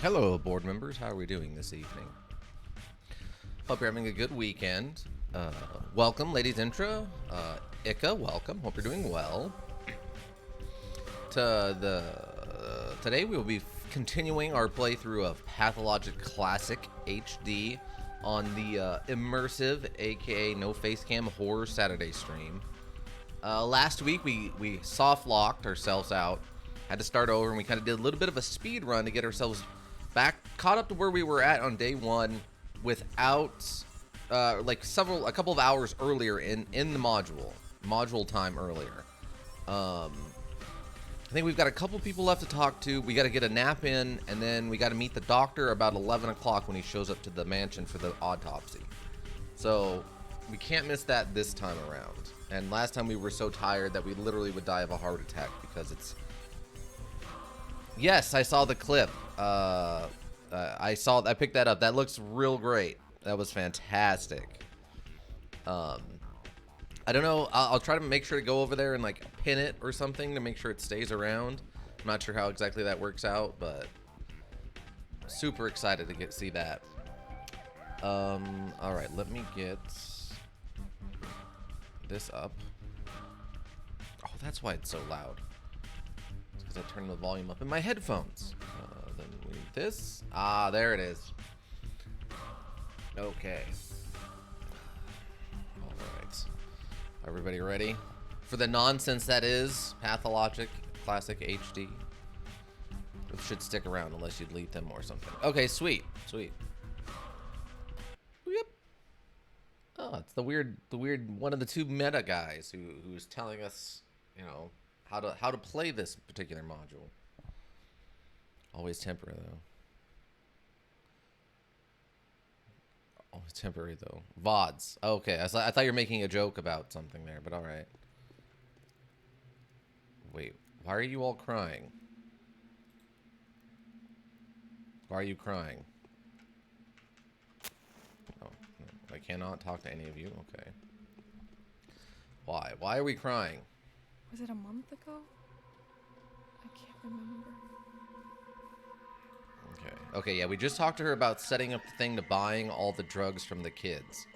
Hello, board members. How are we doing this evening? Hope you're having a good weekend. Welcome, ladies intro. Ika, welcome. Hope you're doing well. Today we will be continuing our playthrough of Pathologic Classic HD on the immersive, aka no face cam horror Saturday stream. Last week we soft locked ourselves out, had to start over, and we kind of did a little bit of a speed run to get ourselves back caught up to where we were at on day one without a couple of hours earlier in the module time earlier. I think we've got a couple people left to talk to. We got to get a nap in, and then we got to meet the doctor about 11 o'clock when he shows up to the mansion for the autopsy. So we can't miss that this time around. And last time we were so tired that we literally would die of a heart attack because it's... Yes, I saw the clip. I picked that up. That looks real great. That was fantastic. I don't know. I'll try to make sure to go over there and like pin it or something to make sure it stays around. I'm not sure how exactly that works out, but super excited to see that. All right, let me get this up. Oh, that's why it's so loud. It's because I turned the volume up in my headphones. Then we need this. Ah, there it is. Okay. All right. Everybody ready for the nonsense that is Pathologic Classic HD? It should stick around unless you delete them or something. Okay, sweet. Yep. Oh, it's the weird one of the two meta guys who's telling us, you know, how to play this particular module. Always temporary though. Always temporary though. VODs. Okay, I thought you were making a joke about something there, but all right. Wait, why are you all crying? Why are you crying? Oh, I cannot talk to any of you. Okay. Why? Why are we crying? Was it a month ago? I can't remember. Okay, yeah, we just talked to her about setting up the thing to buying all the drugs from the kids.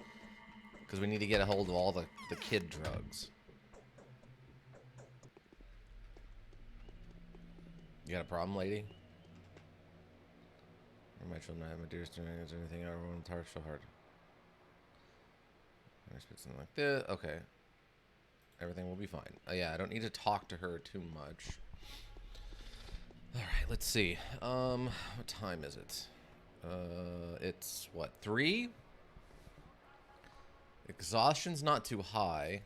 Because we need to get a hold of all the kid drugs. You got a problem, lady? Or my children, I have my dearest doing is there anything I ever want to touch so hard? I expect something like this. Okay. Everything will be fine. Yeah, I don't need to talk to her too much. Alright, let's see. What time is it? It's what, 3? Exhaustion's not too high.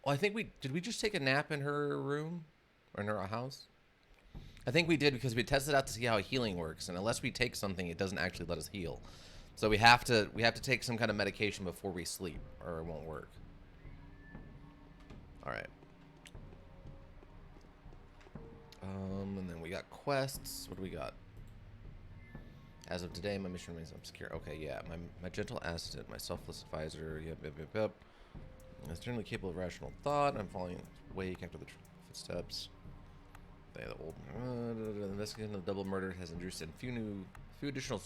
Well, I think did we just take a nap in her room? Or in her house? I think we did because we tested out to see how healing works, and unless we take something, it doesn't actually let us heal. So we have to take some kind of medication before we sleep, or it won't work. Alright. And then we got quests. What do we got? As of today, my mission remains obscure. Okay, yeah. My gentle assistant, my selfless advisor. Yep. I'm generally capable of rational thought. I'm following wake after the footsteps. The investigation of the double murder has introduced in few additional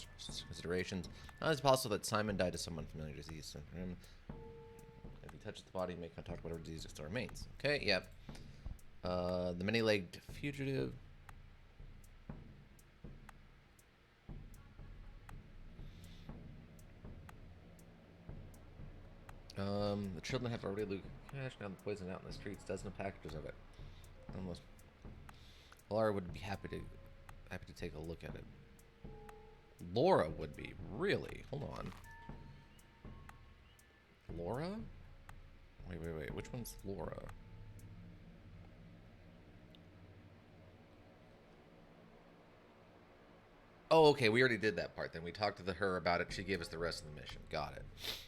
considerations. Not as possible that Simon died of someone familiar disease. If he touches the body, make contact with whatever disease still remains. Okay, yep. The many-legged fugitive. The children have already looted cash. Now the poison out in the streets. Dozens of packages of it. Almost. Laura would be happy to take a look at it. Laura would be, really? Hold on. Laura? Wait. Which one's Laura? Oh, okay. We already did that part. Then we talked to her about it. She gave us the rest of the mission. Got it.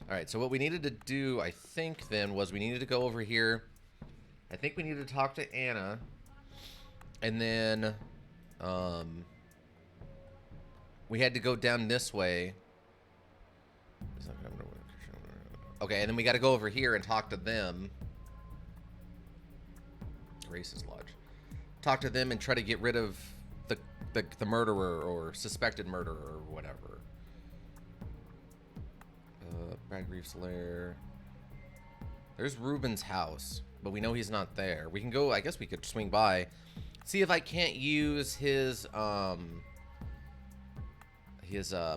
All right. So what we needed to do, I think, then was we needed to go over here. I think we needed to talk to Anna, and then we had to go down this way. Okay, and then we got to go over here and talk to them. Grace's Lodge. Talk to them and try to get rid of the murderer or suspected murderer or whatever. Brad Grief's lair. There's Ruben's house, but we know he's not there. We can go, I guess we could swing by, see if I can't use his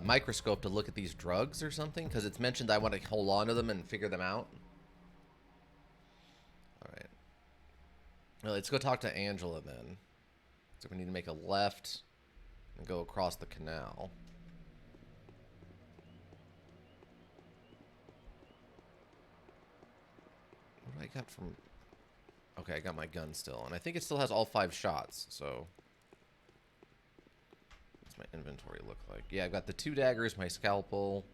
microscope to look at these drugs or something, because it's mentioned I want to hold on to them and figure them out. All right. Well, let's go talk to Angela then. So we need to make a left and go across the canal. What do I got from... Okay, I got my gun still. And I think it still has all 5 shots, so... What's my inventory look like? Yeah, I've got the 2 daggers, my scalpel.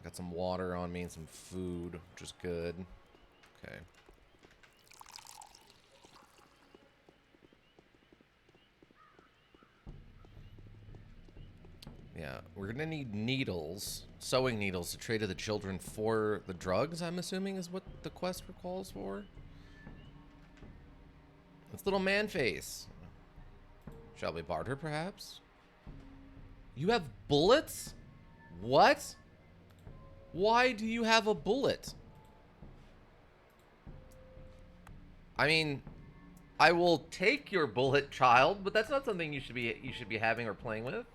Got some water on me and some food, which is good. Okay. Yeah, we're gonna need needles, sewing needles, to trade to the children for the drugs, I'm assuming is what the quest calls for. It's little man face. Shall we barter, perhaps? You have bullets? What? Why do you have a bullet? I mean, I will take your bullet, child, but that's not something you should be having or playing with.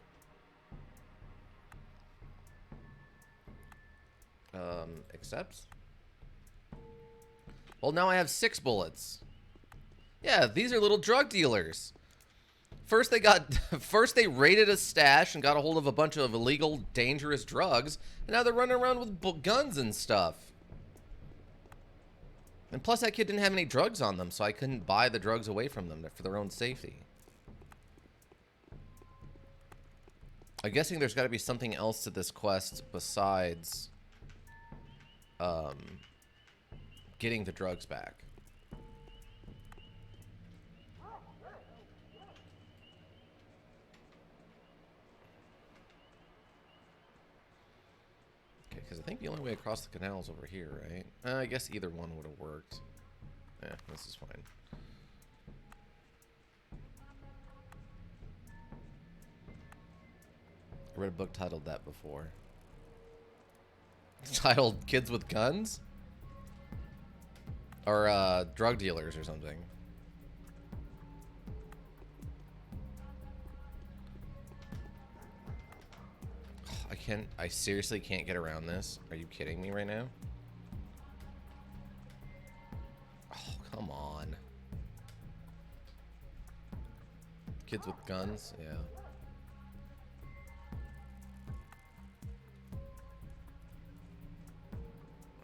Accepts. Well, now I have 6 bullets. Yeah, these are little drug dealers. First they raided a stash and got a hold of a bunch of illegal, dangerous drugs, and now they're running around with guns and stuff. And plus that kid didn't have any drugs on them, so I couldn't buy the drugs away from them for their own safety. I'm guessing there's got to be something else to this quest besides getting the drugs back. Okay, because I think the only way across the canal is over here, right? I guess either one would have worked. Yeah, this is fine. I read a book titled that before. Titled Kids with Guns? Or drug dealers or something. I seriously can't get around this. Are you kidding me right now? Oh, come on. Kids with guns? Yeah.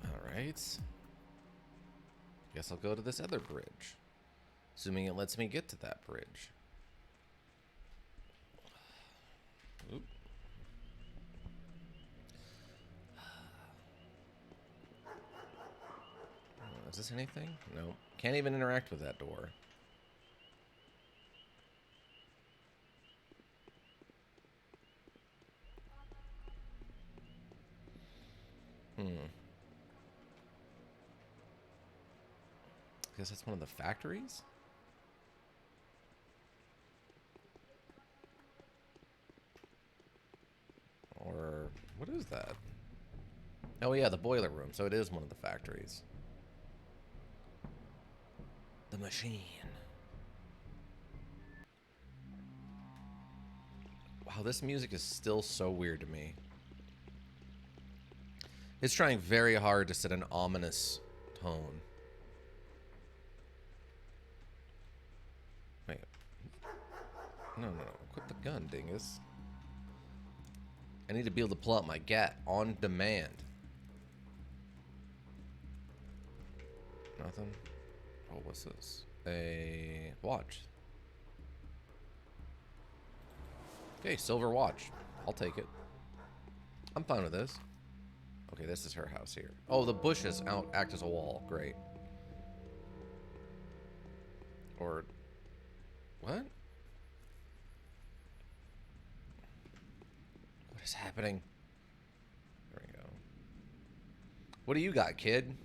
Alright. Guess I'll go to this other bridge. Assuming it lets me get to that bridge. Oop. Is this anything? No. Can't even interact with that door. Guess that's one of the factories? Or what is that? Oh yeah, the boiler room. So it is one of the factories. The machine. Wow, this music is still so weird to me. It's trying very hard to set an ominous tone. Wait. No. Quit the gun, dingus. I need to be able to pull out my gat on demand. Nothing? Oh, what's this? A watch. Okay, silver watch. I'll take it. I'm fine with this. Okay, this is her house here. Oh, the bushes act as a wall. Great. Or... what? What is happening? There we go. What do you got, kid?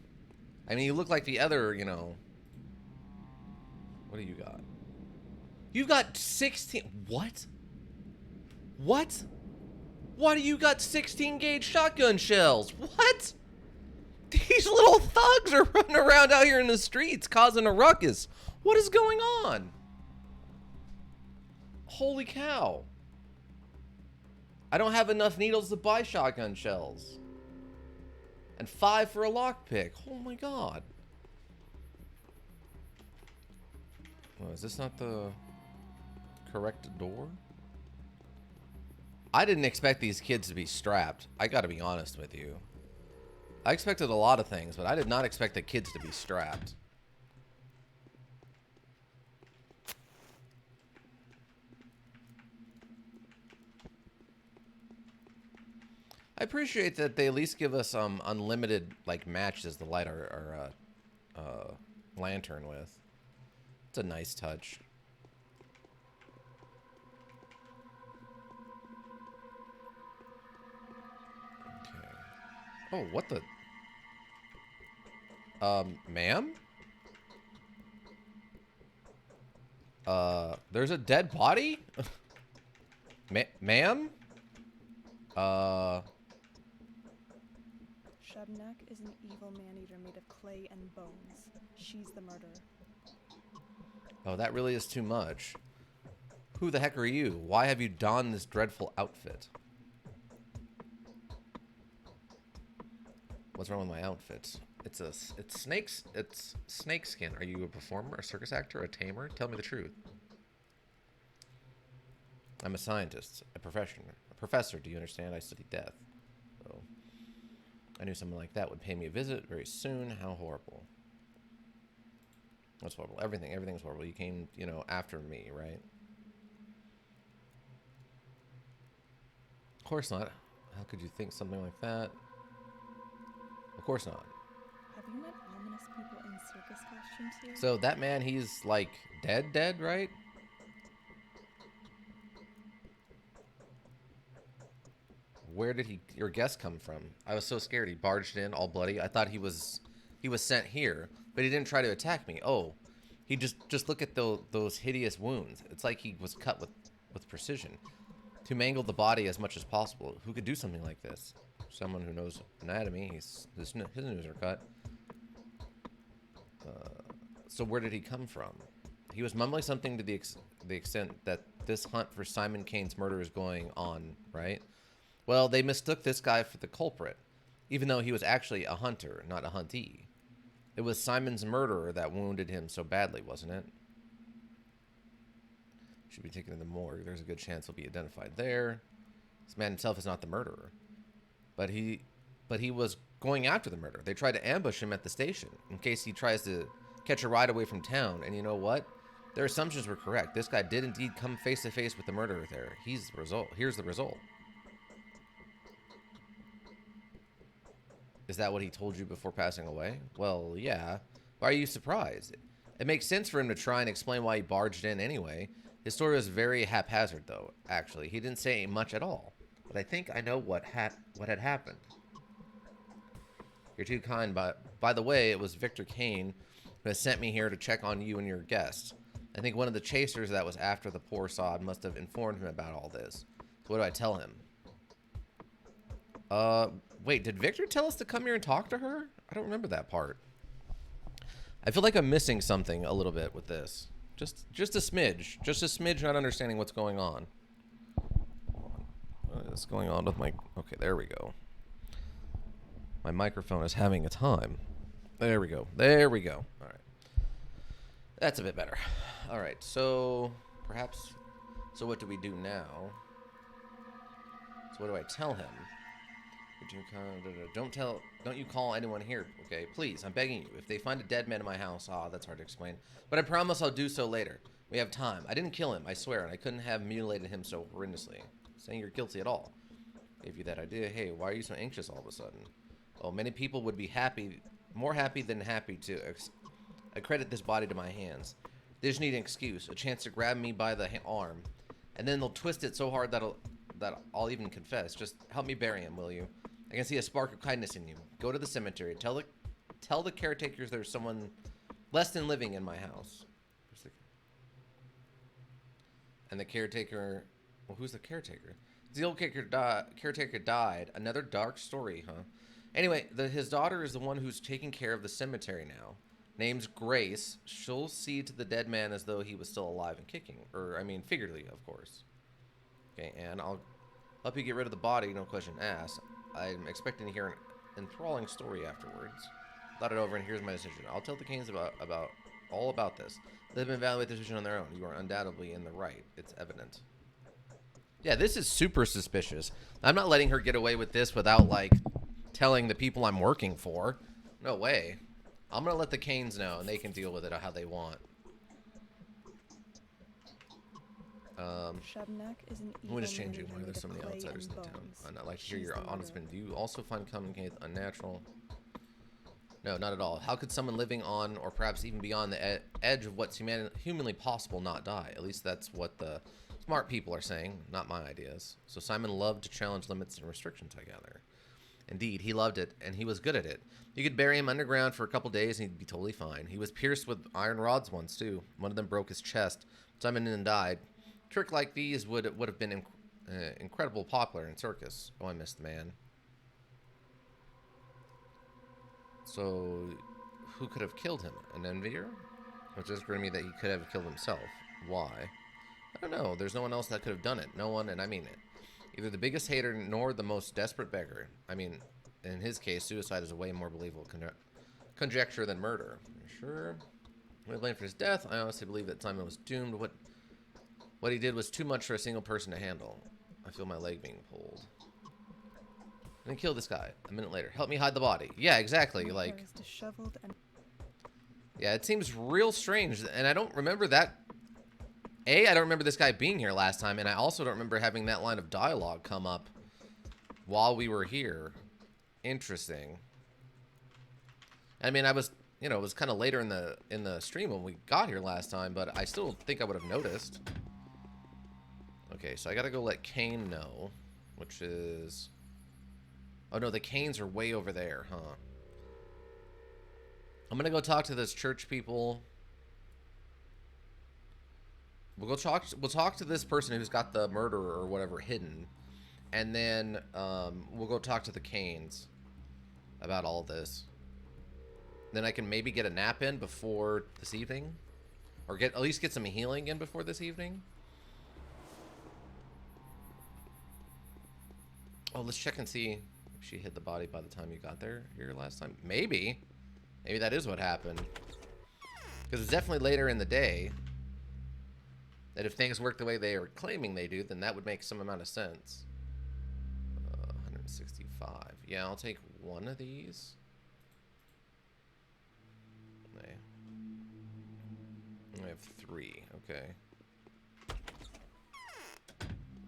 I mean, you look like the other, you know... what do you got? You've got 16. What? What? Why do you got 16 gauge shotgun shells? What? These little thugs are running around out here in the streets causing a ruckus. What is going on? Holy cow. I don't have enough needles to buy shotgun shells. And 5 for a lockpick. Oh my god. Oh, is this not the correct door? I didn't expect these kids to be strapped. I gotta be honest with you. I expected a lot of things, but I did not expect the kids to be strapped. I appreciate that they at least give us unlimited like matches to light our lantern with. It's a nice touch. Okay. Oh, what the? Ma'am? There's a dead body? Ma'am? Shubnak is an evil man-eater made of clay and bones. She's the murderer. Oh, that really is too much. Who the heck are you? Why have you donned this dreadful outfit? What's wrong with my outfit? It's snake skin. Are you a performer, a circus actor, a tamer? Tell me the truth. I'm a scientist, a professor. Do you understand? I study death. Oh. I knew someone like that would pay me a visit very soon. How horrible. That's horrible. Everything's horrible. You came, you know, after me, right? Of course not. How could you think something like that? Of course not. Have you met ominous people in circus costumes here? So that man, he's like dead, right? Where did your guest come from? I was so scared. He barged in all bloody. I thought he was sent here, but he didn't try to attack me. Oh, he just look at those hideous wounds. It's like he was cut with precision to mangle the body as much as possible. Who could do something like this? Someone who knows anatomy. His news are cut. So where did he come from? He was mumbling something to the extent that this hunt for Simon Kane's murder is going on, right? Well, they mistook this guy for the culprit, even though he was actually a hunter, not a huntee. It was Simon's murderer that wounded him so badly, wasn't it? Should be taken to the morgue. There's a good chance he'll be identified there. This man himself is not the murderer. But he was going after the murderer. They tried to ambush him at the station in case he tries to catch a ride away from town. And you know what? Their assumptions were correct. This guy did indeed come face to face with the murderer there. He's the result. Here's the result. Is that what he told you before passing away? Well, yeah. Why are you surprised? It makes sense for him to try and explain why he barged in anyway. His story was very haphazard, though, actually. He didn't say much at all. But I think I know what had happened. You're too kind, but by the way, it was Victor Kane who has sent me here to check on you and your guests. I think one of the chasers that was after the poor sod must have informed him about all this. So what do I tell him? Wait, did Victor tell us to come here and talk to her? I don't remember that part. I feel like I'm missing something a little bit with this. Just a smidge. Just a smidge not understanding what's going on. What is going on with my... Okay, there we go. My microphone is having a time. There we go. There we go. All right. That's a bit better. All right, so perhaps... So what do we do now? So what do I tell him? Don't you call anyone here, okay? Please, I'm begging you. If they find a dead man in my house, that's hard to explain. But I promise I'll do so later. We have time. I didn't kill him, I swear, and I couldn't have mutilated him so horrendously. Saying you're guilty at all. Gave you that idea. Hey, why are you so anxious all of a sudden? Oh, many people would be happy, more happy than happy to accredit this body to my hands. They just need an excuse, a chance to grab me by the arm, and then they'll twist it so hard that I'll even confess. Just help me bury him, will you? I can see a spark of kindness in you. Go to the cemetery. Tell the caretakers there's someone less than living in my house. and the caretaker. Well, who's the caretaker? The old caretaker died. Another dark story, huh? Anyway, his daughter is the one who's taking care of the cemetery now. Name's Grace. She'll see to the dead man as though he was still alive and kicking. Or, I mean, figuratively, of course. Okay, and I'll help you get rid of the body, no question asked. I'm expecting to hear an enthralling story afterwards. Thought it over, and here's my decision. I'll tell the Canes about all about this. Let them evaluate the decision on their own. You are undoubtedly in the right. It's evident. Yeah, this is super suspicious. I'm not letting her get away with this without, like, telling the people I'm working for. No way. I'm going to let the Canes know, and they can deal with it how they want. Shubnak is an evil What is changing? man-eater Why are there made so of many clay outsiders in and town? bones. I'd like to hear She's your the honest murderer. opinion. Do you also find common Canes unnatural? No, not at all. How could someone living on, or perhaps even beyond the edge of what's humanly possible not die? At least that's what the smart people are saying, not my ideas. So Simon loved to challenge limits and restrictions, I gather. Indeed, he loved it, and he was good at it. You could bury him underground for a couple days, and he'd be totally fine. He was pierced with iron rods once, too. One of them broke his chest. Simon then died. A trick like these would have been incredible popular in circus. Oh, I missed the man. So, who could have killed him? An envier? Which is going to me that he could have killed himself. Why? I don't know. There's no one else that could have done it. No one, and I mean it. Either the biggest hater nor the most desperate beggar. I mean, in his case, suicide is a way more believable conjecture than murder. Sure. When I blame for his death, I honestly believe that Simon was doomed. What he did was too much for a single person to handle. I feel my leg being pulled. And then kill this guy. A minute later. Help me hide the body. Yeah, exactly. My Like, hair is disheveled and yeah, it seems real strange. And I don't remember that. I don't remember this guy being here last time. And I also don't remember having that line of dialogue come up while we were here. Interesting. I mean, I was, you know, it was kind of later in the stream when we got here last time, but I still think I would have noticed. Okay, so I gotta go let Kane know, which is... Oh no, the Canes are way over there, huh? I'm gonna go talk to this church people. We'll talk to this person who's got the murderer or whatever hidden, and then we'll go talk to the Canes about all this. Then I can maybe get a nap in before this evening, or at least get some healing in before this evening. Oh, let's check and see if she hid the body by the time you got there here last time. Maybe that is what happened, because it's definitely later in the day. That if things work the way they are claiming they do, then that would make some amount of sense. 165. Yeah, I'll take one of these. Okay. I have 3. Okay.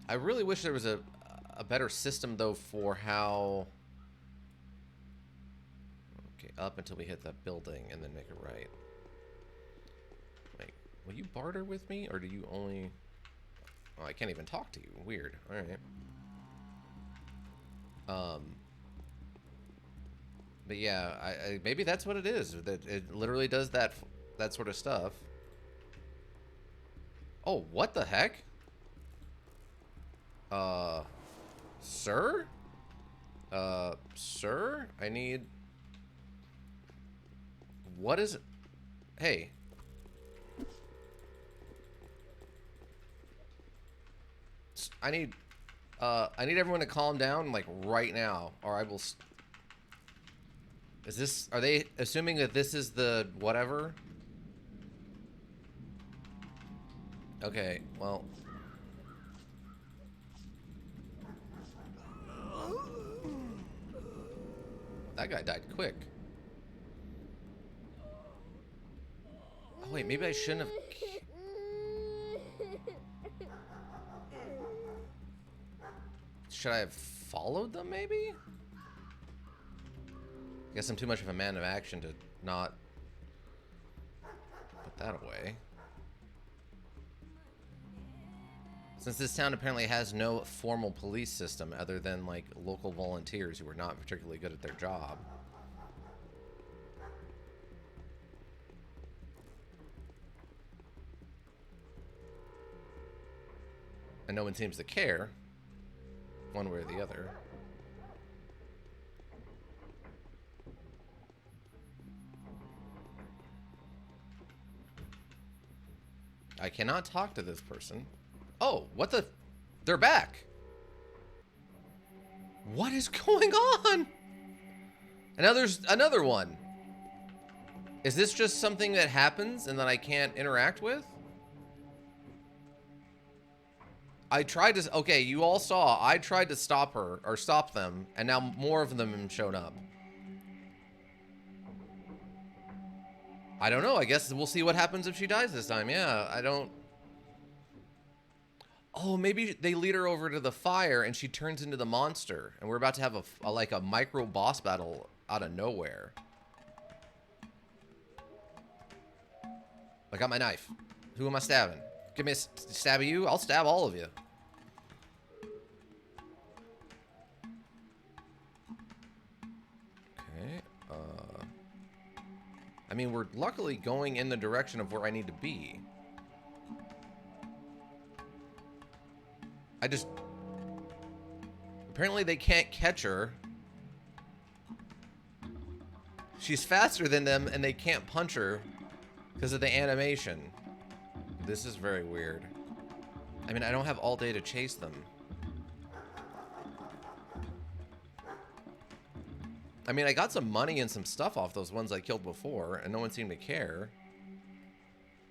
I really wish there was a better system, though, for how... Okay, up until we hit that building and then make it right. Wait, will you barter with me, or do you only... Oh, I can't even talk to you. Weird. Alright. But yeah, maybe that's what it is. That it literally does that sort of stuff. Oh, what the heck? Sir? Sir? I need... What is it? Hey. I need everyone to calm down, like, right now, or I will... Is this... Are they assuming that this is the whatever? Okay, well... That guy died quick. Oh, wait, maybe I shouldn't have... Should I have followed them, maybe? Guess I'm too much of a man of action to not put that away. Since this town apparently has no formal police system other than, like, local volunteers who are not particularly good at their job. And no one seems to care, one way or the other. I cannot talk to this person. Oh, what the? They're back. What is going on? And now there's another one. Is this just something that happens and that I can't interact with? I tried to, okay, you all saw, I tried to stop her, or stop them, and now more of them have shown up. I don't know, I guess we'll see what happens if she dies this time, yeah, I don't... Oh, maybe they lead her over to the fire and she turns into the monster, and we're about to have like a micro boss battle out of nowhere. I got my knife. Who am I stabbing? Give me a stab of you? I'll stab all of you. Okay. I mean, we're luckily going in the direction of where I need to be. I just... Apparently they can't catch her. She's faster than them and they can't punch her because of the animation. This is very weird. I mean, I don't have all day to chase them. I mean, I got some money and some stuff off those ones I killed before, and no one seemed to care.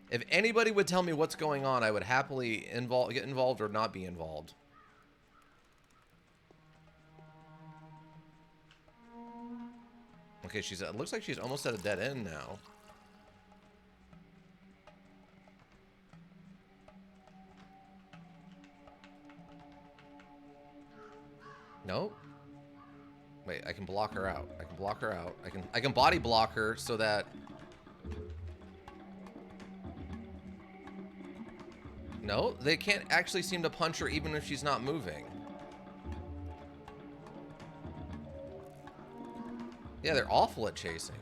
If anybody would tell me what's going on, I would happily get involved or not be involved. Okay, it looks like she's almost at a dead end now. Nope. Wait, I can block her out. I can block her out. I can body block her so that... No, they can't actually seem to punch her even if she's not moving. Yeah, they're awful at chasing.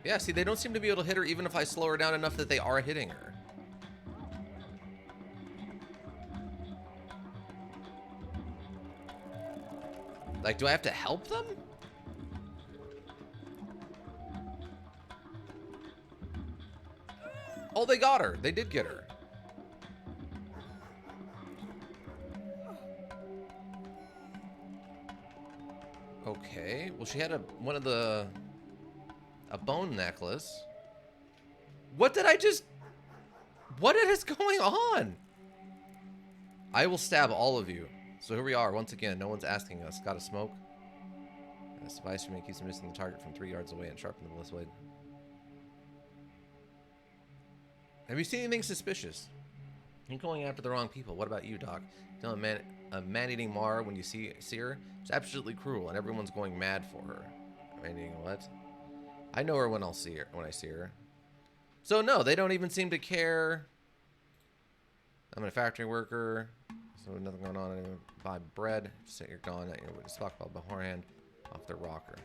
Yeah, see, they don't seem to be able to hit her even if I slow her down enough that they are hitting her. Like, do I have to help them? Oh, they got her. They did get her. Okay. Well, she had a bone necklace. What did I just... What is going on? I will stab all of you. So here we are, once again, no one's asking us. Got a smoke? This device for me keeps missing the target from 3 yards away and sharpen the bliss blade. Have you seen anything suspicious? You're going after the wrong people. What about you, Doc? Tell a man-eating Mar when you see her? It's absolutely cruel, and everyone's going mad for her. Man-eating what? I know her when I see her. So no, they don't even seem to care. I'm a factory worker. So nothing going on. I didn't buy bread. Just say you're gone. Just talk about beforehand. Off their rocker.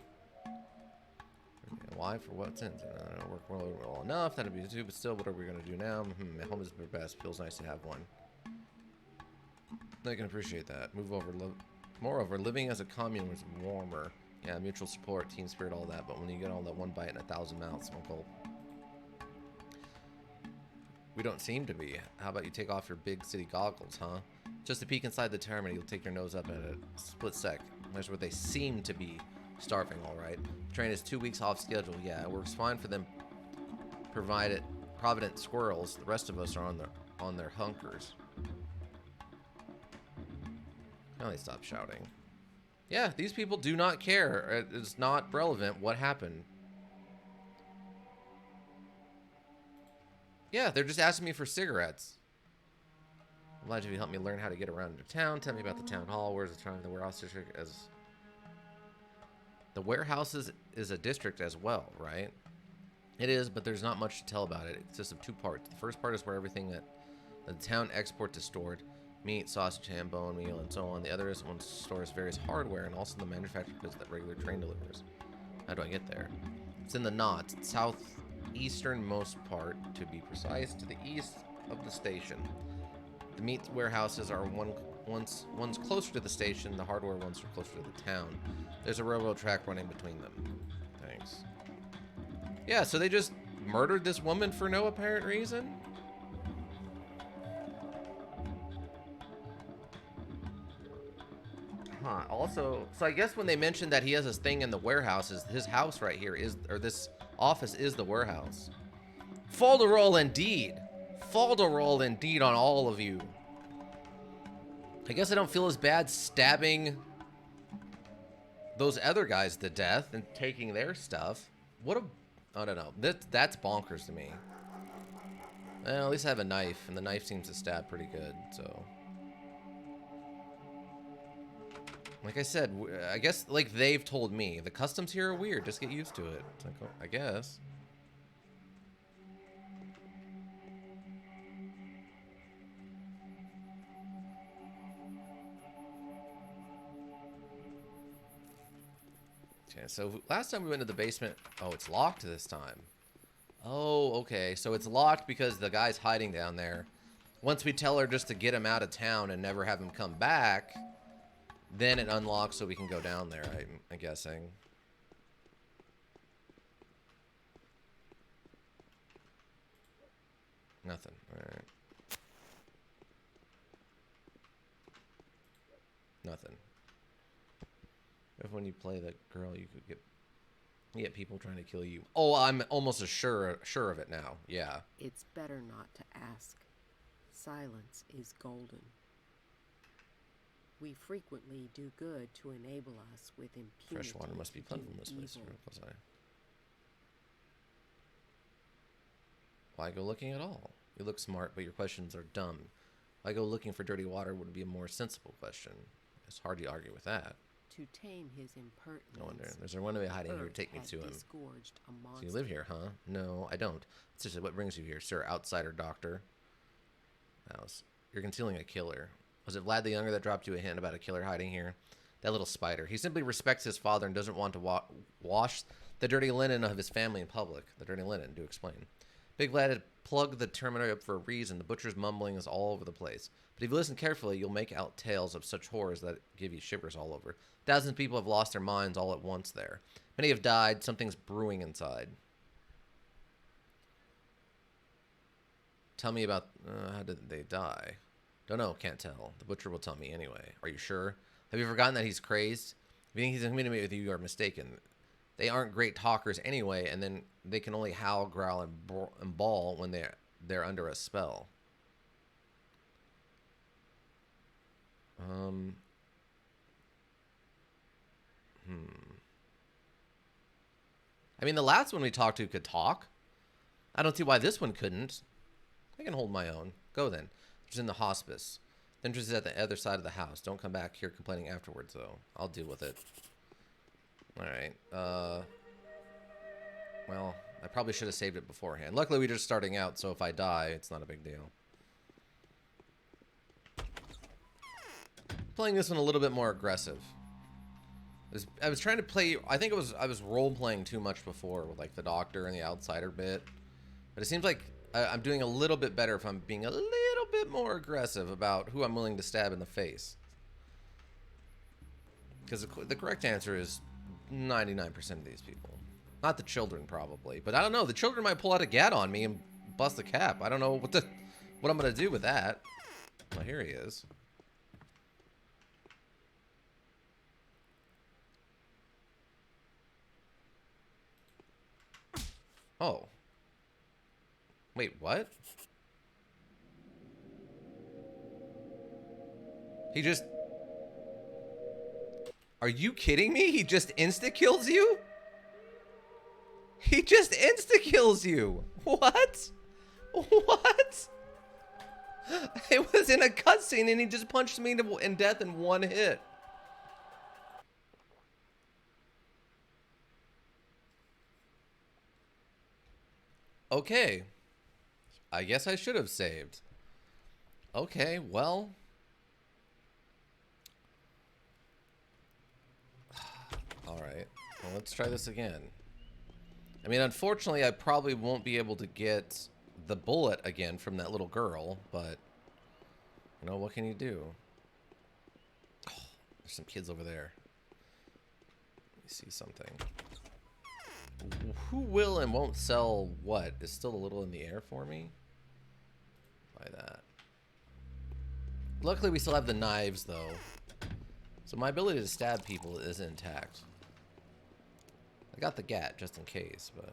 Why? For what sins? I don't work well enough. That'd be too. But still, what are we gonna do now? My home is the best. Feels nice to have one. I can appreciate that. Move over. Moreover, living as a commune was warmer. Yeah, mutual support, team spirit, all that. But when you get all that one bite and 1,000 mouths, Uncle. We don't seem to be. How about you take off your big city goggles, huh? Just a peek inside the terminal, you'll take your nose up at a split sec. There's where they seem to be starving, all right. Train is 2 weeks off schedule. Yeah, it works fine for them. Provident squirrels. The rest of us are on their hunkers. Now they stop shouting. Yeah, these people do not care. It's not relevant what happened. Yeah, they're just asking me for cigarettes. I'm glad you help me learn how to get around into town. Tell me about the town hall. Where's the town? The warehouse district as... The warehouse is a district as well, right? It is, but there's not much to tell about it. It consists of 2 parts. The first part is where everything that the town exports is stored. Meat, sausage, ham, bone, meal, and so on. The other is one stores various hardware and also the manufactured goods that regular train delivers. How do I get there? It's in the knot, southeasternmost part, to be precise, to the east of the station. The meat warehouses are one's closer to the station. The hardware ones are closer to the town. There's a railroad track running between them. Thanks. Yeah, so they just murdered this woman for no apparent reason? Huh. Also, so I guess when they mentioned that he has this thing in the warehouse, is his house right here is, or this office is the warehouse. Folderol indeed. Folderol indeed on all of you. I guess I don't feel as bad stabbing those other guys to death and taking their stuff. What a... I don't know. That's bonkers to me. Well, at least I have a knife, and the knife seems to stab pretty good, so... Like I said, I guess, like they've told me, the customs here are weird. Just get used to it. It's like, oh, I guess. Okay, so last time we went to the basement... Oh, it's locked this time. Oh, okay. So it's locked because the guy's hiding down there. Once we tell her just to get him out of town and never have him come back, then it unlocks so we can go down there, I'm guessing. Nothing. Alright. Nothing. If when you play that girl, you could get people trying to kill you. Oh, I'm almost sure of it now. Yeah. It's better not to ask. Silence is golden. We frequently do good to enable us with impunity. Fresh water must be plentiful in this place. Why go looking at all? You look smart, but your questions are dumb. Why go looking for dirty water would be a more sensible question. It's hard to argue with that. To tame his impertinence. No wonder. There's one way hiding here. Take me to him. So you live here, huh? No, I don't. It's just what brings you here, sir, outsider doctor. House. You're concealing a killer. Was it Vlad the Younger that dropped you a hint about a killer hiding here? That little spider. He simply respects his father and doesn't want to wash the dirty linen of his family in public. The dirty linen, do explain. Big Vlad had plugged the terminator up for a reason. The butcher's mumbling is all over the place. But if you listen carefully, you'll make out tales of such horrors that give you shivers all over. Thousands of people have lost their minds all at once there. Many have died. Something's brewing inside. Tell me about... how did they die? Don't know. Can't tell. The butcher will tell me anyway. Are you sure? Have you forgotten that he's crazed? If you think he's communicating with you, you are mistaken. They aren't great talkers anyway, and then they can only howl, growl, and bawl when they're under a spell. I mean, the last one we talked to could talk. I don't see why this one couldn't. I can hold my own. Go then. She's in the hospice. The entrance is at the other side of the house. Don't come back here complaining afterwards, though. I'll deal with it. Alright. Well, I probably should have saved it beforehand. Luckily, we're just starting out, so if I die, it's not a big deal. Playing this one a little bit more aggressive. I was trying to play... I think I was role-playing too much before with, like, the doctor and the outsider bit. But it seems like I'm doing a little bit better if I'm being a little bit more aggressive about who I'm willing to stab in the face. Because the correct answer is 99% of these people. Not the children, probably. But I don't know. The children might pull out a gat on me and bust a cap. I don't know what I'm going to do with that. Well, here he is. Oh. Wait, what? He just... Are you kidding me? He just insta-kills you? He just insta-kills you. What? What? It was in a cutscene and he just punched me in death in one hit. Okay. I guess I should have saved. Okay, well. Alright. Well, let's try this again. I mean, unfortunately, I probably won't be able to get the bullet again from that little girl, but You know, what can you do? Oh, there's some kids over there. Let me see something. Who will and won't sell what is still a little in the air for me. Buy that. Luckily, we still have the knives, though. So my ability to stab people is intact. I got the gat, just in case, but...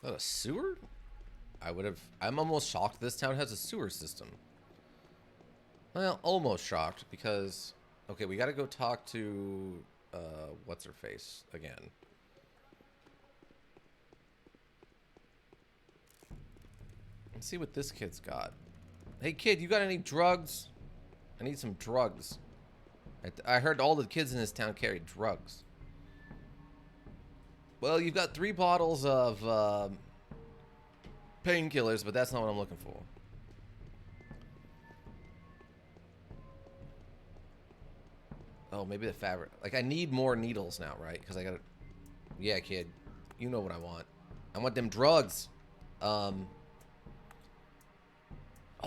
Is that a sewer? I'm almost shocked this town has a sewer system. Well, almost shocked, because... Okay, we gotta go talk to... what's-her-face again. Let's see what this kid's got. Hey, kid, you got any drugs? I need some drugs. I heard all the kids in this town carry drugs. Well, you've got 3 bottles of painkillers, but that's not what I'm looking for. Oh, maybe the fabric. Like, I need more needles now, right? Because I gotta... Yeah, kid. You know what I want. I want them drugs.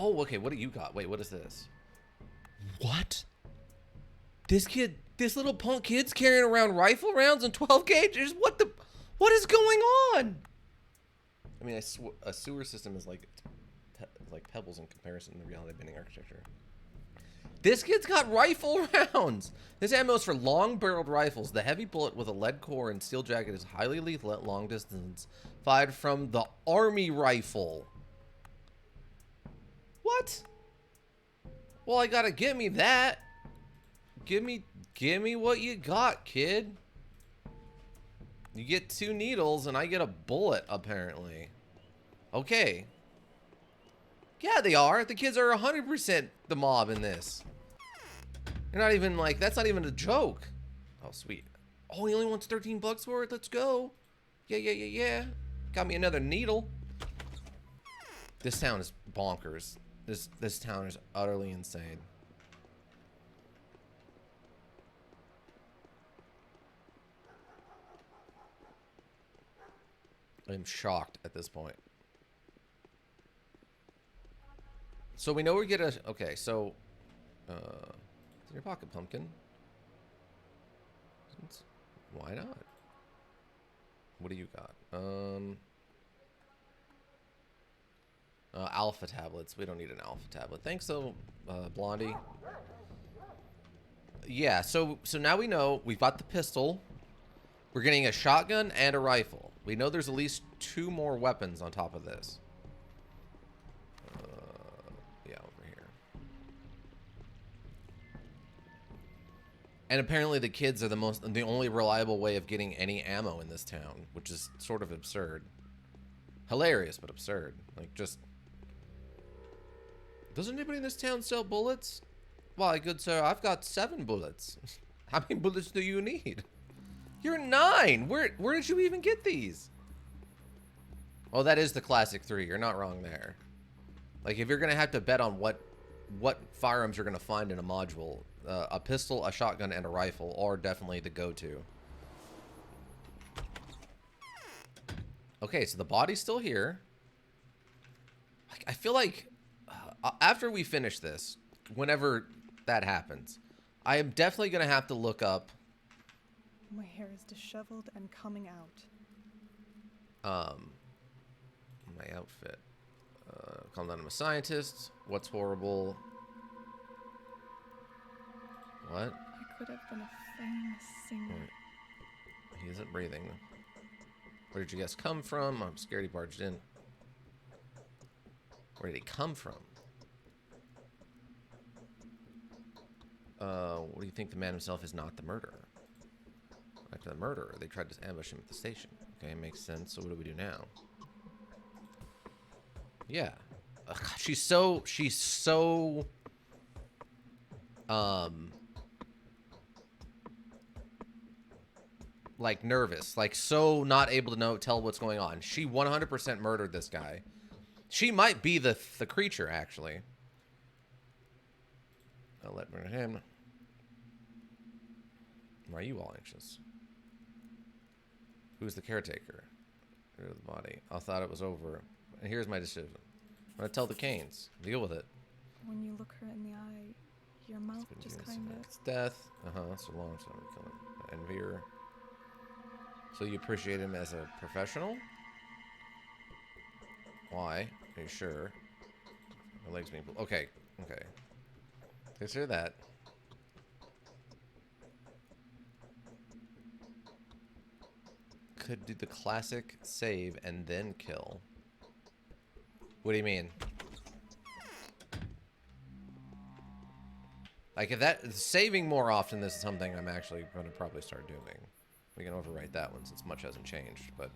Oh, okay, what do you got? Wait, what is this? What? This little punk kid's carrying around rifle rounds and 12 gauges? What is going on? I mean, a sewer system is like pebbles in comparison to reality bending architecture. This kid's got rifle rounds. This ammo is for long-barreled rifles. The heavy bullet with a lead core and steel jacket is highly lethal at long distance, fired from the army rifle. What? Well, I gotta give me that. Give me what you got, kid. You get 2 needles and I get a bullet, apparently. Okay. Yeah, they are. The kids are 100% the mob in this. You're not even like, that's not even a joke. Oh, sweet. Oh, he only wants 13 bucks for it. Let's go. Yeah. Got me another needle. This town is bonkers. This town is utterly insane. I'm shocked at this point. So we know we get a... Okay, so... it's in your pocket, pumpkin. Why not? What do you got? Alpha tablets. We don't need an alpha tablet. Thanks, though, Blondie. Yeah, so now we know we've got the pistol. We're getting a shotgun and a rifle. We know there's at least 2 more weapons on top of this. Yeah, over here. And apparently the kids are the only reliable way of getting any ammo in this town, which is sort of absurd. Hilarious, but absurd. Like, just... Doesn't anybody in this town sell bullets? Why, good sir, I've got 7 bullets. How many bullets do you need? You're 9. Where did you even get these? Oh, that is the classic 3. You're not wrong there. Like, if you're gonna have to bet on what firearms you're gonna find in a module, a pistol, a shotgun, and a rifle are definitely the go-to. Okay, so the body's still here. I feel like after we finish this, whenever that happens, I am definitely gonna have to look up. My hair is disheveled and coming out. My outfit. Calm down, I'm a scientist. What's horrible? What? I could have been a famous singer. He isn't breathing. Where did you guys come from? I'm scared he barged in. Where did he come from? What do you think the man himself is not the murderer? After the murderer, they tried to ambush him at the station. Okay, makes sense. So what do we do now? Yeah. Ugh, she's so like nervous, like so not able to tell what's going on. She 100% murdered this guy. She might be the creature, actually. I'll let him. Why are you all anxious? Who's the caretaker? Rid of the body. I thought it was over. And here's my decision. I'm gonna tell the Canes. Deal with it. When you look her in the eye, your mouth just kind of... It's death. So long time to kill him. Envy her. So you appreciate him as a professional? Why? Are you sure? My legs being... Okay. Okay. Consider that. Could do the classic save and then kill. What do you mean? Like, if that saving more often, this is something I'm actually going to probably start doing. We can overwrite that one since much hasn't changed, but...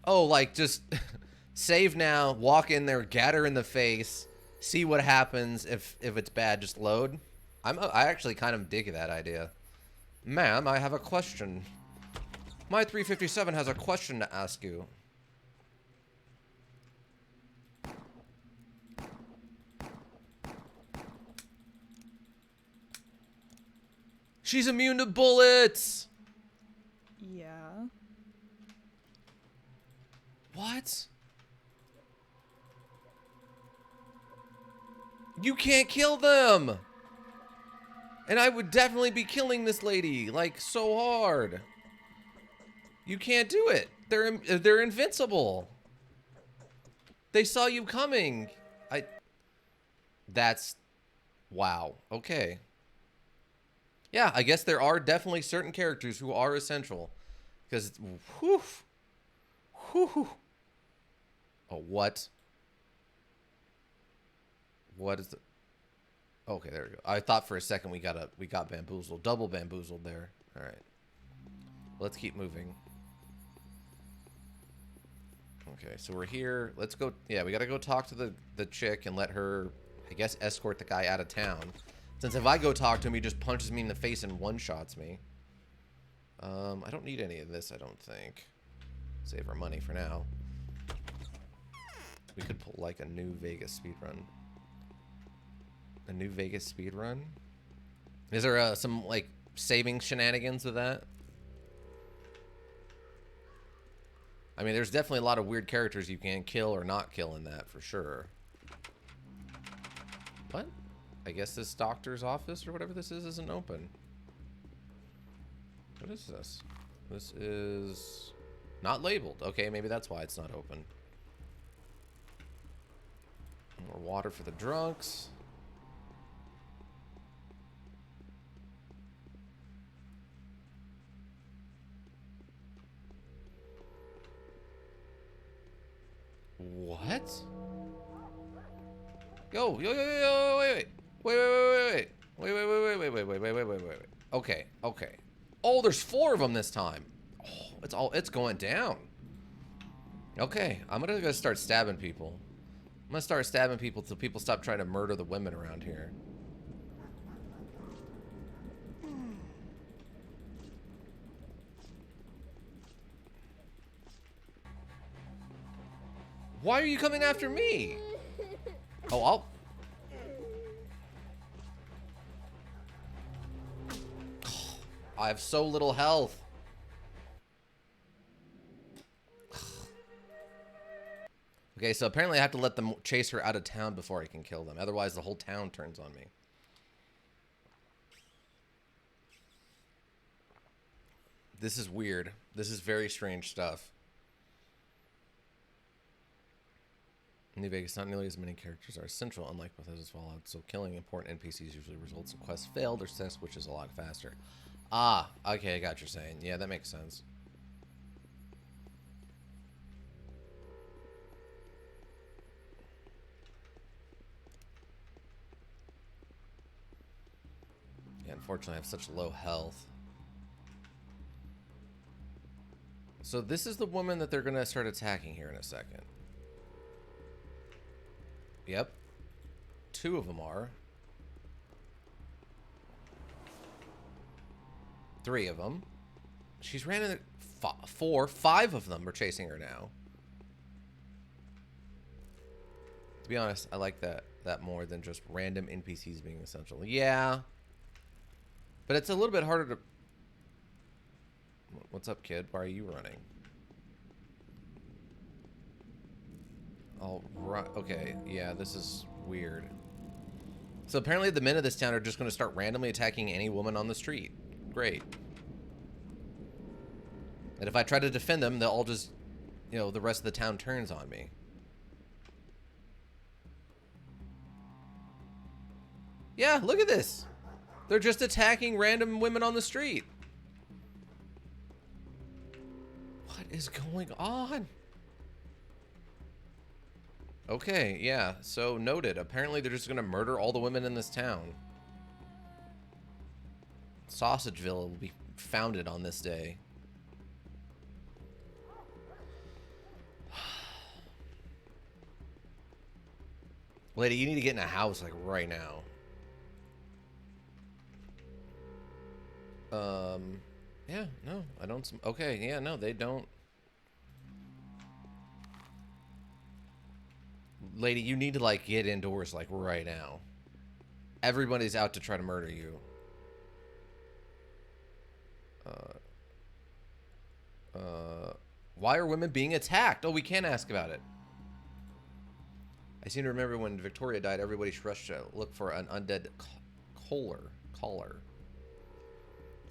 Oh, like, just save now, walk in there, get her in the face, see what happens. If it's bad, just load. I actually kind of dig that idea. Ma'am, I have a question. My 357 has a question to ask you. She's immune to bullets! Yeah. What? You can't kill them! And I would definitely be killing this lady, like, so hard. You can't do it. They're invincible. They saw you coming. That's... Wow. Okay. Yeah, I guess there are definitely certain characters who are essential. Because, whew. Whew. Oh, what? What is the... Okay, there we go. I thought for a second we got bamboozled. Double bamboozled there. Alright. Let's keep moving. Okay, so we're here. Let's go... Yeah, we gotta go talk to the chick and let her, I guess, escort the guy out of town. Since if I go talk to him, he just punches me in the face and one-shots me. I don't need any of this, I don't think. Save our money for now. We could pull, like, a new Vegas speedrun. A new Vegas speedrun? Is there some, like, saving shenanigans with that? I mean, there's definitely a lot of weird characters you can kill or not kill in that, for sure. What? I guess this doctor's office or whatever this is isn't open. What is this? This is not labeled. Okay, maybe that's why it's not open. More water for the drunks. What? Yo, wait. Wait. Okay. Oh, there's 4 of them this time. Oh, it's going down. Okay, I'm gonna go start stabbing people. I'm gonna start stabbing people till people stop trying to murder the women around here. Why are you coming after me? Oh, I have so little health. Okay, so apparently I have to let them chase her out of town before I can kill them. Otherwise, the whole town turns on me. This is weird. This is very strange stuff. In New Vegas, not nearly as many characters are essential, unlike Bethesda's Fallout, so killing important NPCs usually results in quests failed or success, which is a lot faster. Ah, okay, I got what you're saying. Yeah, that makes sense. Yeah, unfortunately, I have such low health. So this is the woman that they're going to start attacking here in a second. Yep. 2 of them are. 3 of them. She's ran into 4. 5 of them are chasing her now. To be honest, I like that more than just random NPCs being essential. Yeah. But it's a little bit harder to... What's up, kid? Why are you running? All right. Okay. Yeah, this is weird. So apparently the men of this town are just going to start randomly attacking any woman on the street. Great. And if I try to defend them, they'll all just, you know, the rest of the town turns on me. Yeah, look at this. They're just attacking random women on the street. What is going on? Okay, yeah, so noted. Apparently they're just gonna murder all the women in this town. Sausageville will be founded on this day. Lady, you need to get in a house, like, right now. Yeah, no, I don't. Okay, yeah, no, they don't. Lady, you need to, like, get indoors, like, right now. Everybody's out to try to murder you. Why are women being attacked? Oh, we can't ask about it. I seem to remember when Victoria died, everybody rushed to look for an undead caller.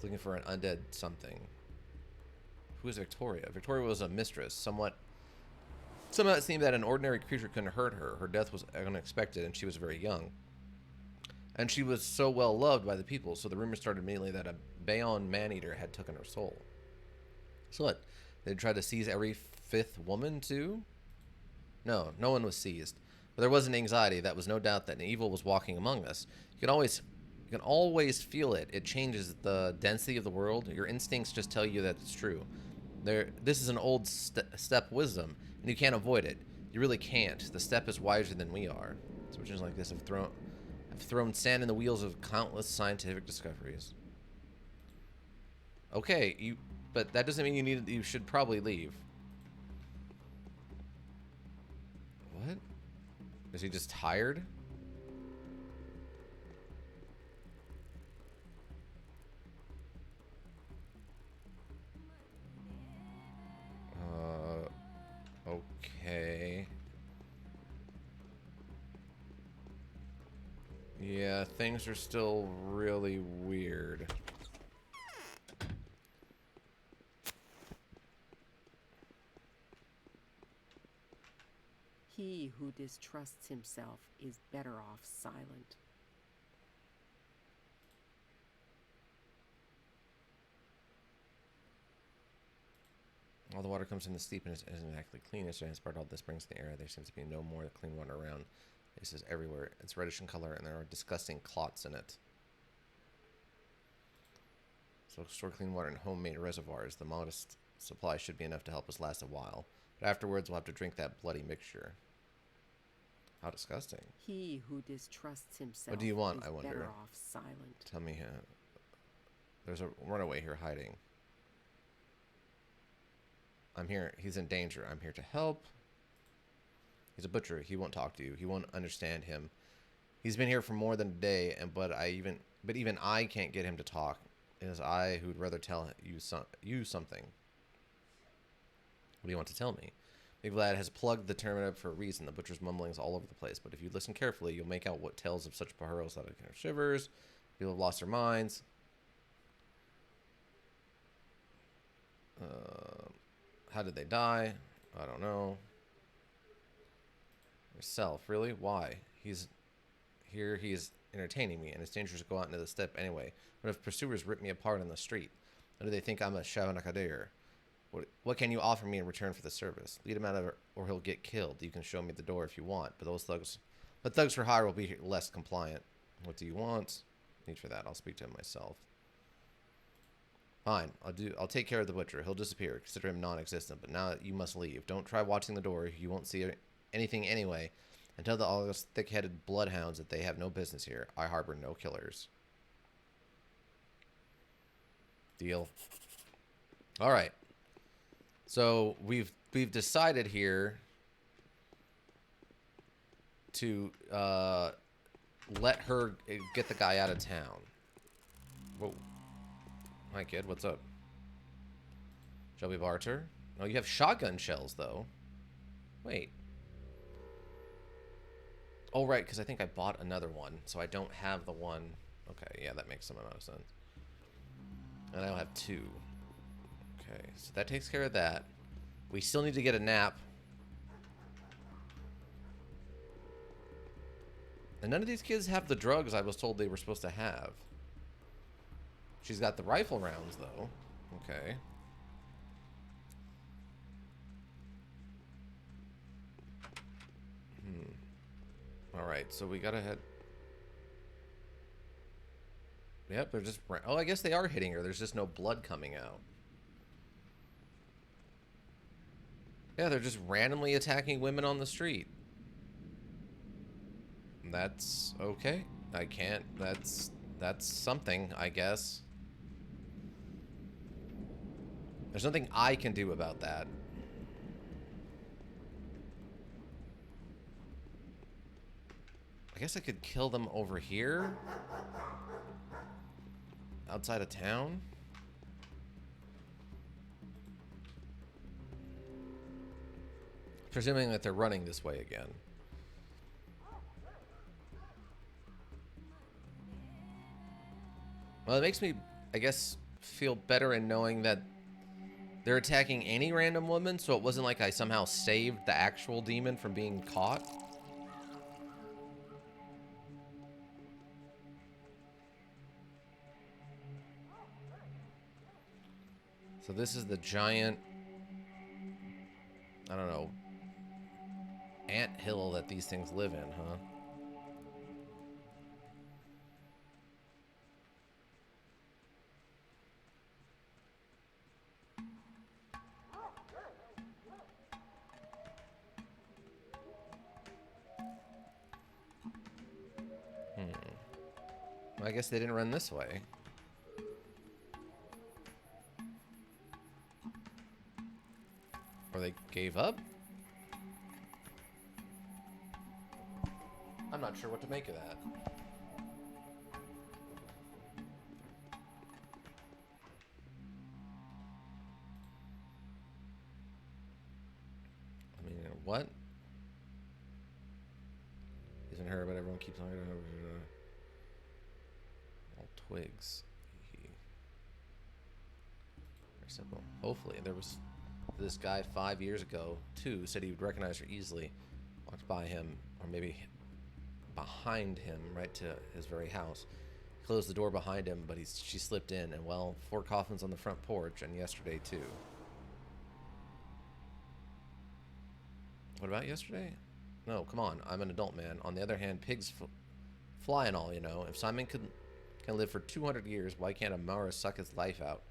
Looking for an undead something. Who is Victoria? Victoria was a mistress. Somehow it seemed that an ordinary creature couldn't hurt her. Her death was unexpected, and she was very young. And she was so well loved by the people, so the rumor started immediately that a Bayon man-eater had taken her soul. So what? They tried to seize every fifth woman, too? No, no one was seized. But there was an anxiety. That was no doubt that an evil was walking among us. You can always feel it. It changes the density of the world. Your instincts just tell you that it's true. This is an old step wisdom, and you can't avoid it. You really can't. The step is wiser than we are. Switches like this have thrown sand in the wheels of countless scientific discoveries. Okay, but that doesn't mean you should probably leave. What? Is he just tired? Okay. Yeah, things are still really weird. He who distrusts himself is better off silent. All the water comes in the steep and isn't exactly clean. It's transported all the springs in the area. There seems to be no more clean water around. This is everywhere. It's reddish in color, and there are disgusting clots in it. So store clean water in homemade reservoirs. The modest supply should be enough to help us last a while. But afterwards, we'll have to drink that bloody mixture. How disgusting. He who distrusts himself What do you want, is I wonder? better off silent. Tell me, there's a runaway here hiding. I'm here. He's in danger. I'm here to help. He's a butcher. He won't talk to you. He won't understand him. He's been here for more than a day, but even I can't get him to talk. It is I who'd rather tell you something. What do you want to tell me? Big Vlad has plugged the term up for a reason. The butcher's mumblings all over the place, but if you listen carefully, you'll make out what tales of such pajaros that it kind of shivers. People have lost their minds. How did they die? I don't know. Yourself, really? Why? He's here. He's entertaining me, and it's dangerous to go out into the steppe anyway. What if pursuers rip me apart on the street? How do they think I'm a Shavanakadir? What can you offer me in return for the service? Lead him out of it, or he'll get killed. You can show me the door if you want, but thugs for hire will be less compliant. What do you want? Need for that? I'll speak to him myself. Fine, I'll take care of the butcher. He'll disappear. Consider him non-existent. But now you must leave. Don't try watching the door. You won't see anything anyway. And tell all those thick-headed bloodhounds that they have no business here. I harbor no killers. Deal. All right. So we've decided here to let her get the guy out of town. Whoa. Hi, kid. What's up? Shall we barter? No, you have shotgun shells, though. Wait. Oh, right, because I think I bought another one, so I don't have the one. Okay, yeah, that makes some amount of sense. And I don't have 2. Okay, so that takes care of that. We still need to get a nap. And none of these kids have the drugs I was told they were supposed to have. She's got the rifle rounds, though. Okay. Alright, so we gotta head... Yep, they're just... Oh, I guess they are hitting her. There's just no blood coming out. Yeah, they're just randomly attacking women on the street. That's okay. I can't... That's something, I guess. There's nothing I can do about that. I guess I could kill them over here? Outside of town? Presuming that they're running this way again. Well, it makes me, I guess, feel better in knowing that they're attacking any random woman, so it wasn't like I somehow saved the actual demon from being caught. So this is the giant, I don't know, ant hill that these things live in, huh? Well, I guess they didn't run this way. Or they gave up? I'm not sure what to make of that. I mean, what? Isn't her, but everyone keeps on all twigs. Very simple. Hopefully, there was this guy 5 years ago, too, said he would recognize her easily. Walked by him, or maybe behind him, right to his very house. Closed the door behind him, but she slipped in, and well, 4 coffins on the front porch, and yesterday, too. What about yesterday? No, come on, I'm an adult man. On the other hand, pigs fly and all, you know. If Simon can live for 200 years, why can't Amara suck his life out?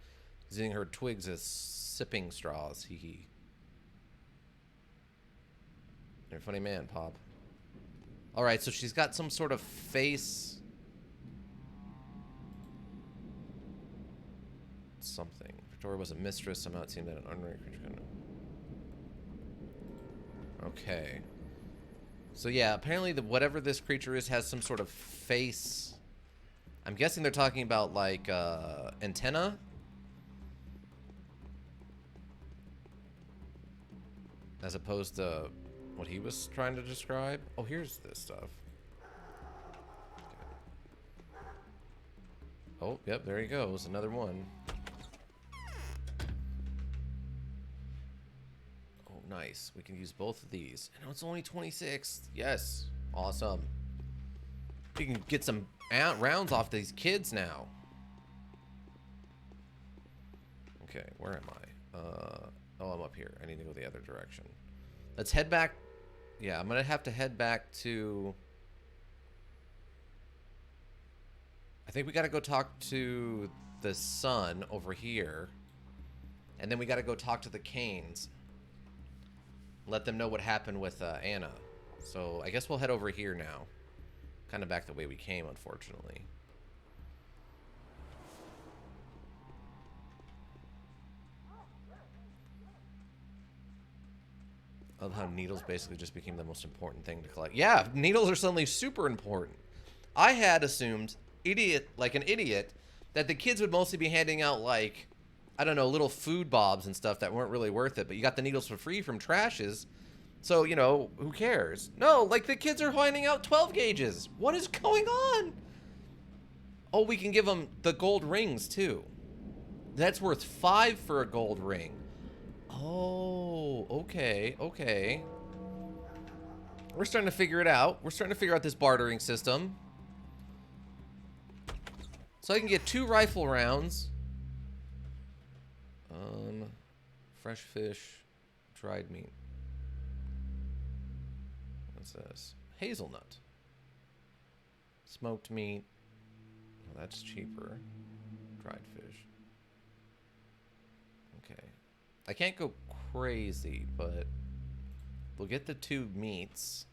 Using her twigs as sipping straws, hee hee. You're a funny man, Pop. Alright, so she's got some sort of face... something. Victoria was a mistress, somehow it seemed that an ordinary creature couldn't... Okay. So yeah, apparently whatever this creature is has some sort of face... I'm guessing they're talking about, like, antenna? As opposed to what he was trying to describe. Oh, here's this stuff. Okay. Oh, yep, there he goes. Another one. Oh, nice. We can use both of these. And it's only 26. Yes. Awesome. We can get some rounds off these kids now. Okay, where am I? Oh, I'm up here. I need to go the other direction. Let's head back. Yeah, I'm going to have to head back to... I think we got to go talk to the son over here. And then we got to go talk to the Canes. Let them know what happened with Anna. So I guess we'll head over here now. Kind of back the way we came, unfortunately. I love how needles basically just became the most important thing to collect. Yeah, needles are suddenly super important. I had assumed, like an idiot, that the kids would mostly be handing out, like, I don't know, little food bobs and stuff that weren't really worth it, but you got the needles for free from trashes. So, you know, who cares? No, like the kids are finding out 12 gauges. What is going on? Oh, we can give them the gold rings too. That's worth 5 for a gold ring. Oh, okay, okay. We're starting to figure it out. We're starting to figure out this bartering system. So I can get 2 rifle rounds. Fresh fish, dried meat. What's this? Hazelnut. Smoked meat. Well, that's cheaper. Dried fish. Okay. I can't go crazy, but we'll get the 2 meats.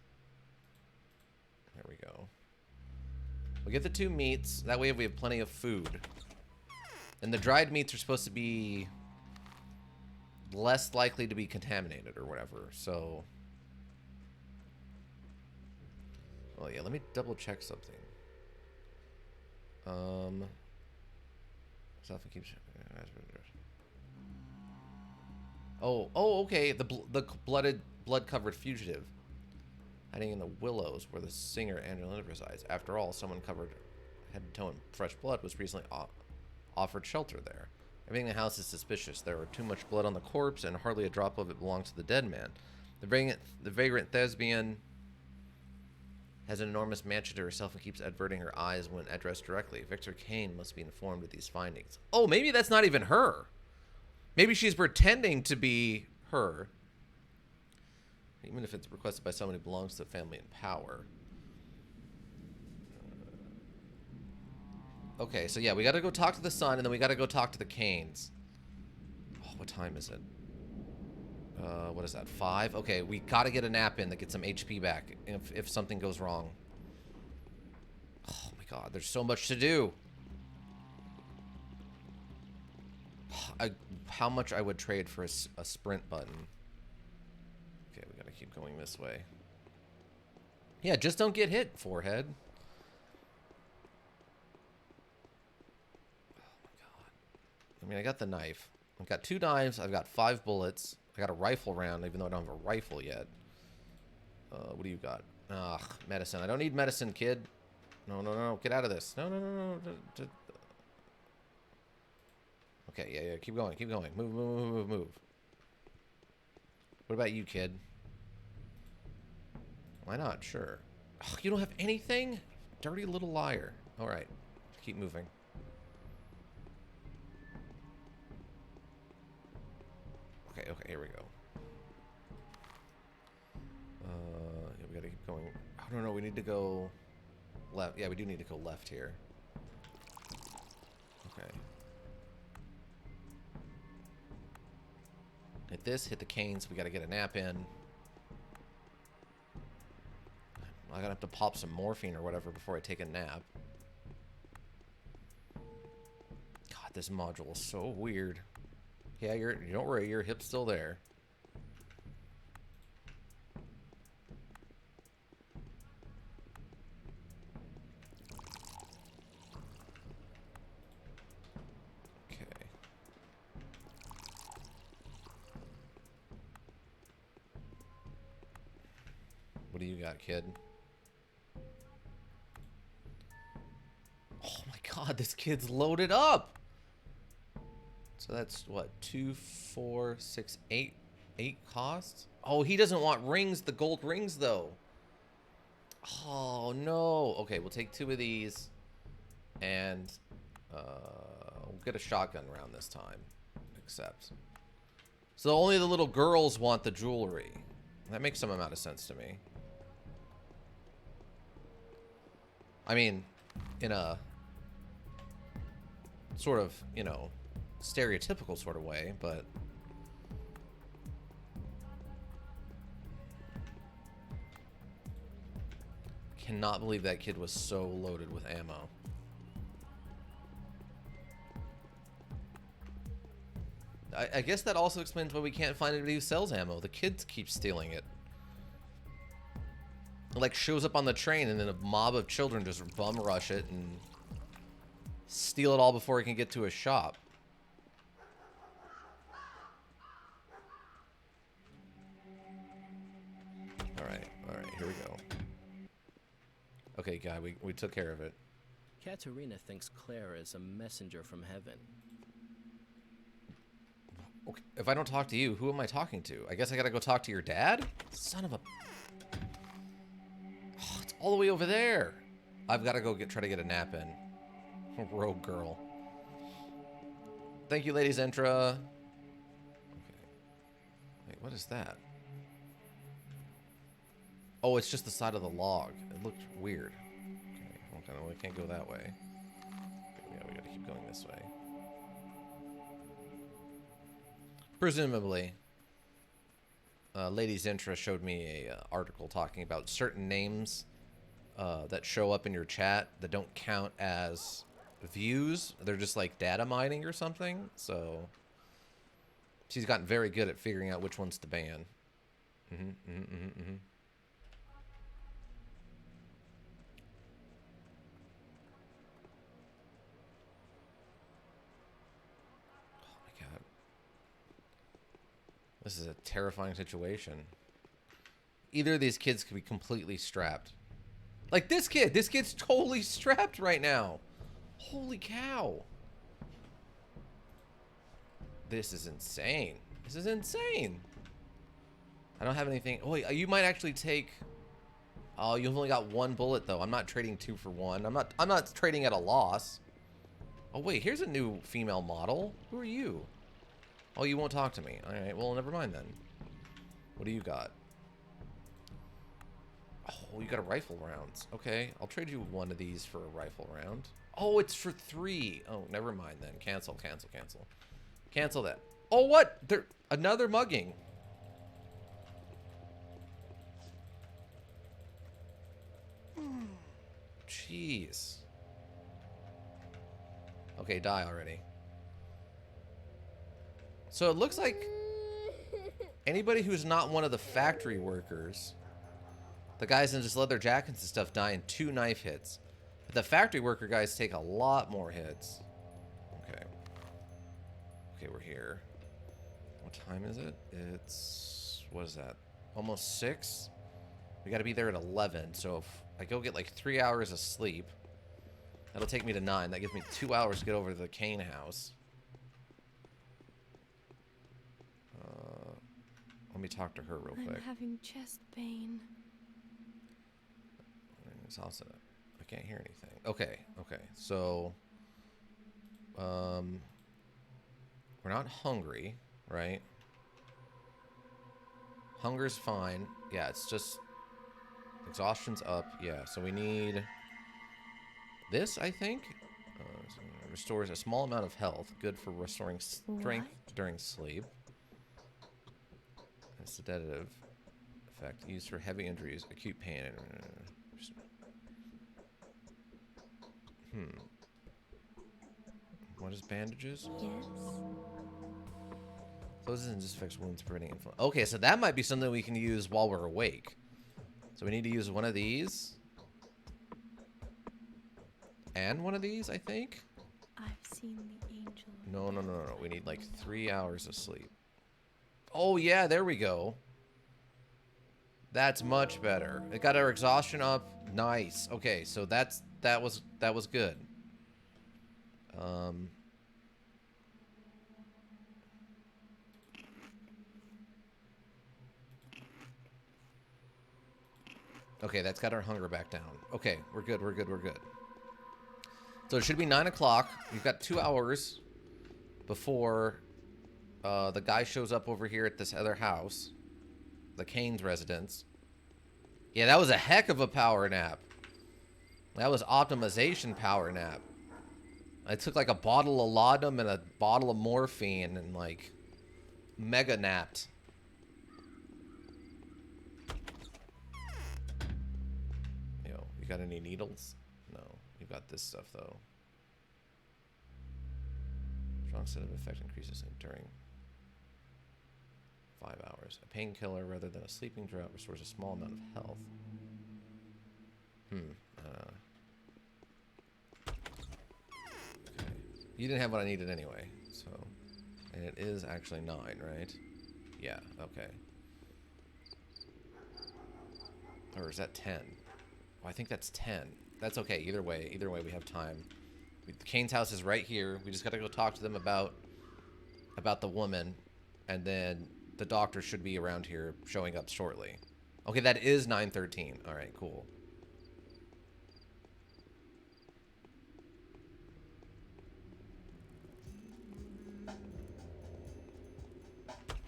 There we go. We'll get the 2 meats. That way we have plenty of food. And the dried meats are supposed to be less likely to be contaminated or whatever. So, well, yeah, let me double check something. Stuff keeps. Oh, okay. The blood-covered fugitive, hiding in the willows where the singer Angelina resides. After all, someone covered head to toe in fresh blood was recently offered shelter there. Everything in the house is suspicious. There were too much blood on the corpse, and hardly a drop of it belongs to the dead man. The vagrant thespian has an enormous mansion to herself and keeps averting her eyes when addressed directly. Victor Kane must be informed of these findings. Oh, maybe that's not even her. Maybe she's pretending to be her. Even if it's requested by someone who belongs to the family in power. Okay, so yeah, we gotta go talk to the son, and then we gotta go talk to the Canes. Oh, what time is it? What is that, 5? Okay, we gotta get a nap in that gets some HP back if something goes wrong. Oh my god, there's so much to do. How much I would trade for a sprint button. Okay, we gotta keep going this way. Yeah, just don't get hit, forehead. I mean, I got the knife. I've got 2 knives. I've got 5 bullets. I got a rifle round, even though I don't have a rifle yet. What do you got? Ugh, medicine. I don't need medicine, kid. No, no, no. Get out of this. No, no, no, no. Okay, yeah. Keep going. Keep going. Move, move, move, move, move. What about you, kid? Why not? Sure. Ugh, you don't have anything? Dirty little liar. All right. Keep moving. Okay, here we go. Yeah, we gotta keep going. I don't know, we need to go left. Yeah, we do need to go left here. Okay. Hit this, hit the Canes. We gotta get a nap in. I'm gonna have to pop some morphine or whatever before I take a nap. God, this module is so weird. Yeah, you don't worry, your hip's still there. Okay. What do you got, kid? Oh my god, this kid's loaded up! So that's what, 2, 4, 6, 8 costs? Oh, he doesn't want rings, the gold rings though. Oh no. Okay, we'll take 2 of these and we'll get a shotgun round this time. Accept. So only the little girls want the jewelry. That makes some amount of sense to me. I mean, in a sort of, you know, stereotypical sort of way, but cannot believe that kid was so loaded with ammo. I guess that also explains why we can't find anybody who sells ammo. The kids keep stealing it. It like shows up on the train and then a mob of children just bum rush it and steal it all before it can get to a shop. Alright, here we go. Okay, guy, we took care of it. Katerina thinks Claire is a messenger from heaven. Okay, if I don't talk to you, who am I talking to? I guess I gotta go talk to your dad? Son of a... Oh, it's all the way over there. I've gotta go try to get a nap in. Rogue girl. Thank you, ladies Entra. Okay. Wait, what is that? Oh, it's just the side of the log. It looked weird. Okay, well, we can't go that way. Yeah, we gotta keep going this way. Presumably, Ladies Intra showed me a article talking about certain names that show up in your chat that don't count as views. They're just like data mining or something. So she's gotten very good at figuring out which ones to ban. This is a terrifying situation. Either of these kids could be completely strapped. Like this kid. This kid's totally strapped right now. Holy cow. This is insane. This is insane. I don't have anything. Oh, wait, you might actually take... Oh, you've only got one bullet, though. I'm not trading 2 for 1. I'm not trading at a loss. Oh, wait. Here's a new female model. Who are you? Oh, you won't talk to me. All right, well, never mind then. What do you got? Oh, you got a rifle rounds. Okay, I'll trade you one of these for a rifle round. Oh, it's for 3. Oh, never mind then. Cancel, cancel, cancel. Cancel that. Oh, what? Another mugging. Jeez. Okay, die already. So it looks like anybody who's not one of the factory workers, the guys in just leather jackets and stuff, die in 2 knife hits. But the factory worker guys take a lot more hits. Okay. Okay, we're here. What time is it? It's... What is that? Almost 6? We gotta be there at 11, so if I go get like 3 hours of sleep, that'll take me to 9. That gives me 2 hours to get over to the Kane house. Let me talk to her real quick. I'm having chest pain. Exhausted. I can't hear anything. Okay, okay. So, we're not hungry, right? Hunger's fine. Yeah, it's just exhaustion's up. Yeah, so we need this, I think. Restores a small amount of health, good for restoring strength during sleep. A sedative effect used for heavy injuries, acute pain. What is bandages? Yes. Closes and disinfects wounds, preventing inflammation. Okay, so that might be something we can use while we're awake. So we need to use one of these. And one of these, I think. I've seen the angel. No. We need like 3 hours of sleep. Oh, yeah, there we go. That's much better. It got our exhaustion up. Nice. Okay, so that was good. Okay, that's got our hunger back down. Okay, we're good. So it should be 9 o'clock. We've got 2 hours before the guy shows up over here at this other house. The Kane's residence. Yeah, that was a heck of a power nap. That was optimization power nap. I took like a bottle of laudanum and a bottle of morphine and like mega napped. Yo, you got any needles? No, you got this stuff though. Strong sedative effect increases during 5 hours. A painkiller rather than a sleeping draught restores a small amount of health. Okay. You didn't have what I needed anyway, so... And it is actually 9, right? Yeah, okay. Or is that 10? Oh, I think that's 10. That's okay. Either way, we have time. Kane's house is right here. We just got to go talk to them about the woman, and then the doctor should be around here showing up shortly. Okay, that is 9:13. All right, cool.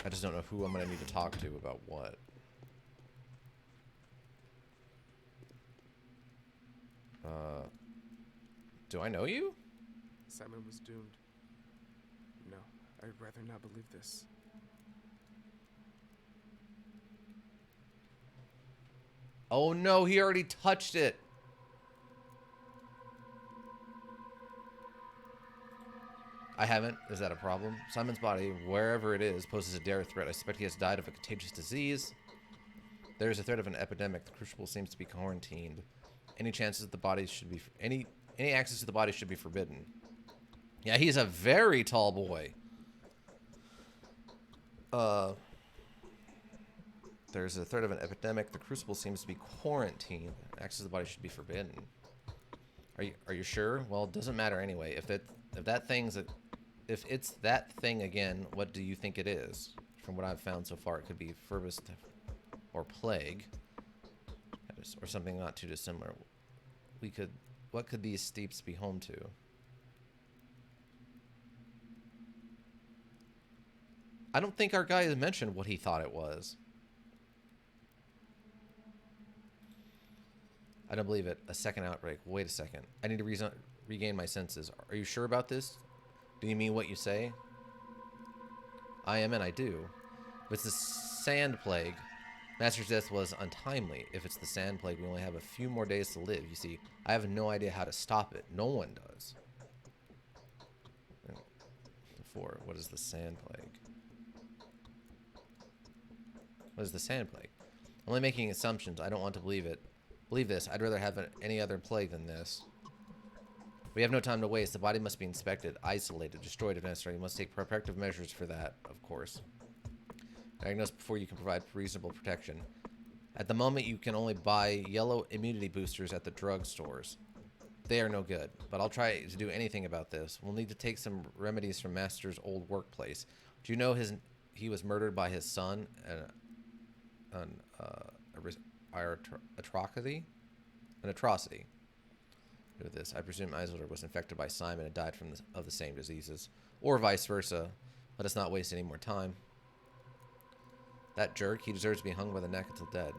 I just don't know who I'm going to need to talk to about what. Do I know you? Simon was doomed. No, I'd rather not believe this. Oh no, he already touched it. I haven't. Is that a problem? Simon's body, wherever it is, poses a dire threat. I suspect he has died of a contagious disease. There is a threat of an epidemic. The crucible seems to be quarantined. Any chances that the body should be... Any access to the body should be forbidden. Yeah, he's a very tall boy. There's a threat of an epidemic. The crucible seems to be quarantined. Access to the body should be forbidden. Are you sure? Well, it doesn't matter anyway. If it's that thing again, what do you think it is? From what I've found so far, it could be Furbus or plague, or something not too dissimilar. What could these steeps be home to? I don't think our guy has mentioned what he thought it was. I don't believe it. A second outbreak. Wait a second. I need to regain my senses. Are you sure about this? Do you mean what you say? I am, and I do. If it's the sand plague, Master's death was untimely. If it's the sand plague, we only have a few more days to live. You see, I have no idea how to stop it. No one does. 4. What is the sand plague? What is the sand plague? I'm only making assumptions. I don't want to believe it. Believe this. I'd rather have any other plague than this. We have no time to waste. The body must be inspected, isolated, destroyed if necessary. You must take protective measures for that, of course. Diagnose before you can provide reasonable protection. At the moment, you can only buy yellow immunity boosters at the drugstores. They are no good, but I'll try to do anything about this. We'll need to take some remedies from Master's old workplace. Do you know he was murdered by his son? An atrocity? An atrocity. With this, I presume Isildur was infected by Simon and died of the same diseases, or vice versa. Let us not waste any more time. That jerk, he deserves to be hung by the neck until dead.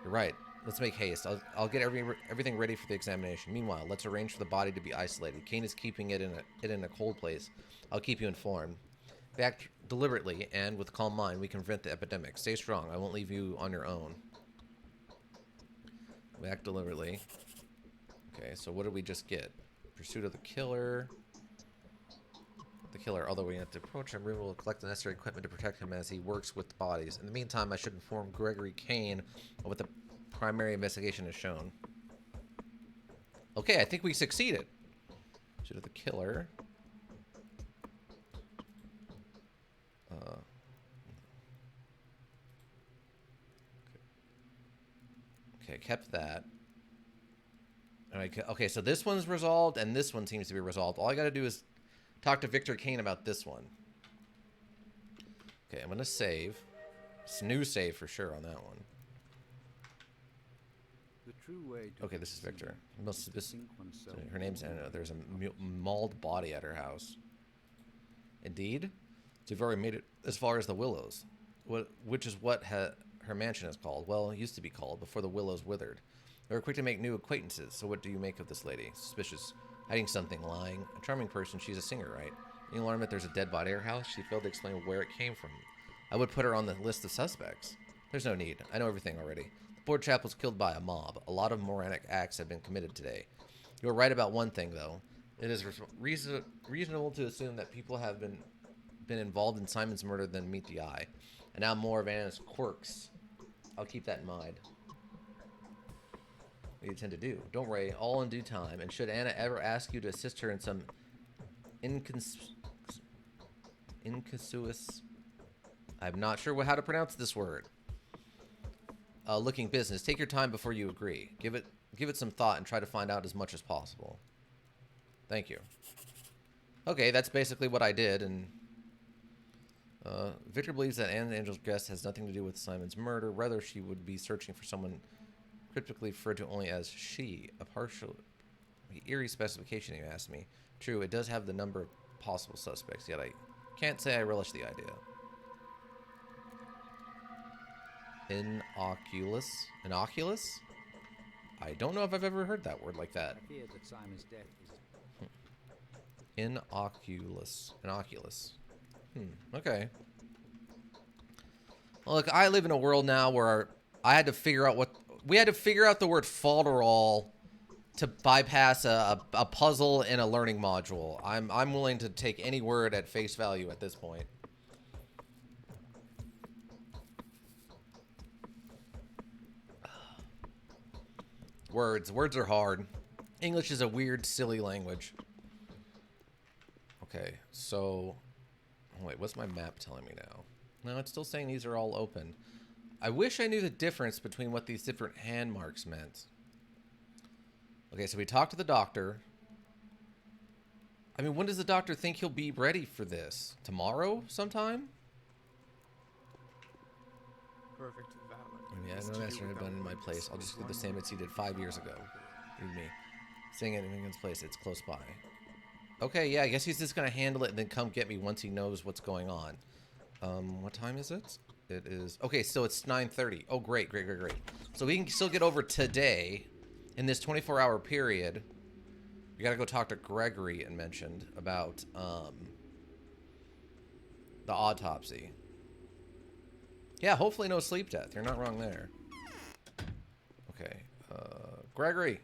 You're right. Let's make haste. I'll get everything ready for the examination. Meanwhile, let's arrange for the body to be isolated. Kane is keeping it in a cold place. I'll keep you informed. If we act deliberately and with calm mind, we can prevent the epidemic. Stay strong. I won't leave you on your own. We act deliberately. Okay, so what did we just get? Pursuit of the killer. Although we have to approach him, we will collect the necessary equipment to protect him as he works with the bodies. In the meantime, I should inform Gregory Kane of what the primary investigation has shown. Okay, I think we succeeded. Pursuit of the killer. Okay, kept that. Okay, so this one's resolved, and this one seems to be resolved. All I gotta do is talk to Victor Kane about this one. Okay, I'm gonna save. It's a new save for sure on that one. The true way to Okay, this is Victor. Her her name's Anna. There's a mauled body at her house. Indeed? So you've already made it as far as the Willows. Which is what her mansion is called. Well, it used to be called before the Willows withered. They were quick to make new acquaintances, so what do you make of this lady? Suspicious. Hiding something, lying. A charming person, she's a singer, right? You alarmed that there's a dead body at her house? She failed to explain where it came from. I would put her on the list of suspects. There's no need. I know everything already. The poor chap was killed by a mob. A lot of moronic acts have been committed today. You are right about one thing, though. It is reasonable to assume that people have been involved in Simon's murder than meet the eye. And now more of Anna's quirks. I'll keep that in mind. What do you intend to do? Don't worry, all in due time. And should Anna ever ask you to assist her in some inconspicuous... I'm not sure how to pronounce this word. looking business. Take your time before you agree. Give it some thought and try to find out as much as possible. Thank you. Okay, that's basically what I did, and Victor believes that Anne Angel's guest has nothing to do with Simon's murder. Rather, she would be searching for someone cryptically referred to only as she. A partial eerie specification, you asked me. True, it does have the number of possible suspects, yet I can't say I relish the idea. Inoculus? Inoculus? I don't know if I've ever heard that word like that. I fear that Simon's death is... Inoculus. Inoculus. Okay. Well, look, I live in a world now where I had to figure out we had to figure out the word falderall to bypass a puzzle in a learning module. I'm willing to take any word at face value at this point. Words are hard. English is a weird, silly language. Okay, so wait, what's my map telling me now? No, it's still saying these are all open. I wish I knew the difference between what these different hand marks meant. Okay, so we talked to the doctor. I mean, when does the doctor think he'll be ready for this? Tomorrow sometime? Perfect, valid. Yeah, no master had done in my place. I'll just do the same as he did 5 years ago. Read me. Saying anything in its place, it's close by. Okay, yeah, I guess he's just gonna handle it and then come get me once he knows what's going on. What time is it? It is... Okay, so it's 9:30. Oh, great. So we can still get over today in this 24-hour period. We gotta go talk to Gregory and mentioned about, the autopsy. Yeah, hopefully no sleep death. You're not wrong there. Okay, Gregory!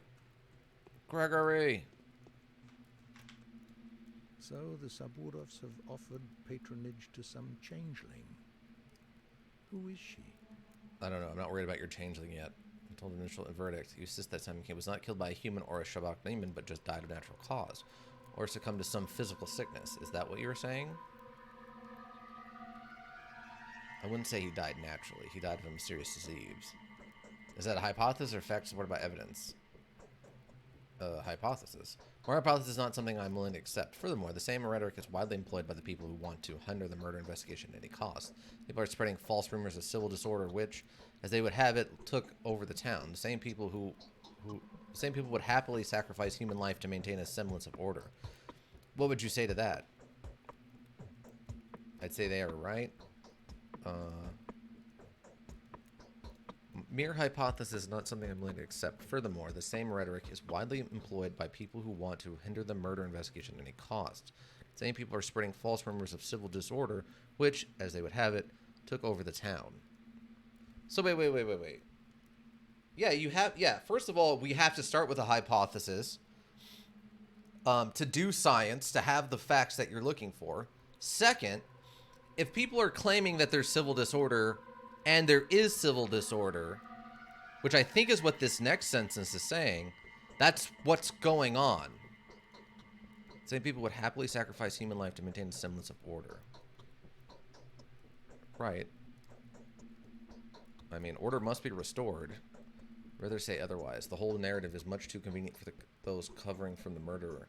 So the Saburovs have offered patronage to some changeling. Who is she? I don't know. I'm not worried about your changeling yet. I told the initial verdict. You insist that Simon King was not killed by a human or a Shabak demon, but just died of natural cause. Or succumbed to some physical sickness. Is that what you were saying? I wouldn't say he died naturally. He died of a mysterious disease. Is that a hypothesis or fact supported by evidence? Hypothesis. More hypothesis is not something I'm willing to accept. Furthermore, the same rhetoric is widely employed by the people who want to hinder the murder investigation at any cost. People are spreading false rumors of civil disorder, which, as they would have it, took over the town. The same people would happily sacrifice human life to maintain a semblance of order. What would you say to that? I'd say they are right. Mere hypothesis is not something I'm willing to accept. Furthermore, the same rhetoric is widely employed by people who want to hinder the murder investigation at any cost. The same people are spreading false rumors of civil disorder, which, as they would have it, took over the town. So wait. Yeah, first of all, we have to start with a hypothesis. To do science, to have the facts that you're looking for. Second, if people are claiming that there's civil disorder, and there is civil disorder, which I think is what this next sentence is saying, that's what's going on. Same people would happily sacrifice human life to maintain a semblance of order. Right. I mean, order must be restored. Rather say otherwise. The whole narrative is much too convenient for those covering from the murderer.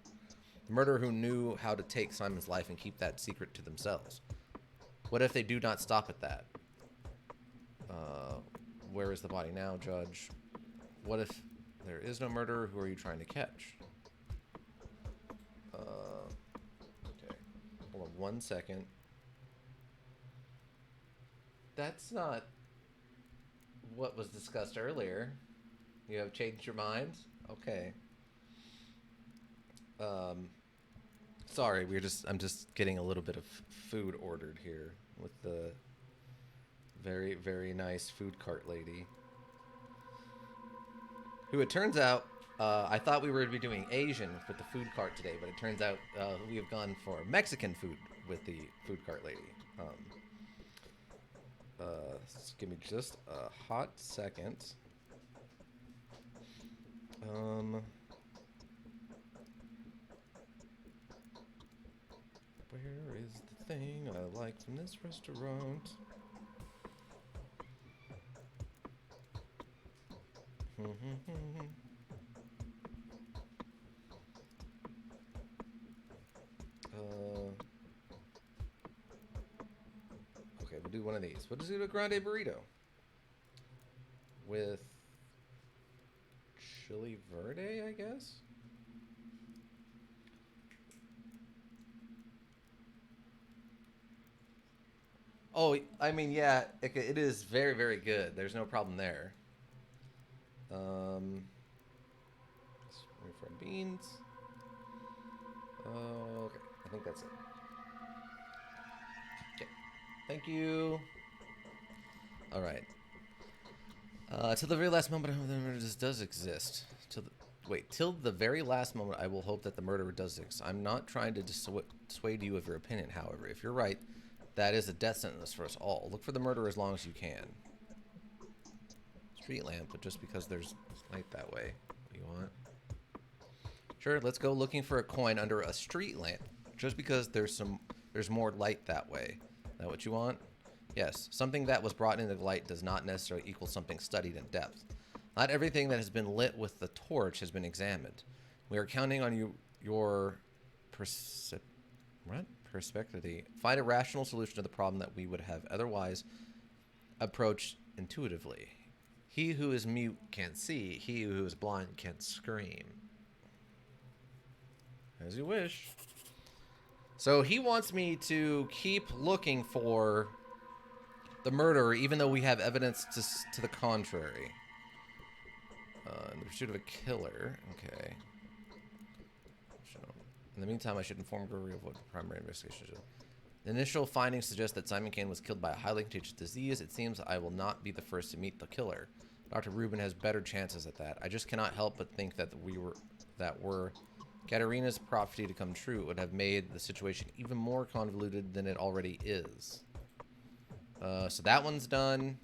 The murderer who knew how to take Simon's life and keep that secret to themselves. What if they do not stop at that? Where is the body now, Judge? What if there is no murderer? Who are you trying to catch? Okay. Hold on 1 second. That's not what was discussed earlier. You have changed your mind? Okay. Sorry, I'm just getting a little bit of food ordered here with the very, very nice food cart lady. Who it turns out, I thought we were going to be doing Asian with the food cart today, but it turns out we have gone for Mexican food with the food cart lady. Give me just a hot second. Where is the thing I like from this restaurant? Okay, we'll do one of these. We'll just do a grande burrito with chili verde, I guess. Oh, I mean, yeah, it is very, very good. There's no problem there. Refried beans. Okay, I think that's it. Okay, thank you. All right. Till the very last moment, I hope the murder does exist. Till the very last moment, I will hope that the murderer does exist. I'm not trying to dissuade you of your opinion, however. If you're right, that is a death sentence for us all. Look for the murderer as long as you can. Street lamp, but just because there's light that way. What do you want? Sure, let's go looking for a coin under a street lamp. Just because there's more light that way. Is that what you want? Yes, something that was brought into light does not necessarily equal something studied in depth. Not everything that has been lit with the torch has been examined. We are counting on your perspective. Find a rational solution to the problem that we would have otherwise approached intuitively. He who is mute can't see. He who is blind can't scream. As you wish. So he wants me to keep looking for the murderer, even though we have evidence to the contrary. In the pursuit of a killer. Okay. In the meantime, I should inform Gregory of what the primary investigation is. The initial findings suggest that Simon Kane was killed by a highly contagious disease. It seems I will not be the first to meet the killer. Dr. Rubin has better chances at that. I just cannot help but think that were Katerina's prophecy to come true, it would have made the situation even more convoluted than it already is. So that one's done.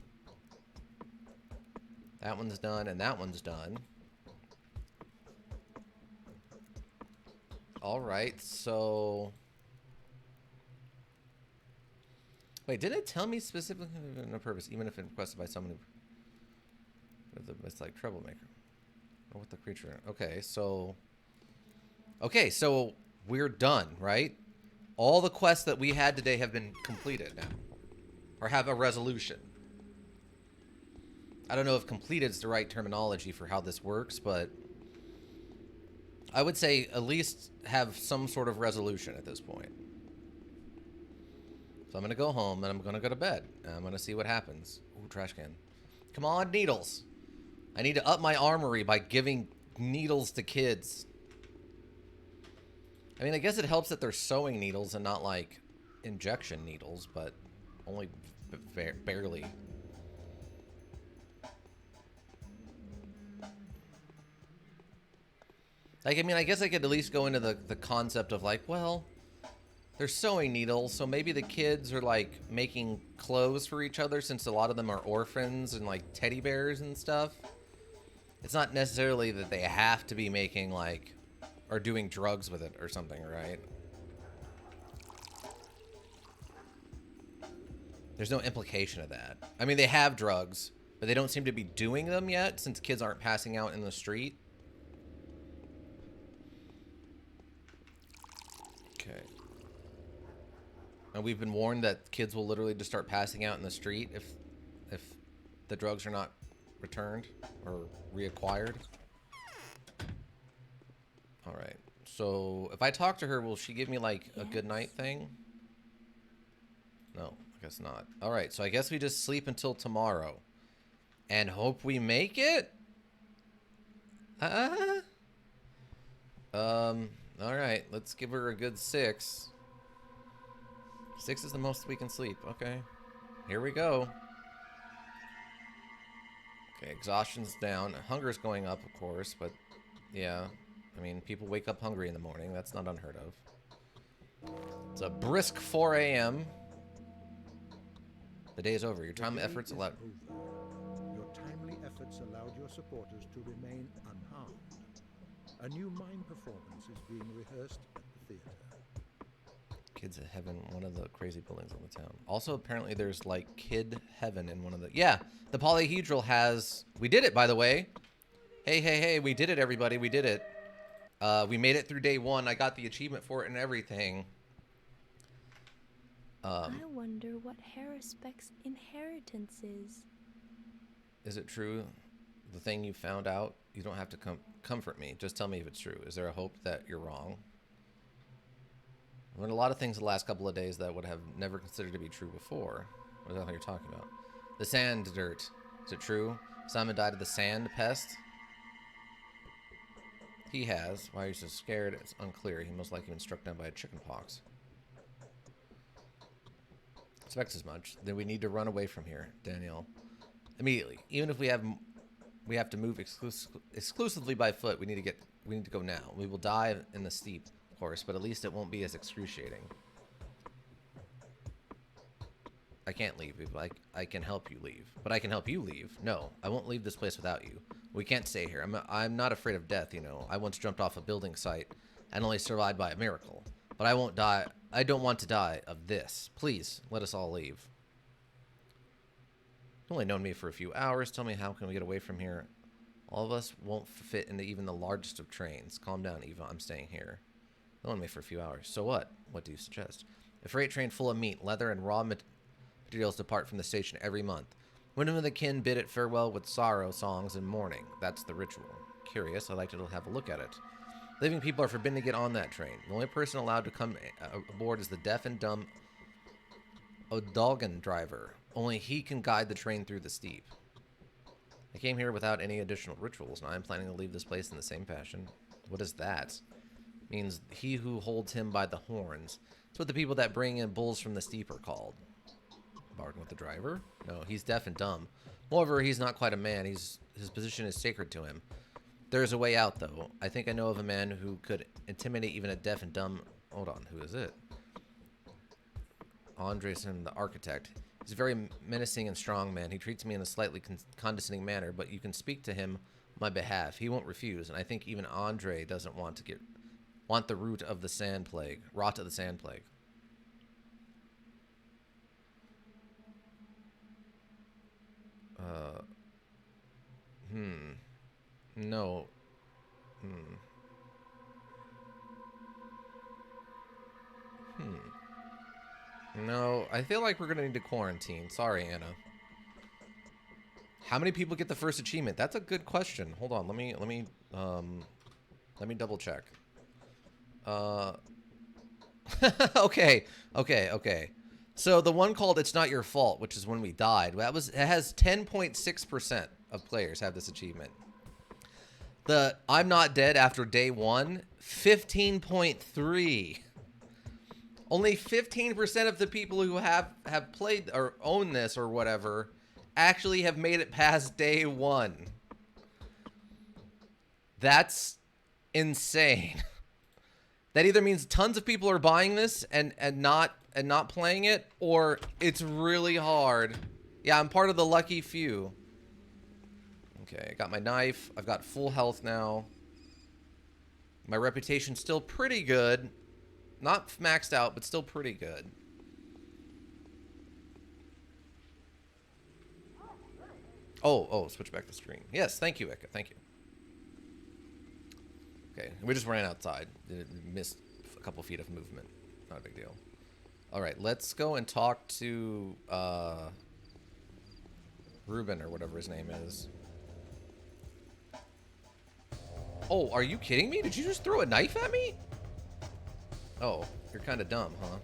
That one's done, and that one's done. All right, so... Wait, did it tell me specifically no purpose, even if it requested by someone who... It's like troublemaker. Or with the creature. Okay, so we're done, right? All the quests that we had today have been completed now. Or have a resolution. I don't know if completed is the right terminology for how this works, but I would say at least have some sort of resolution at this point. So I'm going to go home and I'm going to go to bed. And I'm going to see what happens. Ooh, trash can. Come on, needles. I need to up my armory by giving needles to kids. I mean, I guess it helps that they're sewing needles and not like injection needles, but only barely. Like, I mean, I guess I could at least go into the concept of like, well, they're sewing needles, so maybe the kids are like making clothes for each other since a lot of them are orphans and like teddy bears and stuff. It's not necessarily that they have to be making like, or doing drugs with it or something, right? There's no implication of that. I mean, they have drugs, but they don't seem to be doing them yet since kids aren't passing out in the street. Okay. And we've been warned that kids will literally just start passing out in the street if the drugs are not returned or reacquired. All right. So if I talk to her, will she give me like a good night thing? No, I guess not. All right. So I guess we just sleep until tomorrow and hope we make it. All right. Let's give her a good 6. 6 is the most we can sleep. Okay. Here we go. Okay, exhaustion's down. Hunger's going up, of course, but yeah. I mean, people wake up hungry in the morning. That's not unheard of. It's a brisk 4 a.m. The day is over. Your time and efforts allowed... Your timely efforts allowed your supporters to remain unharmed. A new mime performance is being rehearsed at the theater. Kids at Heaven, one of the crazy buildings in the town. Also, apparently there's like Kid Heaven in one of the... Yeah, the polyhedral has... We did it, by the way. Hey, hey, hey, we did it, everybody. We did it. We made it through day 1. I got the achievement for it and everything. I wonder what Harrispec's inheritance is. Is it true? The thing you found out? You don't have to comfort me. Just tell me if it's true. Is there a hope that you're wrong? I learned a lot of things the last couple of days that would have never considered to be true before. What is that you're talking about? The sand dirt. Is it true? Simon died of the sand pest? He has. Why are you so scared? It's unclear. He most likely been struck down by a chicken pox. Expects as much. Then we need to run away from here, Danielle. Immediately. Even if we have to move exclusively by foot, we need to go now. We will die in the steep, of course, but at least it won't be as excruciating. I can't leave. I can help you leave. But I can help you leave. No, I won't leave this place without you. We can't stay here. I'm not afraid of death, you know. I once jumped off a building site and only survived by a miracle. But I won't die. I don't want to die of this. Please, let us all leave. You've only known me for a few hours. Tell me, how can we get away from here? All of us won't fit into even the largest of trains. Calm down, Eva. I'm staying here. You've known me for a few hours. So what? What do you suggest? A freight train full of meat, leather, and raw materials depart from the station every month. Women of the kin bid it farewell with sorrow songs and mourning. That's the ritual. Curious. I'd like to have a look at it. Living people are forbidden to get on that train. The only person allowed to come aboard is the deaf and dumb Odalgan driver. Only he can guide the train through the steep. I came here without any additional rituals, and I am planning to leave this place in the same fashion. What is that? Means he who holds him by the horns. It's what the people that bring in bulls from the steep are called. Bargain with the driver? No, he's deaf and dumb. Moreover, he's not quite a man. His position is sacred to him. There is a way out, though. I think I know of a man who could intimidate even a deaf and dumb... Hold on, who is it? Andresen, the architect. He's a very menacing and strong man. He treats me in a slightly condescending manner, but you can speak to him on my behalf. He won't refuse, and I think even Andre doesn't want the root of the sand plague. Rot of the sand plague. No. No, I feel like we're gonna need to quarantine. Sorry, Anna. How many people get the first achievement? That's a good question. Hold on, let me double check. Okay. So the one called "It's Not Your Fault," which is when we died, it has 10.6% of players have this achievement. The "I'm Not Dead" after day 1, 15.3. Only 15% of the people who have played or own this or whatever actually have made it past day 1. That's insane. That either means tons of people are buying this and not playing it, or it's really hard. Yeah, I'm part of the lucky few. Okay, I got my knife. I've got full health now. My reputation's still pretty good. Not maxed out, but still pretty good. Oh, switch back the screen. Yes, thank you, Eka. Thank you. Okay, we just ran outside. Missed a couple feet of movement. Not a big deal. All right, let's go and talk to Ruben or whatever his name is. Oh, are you kidding me? Did you just throw a knife at me? Oh, you're kind of dumb, huh?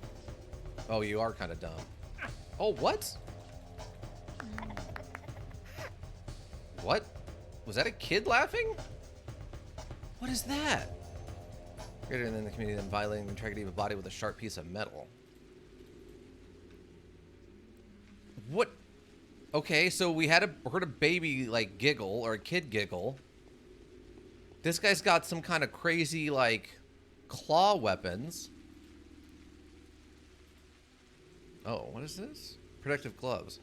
Oh, you are kind of dumb. Oh, what? What? Was that a kid laughing? What is that? Greater than the community than violating the integrity of a body with a sharp piece of metal. What? Okay, so we heard a baby, like, giggle, or a kid giggle. This guy's got some kind of crazy, like, claw weapons. Oh, what is this? Protective gloves.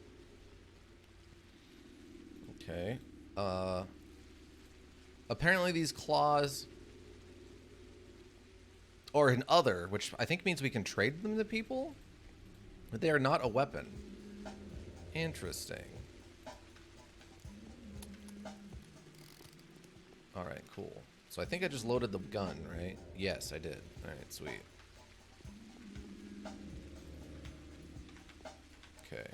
Okay. Apparently these claws... Or an other, which I think means we can trade them to people? But they are not a weapon. Interesting. Alright, cool. So I think I just loaded the gun, right? Yes, I did. Alright, sweet. Okay.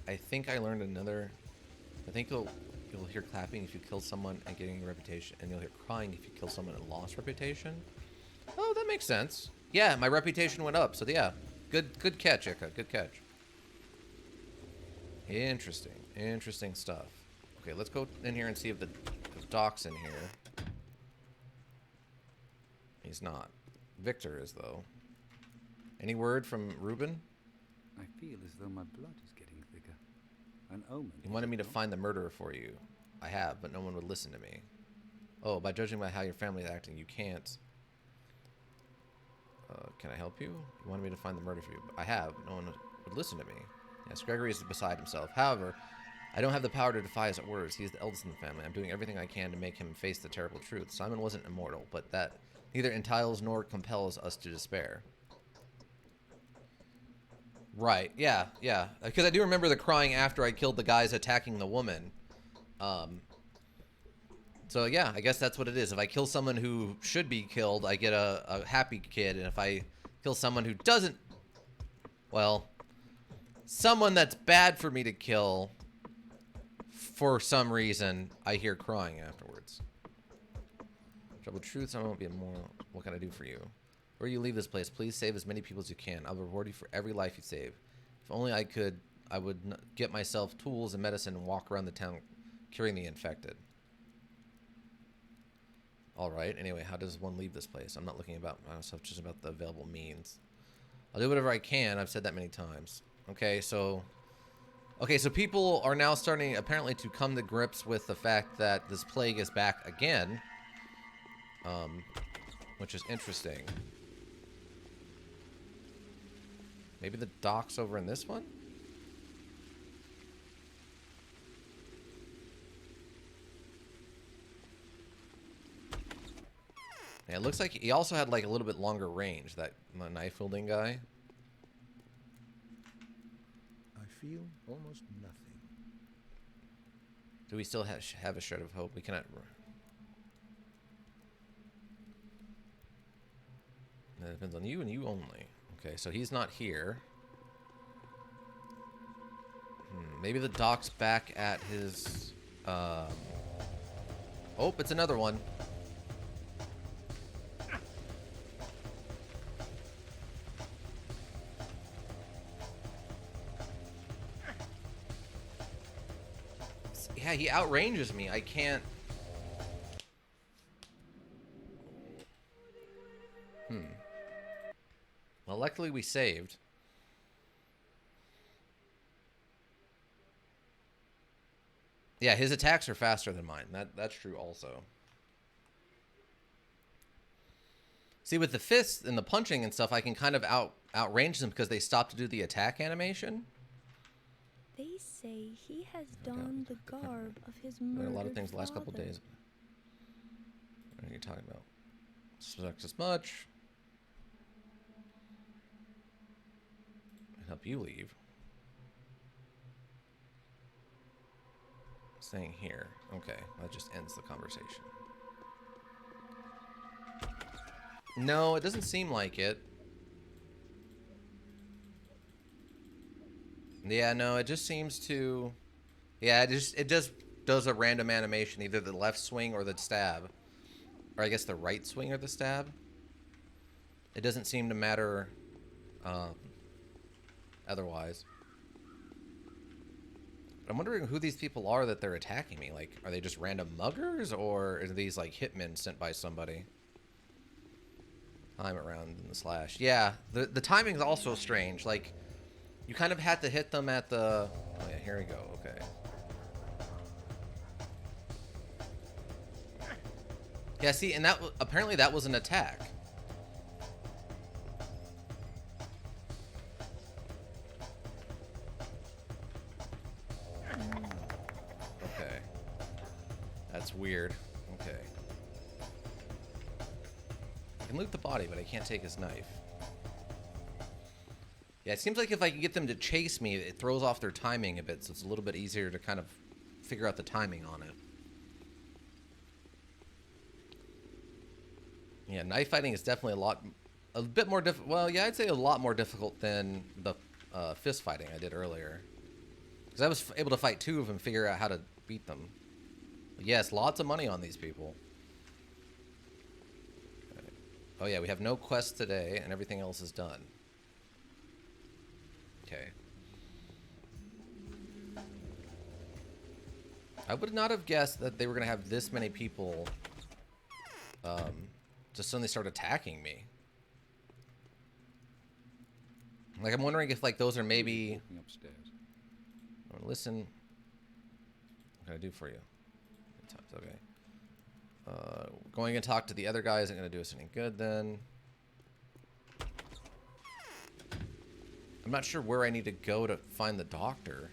I think I learned another... I think you'll hear clapping if you kill someone and getting a reputation, and you'll hear crying if you kill someone and lost reputation. Oh, that makes sense. Yeah, my reputation went up, so yeah. Good catch, Ika. Good catch. Interesting. Interesting stuff. Okay, let's go in here and see if the Doc's in here. He's not. Victor is, though. Any word from Ruben? I feel as though my blood is getting thicker. An omen. He wanted me to find the murderer for you. I have, but no one would listen to me. Oh, by judging by how your family is acting, you can't. Can I help you? You wanted me to find the murderer for you. I have, but no one would listen to me. Yes, Gregory is beside himself. However, I don't have the power to defy his orders. He is the eldest in the family. I'm doing everything I can to make him face the terrible truth. Simon wasn't immortal, but that neither entitles nor compels us to despair. Right, yeah. Because I do remember the crying after I killed the guys attacking the woman. So yeah, I guess that's what it is. If I kill someone who should be killed, I get a happy kid. And if I kill someone who doesn't... Well, someone that's bad for me to kill, for some reason, I hear crying afterwards. Trouble truth, I won't be immoral. What can I do for you? Before you leave this place, please save as many people as you can. I'll reward you for every life you save. If only I could, I would get myself tools and medicine and walk around the town curing the infected. Alright, anyway, how does one leave this place? I'm not looking about myself, just about the available means. I'll do whatever I can. I've said that many times. Okay, so people are now starting, apparently, to come to grips with the fact that this plague is back again. Which is interesting. Maybe the Doc's over in this one? Yeah, it looks like he also had like a little bit longer range, that knife wielding guy. I feel almost nothing. Do we still have a shred of hope? We cannot... That depends on you and you only. Okay, so he's not here. Maybe the Doc's back at his... Oh, it's another one. Yeah, he outranges me. I can't... Well, luckily we saved. Yeah, his attacks are faster than mine. That's true also. See, with the fists and the punching and stuff, I can kind of outrange them because they stop to do the attack animation. They say he has donned the garb of his There murdered are a lot of things the last couple of days. What are you talking about? Suspect as much. Help you leave. Staying here. Okay, that just ends the conversation. No, it doesn't seem like it. Yeah, no, it just seems to... Yeah, it just does a random animation, either the left swing or the stab. Or I guess the right swing or the stab. It doesn't seem to matter otherwise. But I'm wondering who these people are that they're attacking me. Like, are they just random muggers, or are these like hitmen sent by somebody? Time around in the slash. Yeah, the timing's also strange. Like, you kind of had to hit them at the... Oh yeah, here we go. Okay. Yeah, see, and that apparently that was an attack. Okay. That's weird. Okay. I can loot the body, but I can't take his knife. Yeah, it seems like if I can get them to chase me, it throws off their timing a bit, so it's a little bit easier to kind of figure out the timing on it. Yeah, knife fighting is definitely a bit more difficult. Well, yeah, I'd say a lot more difficult than the fist fighting I did earlier. Because I was able to fight 2 of them, figure out how to beat them. But yes, lots of money on these people. Okay. Oh yeah, we have no quests today, and everything else is done. Okay. I would not have guessed that they were going to have this many people just suddenly start attacking me. Like, I'm wondering if, like, those are maybe... Walking upstairs. Listen. What can I do for you? Okay. Going and talk to the other guy isn't going to do us any good, then. I'm not sure where I need to go to find the doctor.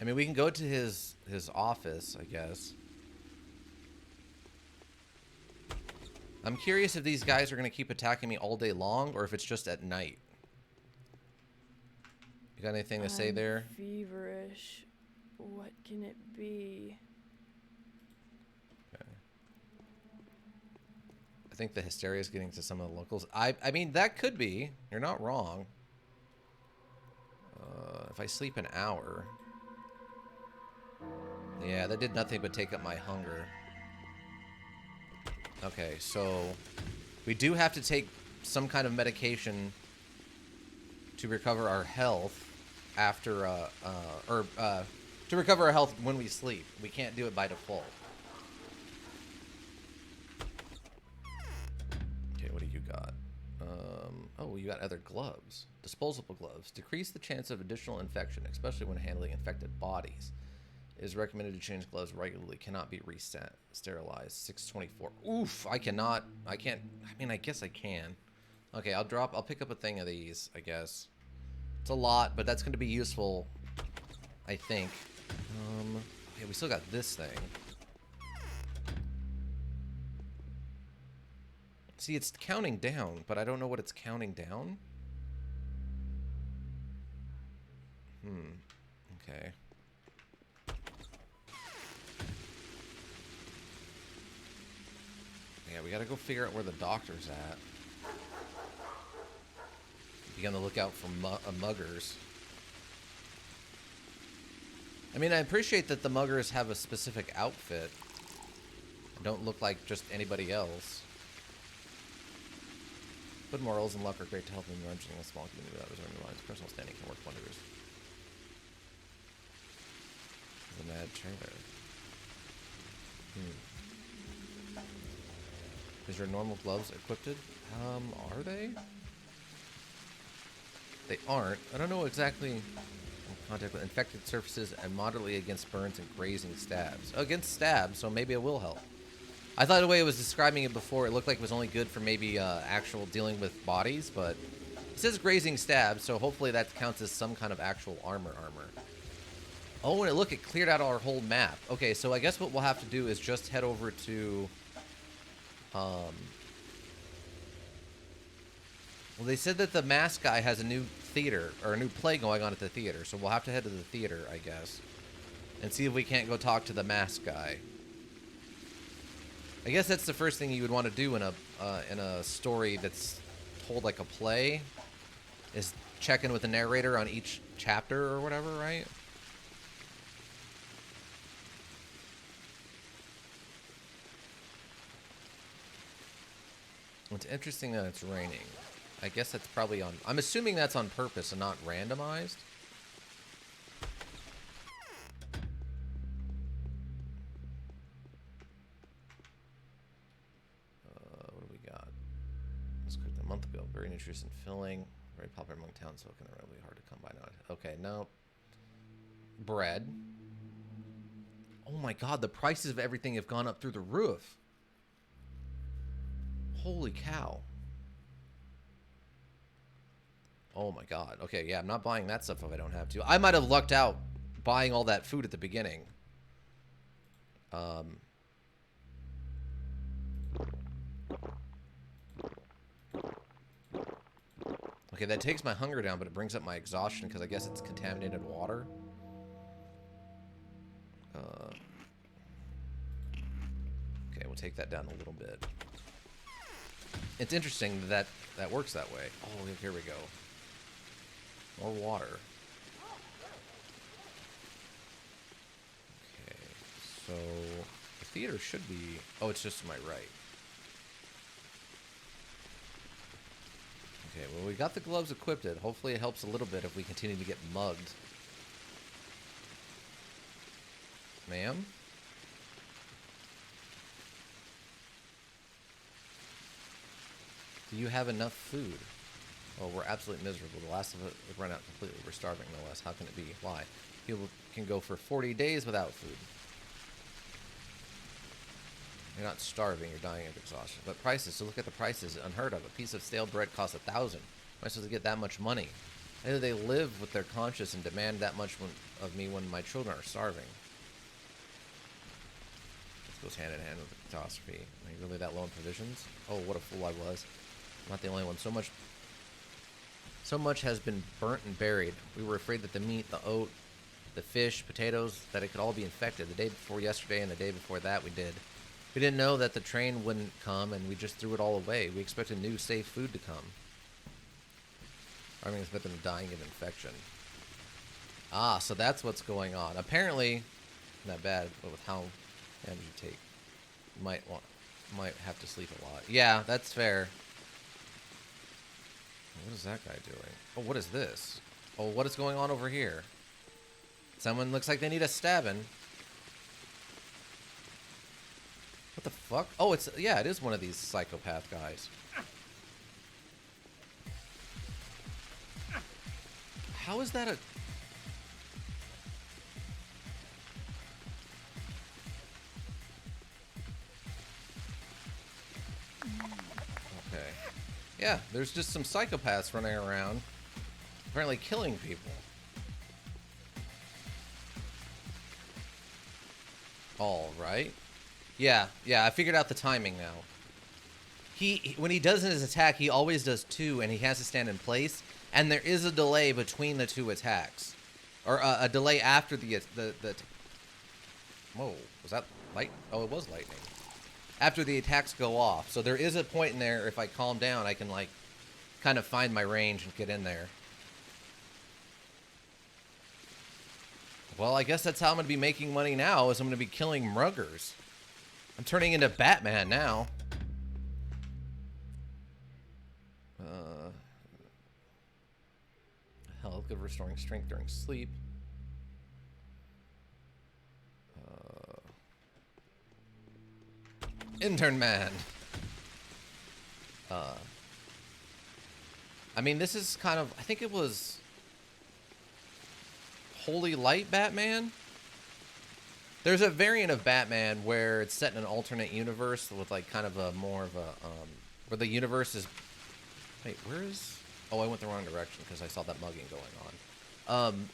I mean, we can go to his office, I guess. I'm curious if these guys are going to keep attacking me all day long, or if it's just at night. You got anything to say there? Feverish. What can it be? Okay. I think the hysteria is getting to some of the locals. I mean, that could be. You're not wrong. If I sleep an hour... Yeah, that did nothing but take up my hunger. Okay, so we do have to take some kind of medication to recover our health after, to recover our health when we sleep. We can't do it by default. Okay, what do you got? Oh, you got other gloves. Disposable gloves. Decrease the chance of additional infection, especially when handling infected bodies. It is recommended to change gloves regularly. Cannot be sterilized. 624. Oof, I can't. I mean, I guess I can. Okay, I'll pick up a thing of these, I guess. It's a lot, but that's going to be useful, I think. Okay, we still got this thing. See, it's counting down, but I don't know what it's counting down. Okay. Yeah, we gotta go figure out where the doctor's at. Be on the lookout for muggers. I mean, I appreciate that the muggers have a specific outfit. Don't look like just anybody else. Good morals and luck are great to help in managing a small community without resorting to violence. Personal standing can work wonders. The mad trailer. Is your normal gloves equipped? Are they? They aren't. I don't know exactly. In contact with infected surfaces and moderately against burns and grazing stabs. Oh, against stabs, so maybe it will help. I thought the way it was describing it before, it looked like it was only good for maybe actual dealing with bodies, but it says grazing stabs, so hopefully that counts as some kind of actual armor. Oh, and look, it cleared out our whole map. Okay, so I guess what we'll have to do is just head over to... Well, they said that the mask guy has a new theater, or a new play going on at the theater, so we'll have to head to the theater, I guess, and see if we can't go talk to the mask guy. I guess that's the first thing you would want to do in a story that's told like a play, is check in with the narrator on each chapter or whatever, right? It's interesting that it's raining. I guess that's probably on... I'm assuming that's on purpose and not randomized. What do we got? This cooked a month ago. Very interesting filling. Very popular among townsfolk and really hard to come by now. Okay, no. Bread. Oh my god, the prices of everything have gone up through the roof. Holy cow. Oh my god. Okay, yeah, I'm not buying that stuff if I don't have to. I might have lucked out buying all that food at the beginning. Okay, that takes my hunger down, but it brings up my exhaustion because I guess it's contaminated water. we'll take that down a little bit. It's interesting that that works that way. Oh, here we go. More water. Okay, so the theater should be... Oh, it's just to my right. Okay, well, we got the gloves equipped. Hopefully it helps a little bit if we continue to get mugged. Ma'am? Do you have enough food? Oh, we're absolutely miserable. The last of it run out completely. We're starving, no less. How can it be? Why? People can go for 40 days without food. You're not starving, you're dying of exhaustion. But prices, so look at the prices. Unheard of. A piece of stale bread costs $1,000. Am I supposed to get that much money? How do they live with their conscience and demand that much of me when my children are starving? This goes hand in hand with the catastrophe. Am I really that low on provisions? Oh, what a fool I was. I'm not the only one. So much has been burnt and buried. We were afraid that the meat, the oat, the fish, potatoes, that it could all be infected. The day before yesterday and the day before that we did. We didn't know that the train wouldn't come, and we just threw it all away. We expected new, safe food to come. Farming has been dying of infection. Ah, so that's what's going on. Apparently, not bad, but with how damage you take, you might have to sleep a lot. Yeah, that's fair. What is that guy doing? Oh, what is this? Oh, what is going on over here? Someone looks like they need a stabbing. What the fuck? Oh, it is one of these psychopath guys. How is that a... Okay. Yeah, there's just some psychopaths running around, apparently killing people. All right. Yeah, I figured out the timing now. When he does his attack, he always does two, and he has to stand in place, and there is a delay between the two attacks, or a delay after the. Whoa, was that light? Oh, it was lightning. After the attacks go off, so there is a point in there. If I calm down, I can like kind of find my range and get in there. Well, I guess that's how I'm going to be making money now, is I'm going to be killing muggers. I'm turning into Batman now. Health, good restoring strength during sleep. Intern man. I mean, this is kind of, I think it was Holy Light Batman. There's a variant of Batman where it's set in an alternate universe with like kind of a more of a where the universe is. Wait, where is? Oh, I went the wrong direction because I saw that mugging going on.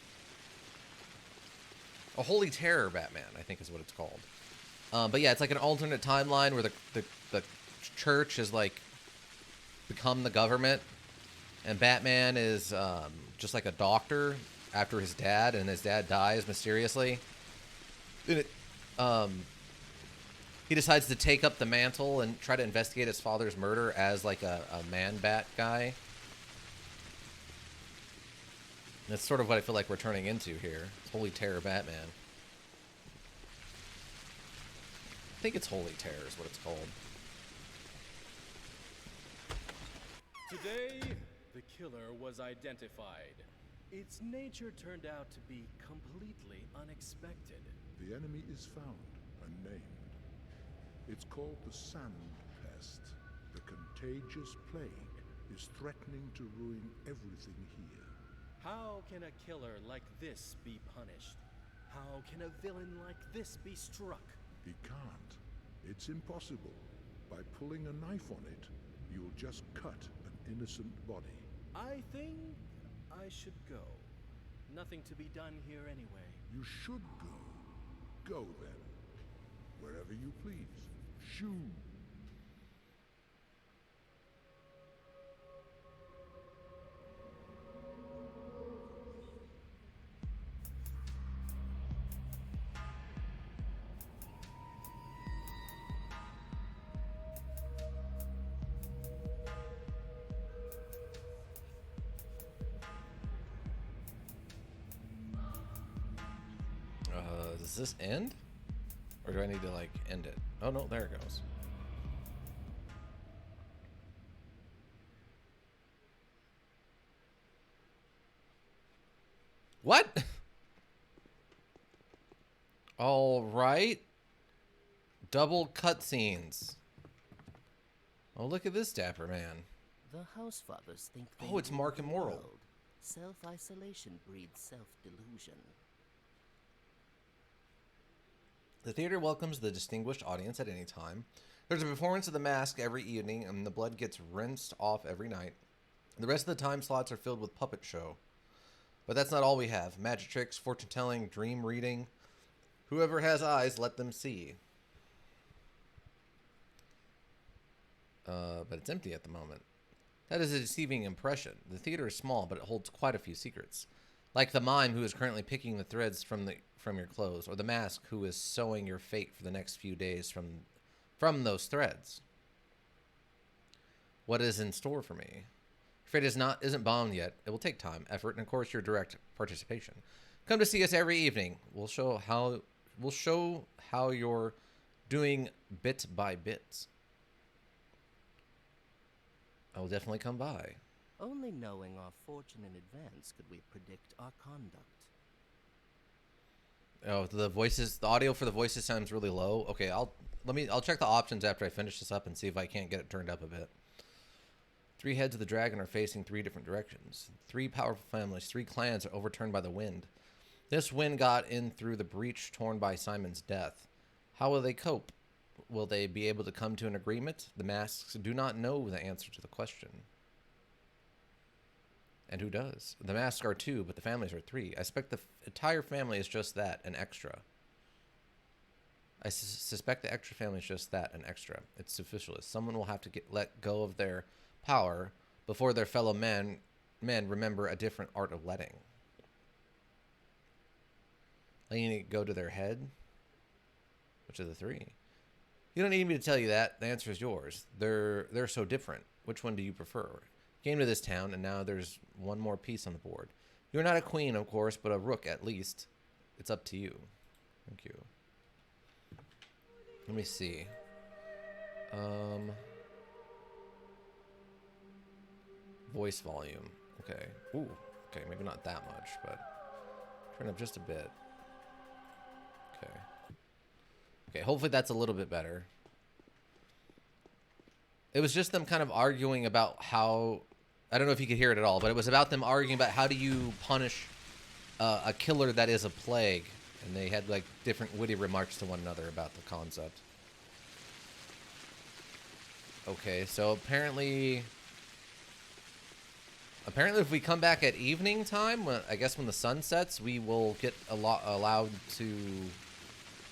A Holy Terror Batman, I think is what it's called. But yeah, it's like an alternate timeline where the church has like become the government, and Batman is just like a doctor after his dad, and his dad dies mysteriously. He decides to take up the mantle and try to investigate his father's murder as like a man-bat guy. That's sort of what I feel like we're turning into here. It's Holy Terror Batman. I think it's Holy Terror is what it's called. Today, the killer was identified. Its nature turned out to be completely unexpected. The enemy is found and named. It's called the Sand Pest. The contagious plague is threatening to ruin everything here. How can a killer like this be punished? How can a villain like this be struck? He can't. It's impossible. By pulling a knife on it, you'll just cut an innocent body. I think I should go. Nothing to be done here anyway. You should go. Go then. Wherever you please. Shoo! Does this end? Or do I need to, like, end it? Oh, no, there it goes. What? All right. Double cutscenes. Oh, look at this dapper man. The house fathers think they Oh, it's rule Mark the and Moral. world. Self-isolation breeds self-delusion. The theater welcomes the distinguished audience at any time. There's a performance of The Mask every evening, and the blood gets rinsed off every night. The rest of the time slots are filled with puppet show. But that's not all we have. Magic tricks, fortune-telling, dream reading. Whoever has eyes, let them see. But it's empty at the moment. That is a deceiving impression. The theater is small, but it holds quite a few secrets. Like the mime who is currently picking the threads from your clothes, or the mask who is sewing your fate for the next few days from those threads. What is in store for me? Fate isn't bombed yet. It will take time, effort, and of course your direct participation. Come to see us every evening. We'll show how you're doing bit by bit. I will definitely come by. Only knowing our fortune in advance could we predict our conduct. Oh, the audio for the voices sounds really low. Okay, I'll check the options after I finish this up and see if I can't get it turned up a bit. 3 heads of the dragon are facing 3 different directions. 3 powerful families, 3 clans are overturned by the wind. This wind got in through the breach torn by Simon's death. How will they cope? Will they be able to come to an agreement? The masks do not know the answer to the question. And who does? The masks are 2, but the families are 3. I suspect the entire family is just that, an extra. I suspect the extra family is just that, an extra. It's superficialist. Someone will have to let go of their power before their fellow men remember a different art of letting. I need to go to their head. Which of the 3? You don't need me to tell you that. The answer is yours. They're so different. Which one do you prefer? You came to this town, and now there's one more piece on the board. You're not a queen, of course, but a rook at least. It's up to you. Thank you. Let me see. Voice volume. Okay. Ooh. Okay, maybe not that much, but turn up just a bit. Okay. Okay, hopefully that's a little bit better. It was just them kind of arguing about how... I don't know if you could hear it at all, but it was about them arguing about how do you punish a killer that is a plague. And they had, like, different witty remarks to one another about the concept. Okay, so apparently if we come back at evening time, I guess when the sun sets, we will get allowed to...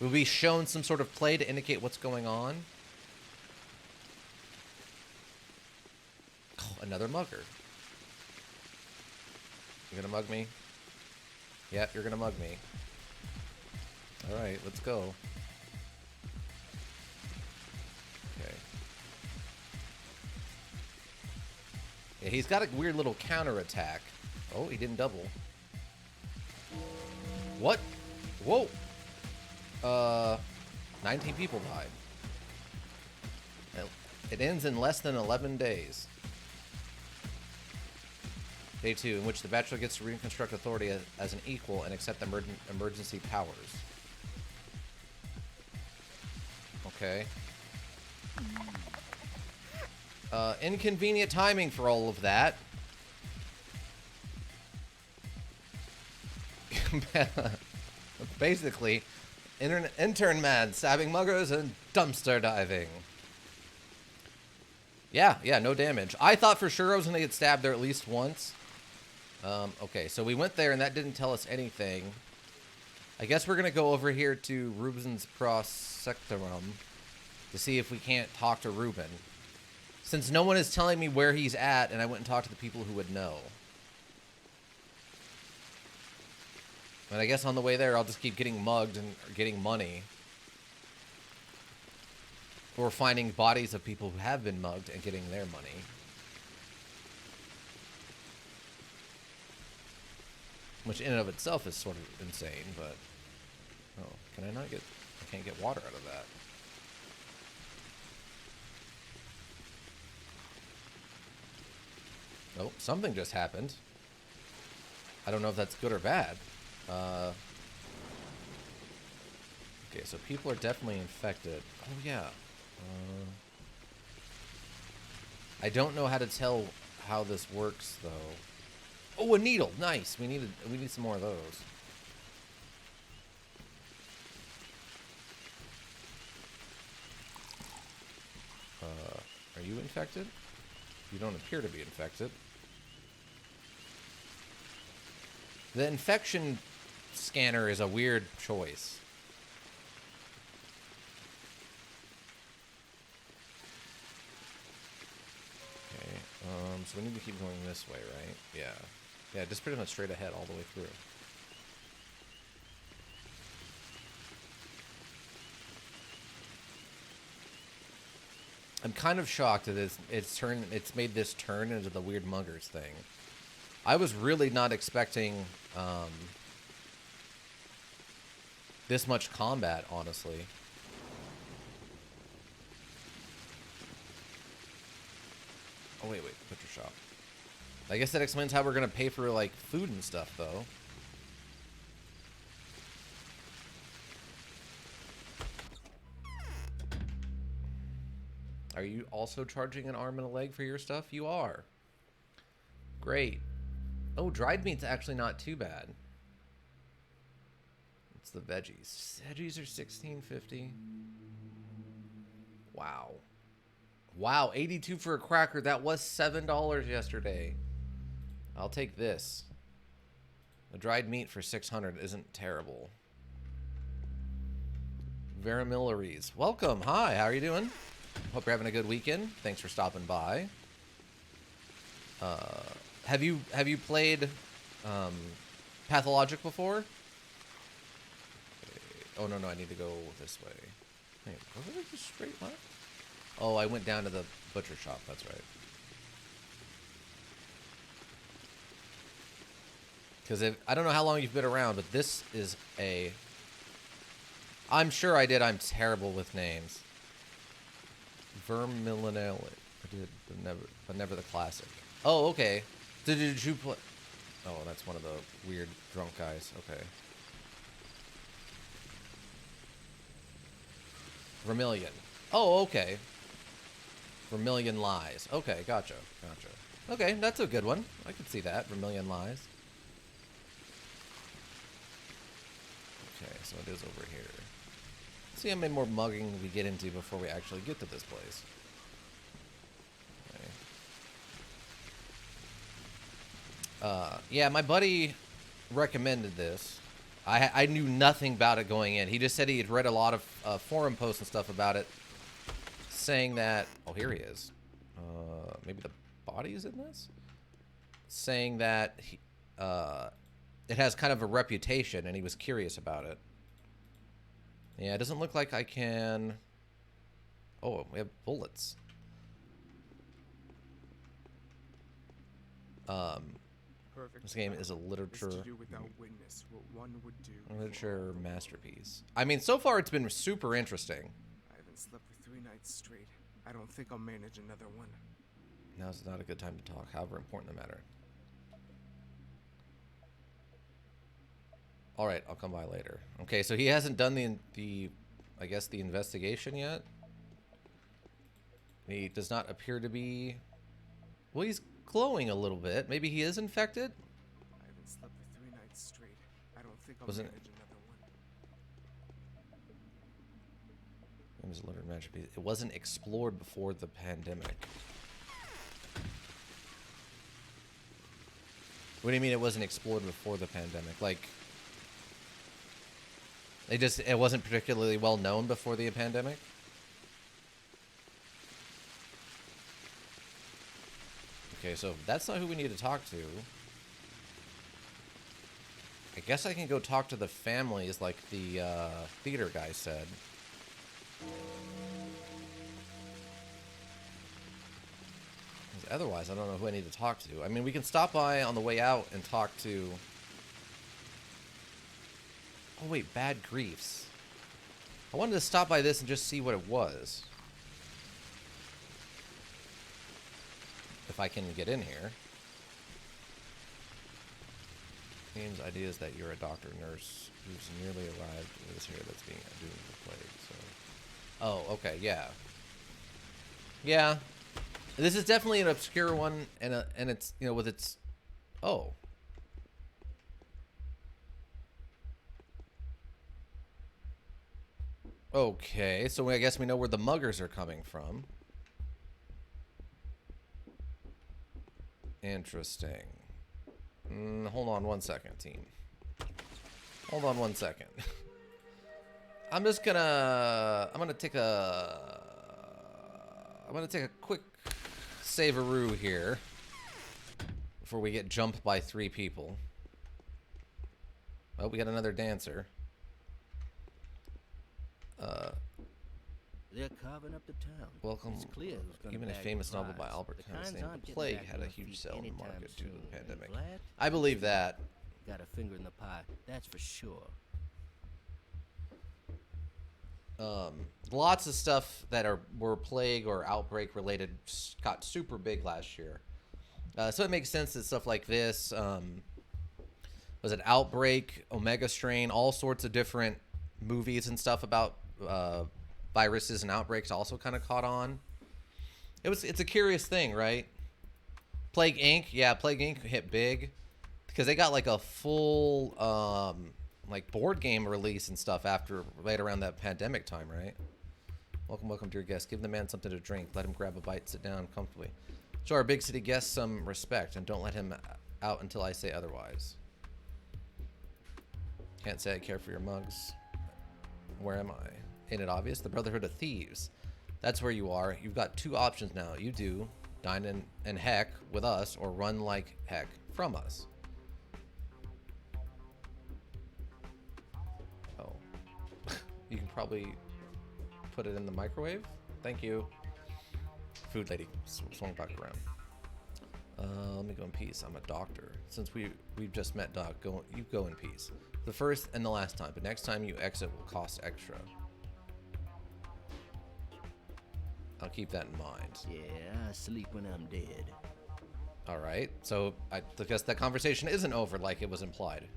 We'll be shown some sort of play to indicate what's going on. Oh, another mugger. You gonna mug me? Yep, you're gonna mug me. Alright, let's go. Okay. Yeah, he's got a weird little counter attack. Oh, he didn't double. What? Whoa! 19 people died. It ends in less than 11 days. Day 2, in which the Bachelor gets to reconstruct authority as an equal and accept emergency powers. Okay. Inconvenient timing for all of that. Basically, intern man stabbing muggers and dumpster diving. Yeah, no damage. I thought for sure I was going to get stabbed there at least once. Okay, so we went there and that didn't tell us anything. I guess we're going to go over here to Ruben's Prosectorum to see if we can't talk to Ruben. Since no one is telling me where he's at, and I went and talked to the people who would know. And I guess on the way there, I'll just keep getting mugged and getting money. Or finding bodies of people who have been mugged and getting their money. Which in and of itself is sort of insane, but... Oh, can I not get... I can't get water out of that. Oh, something just happened. I don't know if that's good or bad. Okay, so people are definitely infected. Oh, yeah. I don't know how to tell how this works, though. Oh, a needle! Nice! We need some more of those. Are you infected? You don't appear to be infected. The infection scanner is a weird choice. Okay, so we need to keep going this way, right? Yeah. Yeah, just pretty much straight ahead all the way through. I'm kind of shocked that it's made this turn into the weird muggers thing. I was really not expecting this much combat, honestly. Oh, wait, butcher shop. I guess that explains how we're gonna pay for, like, food and stuff, though. Are you also charging an arm and a leg for your stuff? You are. Great. Oh, dried meat's actually not too bad. It's the veggies. Veggies are $16.50. Wow. Wow, 82 for a cracker. That was $7 yesterday. I'll take this. The dried meat for 600 isn't terrible. Veramillaries. Welcome. Hi, how are you doing? Hope you're having a good weekend. Thanks for stopping by. Have you played Pathologic before? Okay. Oh no, I need to go this way. Wait, was it just straight left? Oh, I went down to the butcher shop. That's right. Because I don't know how long you've been around, but this is a... I'm sure I did. I'm terrible with names. Vermilionelli. I did, but never the classic. Oh, okay. Did you play? Oh, that's one of the weird drunk guys. Okay. Vermilion. Oh, okay. Vermilion Lies. Okay, gotcha. Okay, that's a good one. I could see that. Vermilion Lies. Okay, so it is over here. Let's see how many more mugging we get into before we actually get to this place. Okay. Yeah, my buddy recommended this. I knew nothing about it going in. He just said he had read a lot of forum posts and stuff about it, saying that... Oh, here he is. Maybe the body is in this? Saying that it has kind of a reputation, and he was curious about it. Yeah, it doesn't look like I can... Oh, we have bullets. Perfect. This game is a literature... To do without witness what one would do. Literature masterpiece. I mean, so far it's been super interesting. I haven't slept for 3 nights straight. I don't think I'll manage another one. Now's not a good time to talk, however important the matter. Alright, I'll come by later. Okay, so he hasn't done the I guess, the investigation yet. He does not appear to be... Well, he's glowing a little bit. Maybe he is infected? I haven't slept for 3 nights straight. I don't think I'll Wasn't manage another one. It was a littered masterpiece. It wasn't explored before the pandemic. What do you mean it wasn't explored before the pandemic? Like... It wasn't particularly well known before the pandemic? Okay, so that's not who we need to talk to. I guess I can go talk to the families like the theater guy said. Otherwise, I don't know who I need to talk to. I mean, we can stop by on the way out and talk to... Oh wait, bad griefs. I wanted to stop by this and just see what it was. If I can get in here. Name's idea is that you're a doctor nurse who's nearly arrived with this here that's being doomed to the plague. So, oh, okay, yeah, yeah. This is definitely an obscure one, and it's with its oh. Okay, so I guess we know where the muggers are coming from. Interesting. Hold on one second, team. Hold on one second. I'm gonna take a quick save-a-roo here before we get jumped by 3 people. Oh, we got another dancer. They're carving up the town. Welcome. It's clear who's gonna Even a bag famous the novel by prize. Albert The Camus kinds named aren't The getting Plague back had on a their huge feet sale in the anytime market due to the soon. pandemic. Vlad? I believe that. Got a finger in the pie, that's for sure. Lots of stuff that were plague or outbreak related got super big last year. So it makes sense that stuff like this, was it Outbreak, Omega Strain, all sorts of different movies and stuff about viruses and outbreaks also kind of caught on. It's a curious thing, right? Plague Inc. Yeah, Plague Inc. hit big because they got like a full like board game release and stuff after right around that pandemic time, right? Welcome, dear guest. Give the man something to drink. Let him grab a bite. Sit down comfortably. Show our big city guests some respect, and don't let him out until I say otherwise. Can't say I care for your mugs. Where am I? Ain't it obvious? The Brotherhood of Thieves. That's where you are. You've got 2 options now. You do dine in heck with us, or run like heck from us. Oh. You can probably put it in the microwave. Thank you. Food lady swung back around. Let me go in peace. I'm a doctor. Since we've just met, Doc, you go in peace. The first and the last time, but next time you exit will cost extra. I'll keep that in mind. Yeah, I sleep when I'm dead. All right. So I guess that conversation isn't over like it was implied.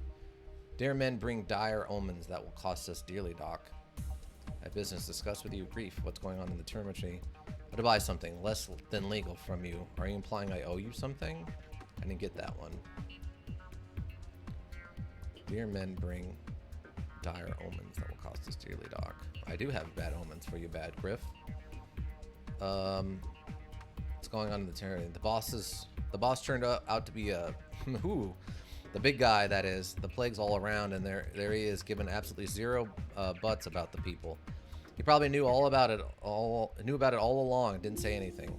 Dear men bring dire omens that will cost us dearly, Doc. I have business to discuss with you. Grief. What's going on in the termity? But to buy something less than legal from you. Are you implying I owe you something? I didn't get that one. Dear men bring dire omens that will cost us dearly, Doc. I do have bad omens for you, Bad Griff. What's going on in the terror? The boss turned out to be a the big guy, that is. The plague's all around, and there he is, giving absolutely zero buts about the people. He probably knew about it all along. Didn't say anything.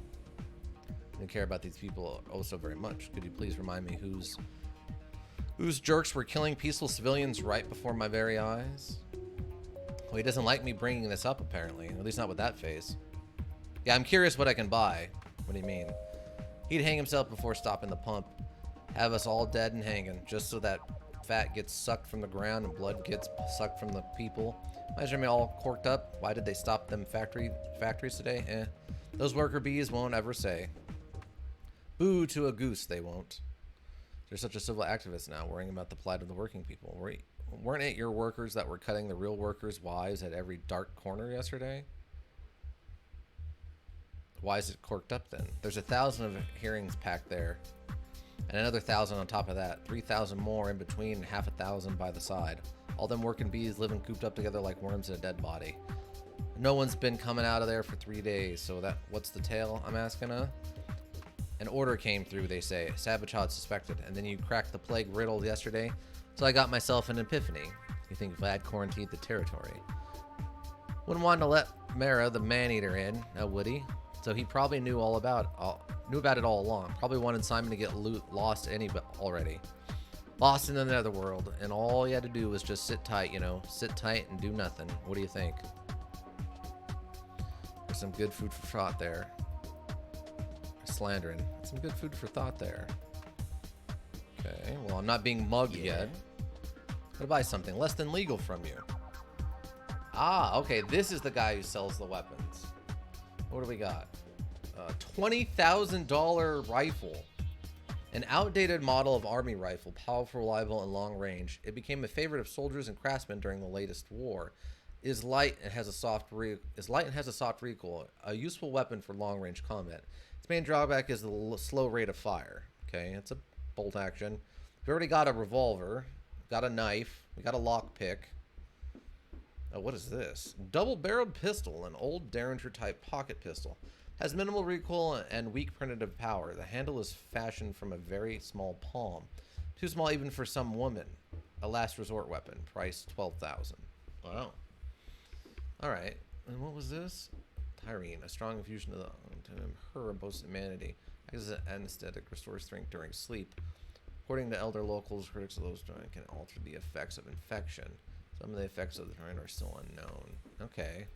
Didn't care about these people oh so very much. Could you please remind me whose jerks were killing peaceful civilians right before my very eyes? Well, he doesn't like me bringing this up, apparently. At least not with that face. Yeah, I'm curious what I can buy. What do you mean? He'd hang himself before stopping the pump. Have us all dead and hanging, just so that fat gets sucked from the ground and blood gets sucked from the people. Imagine me all corked up. Why did they stop them factories today? Those worker bees won't ever say. Boo to a goose, they won't. You're such a civil activist now, worrying about the plight of the working people. Weren't it your workers that were cutting the real workers' wives at every dark corner yesterday? Why is it corked up then? There's 1,000 of hearings packed there. And another 1,000 on top of that. 3,000 more in between and half 1,000 by the side. All them working bees living cooped up together like worms in a dead body. No one's been coming out of there for 3 days, so what's the tale, I'm asking? An order came through, they say. Sabotage suspected. And then you cracked the plague riddle yesterday, so I got myself an epiphany. You think Vlad quarantined the territory. Wouldn't want to let Mara, the man-eater, in, now would he? So he probably knew about it all along. Probably wanted Simon to get lost already. Lost in the netherworld, and all he had to do was just sit tight, sit tight and do nothing. What do you think? There's some good food for thought there. Slandering. Some good food for thought there. Okay, well, I'm not being mugged yet. Gotta buy something less than legal from you. Ah, okay. This is the guy who sells the weapons. What do we got? $20,000 rifle. An outdated model of army rifle, powerful, reliable, and long range. It became a favorite of soldiers and craftsmen during the latest war. Is light and has a soft recoil. A useful weapon for long range combat. Its main drawback is the slow rate of fire. Okay, it's a bolt action. We've already got a revolver, got a knife, we got a lockpick. Oh, what is this? Double-barreled pistol, an old Derringer-type pocket pistol. Has minimal recoil and weak primitive power. The handle is fashioned from a very small palm. Too small even for some woman. A last resort weapon. Price $12,000. Wow. Alright. And what was this? Tyrene. A strong infusion of the herb boasts humanity. Acts as an anesthetic. Restores strength during sleep. According to elder locals, critics of those drawing can alter the effects of infection. Some of the effects of the drawing are still unknown. Okay.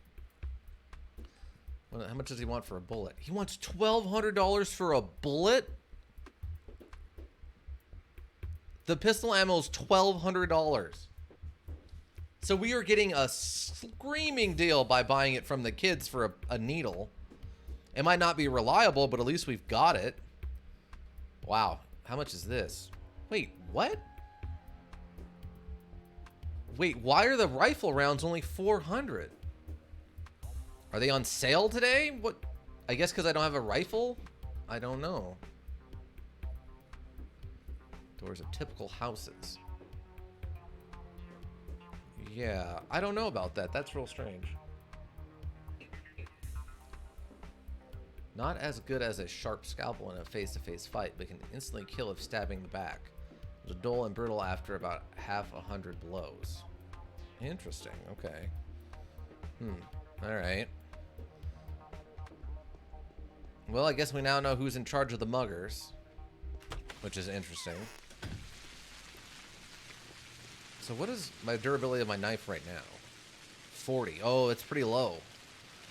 How much does he want for a bullet? He wants $1,200 for a bullet? The pistol ammo is $1,200. So we are getting a screaming deal by buying it from the kids for a needle. It might not be reliable, but at least we've got it. Wow. How much is this? Wait, what? Wait, why are the rifle rounds only 400? Are they on sale today? What? I guess because I don't have a rifle? I don't know. Doors of typical houses. Yeah, I don't know about that. That's real strange. Not as good as a sharp scalpel in a face-to-face fight, but can instantly kill if stabbing the back. It's dull and brittle after about half 100 blows. Interesting. Okay. Alright. Well, I guess we now know who's in charge of the muggers, which is interesting. So what is my durability of my knife right now? 40. Oh, it's pretty low.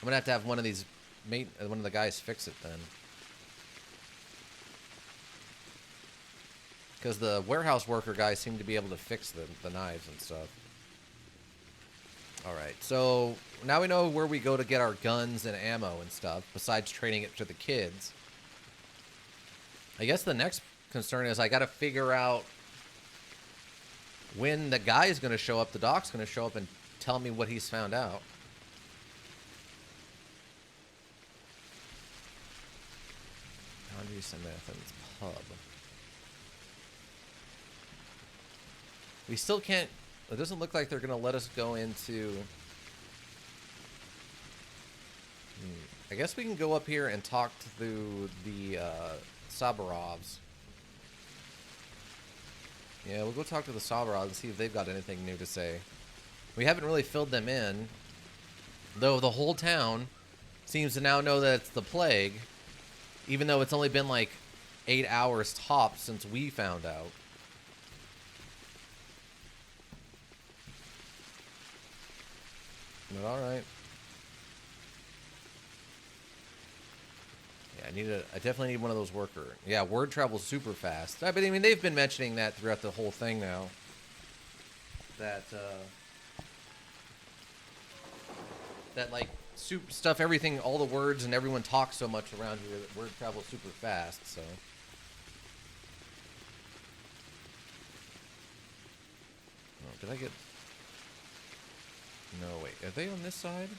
I'm gonna have one of these one of the guys fix it then. Because the warehouse worker guys seem to be able to fix the knives and stuff. Alright, so now we know where we go to get our guns and ammo and stuff, besides trading it to the kids. I guess the next concern is I gotta figure out when the guy is gonna show up, the doc's gonna show up and tell me what he's found out. Andre St. Athens pub. We still can't. It doesn't look like they're gonna let us go into. I guess we can go up here and talk to the Sabarovs. Yeah, we'll go talk to the Sabarovs and see if they've got anything new to say. We haven't really filled them in, though the whole town seems to now know that it's the plague, even though it's only been like 8 hours tops since we found out. But all right. Yeah, I definitely need one of those workers. Yeah, word travels super fast. But I mean, they've been mentioning that throughout the whole thing now. That like stuff, everything, all the words and everyone talks so much around here that word travels super fast. So. Oh, did I get? No, wait. Are they on this side?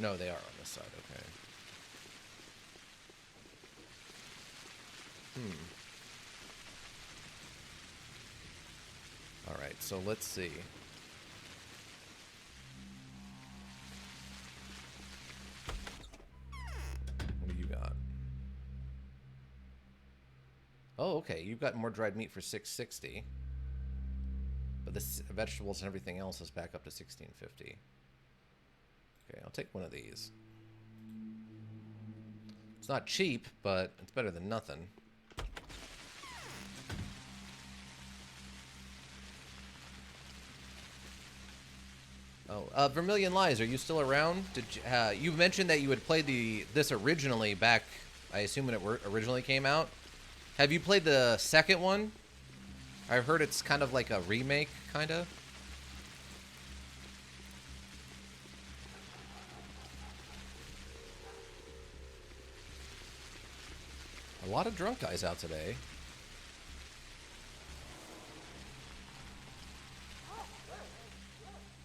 No, they are on this side. Okay. Alright, so let's see. What do you got? Oh, okay. You've got more dried meat for $6.60. But the vegetables and everything else is back up to $16.50. Okay, I'll take one of these. It's not cheap, but it's better than nothing. Oh, Vermilion Lies, are you still around? Did you mentioned that you had played this originally back, I assume when it originally came out. Have you played the second one? I've heard it's kind of like a remake, kind of. A lot of drunk guys out today.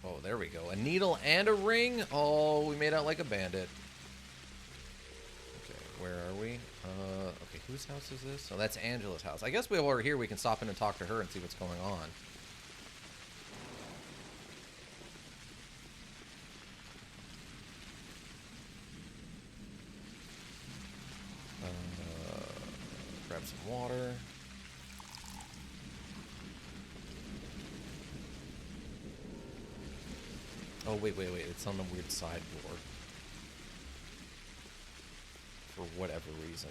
Oh, there we go. A needle and a ring. Oh, we made out like a bandit. Okay, where are we? Okay, whose house is this? Oh, that's Angela's house. I guess while we're here, we can stop in and talk to her and see what's going on. Grab some water. Oh, wait. It's on the weird sideboard. For whatever reason.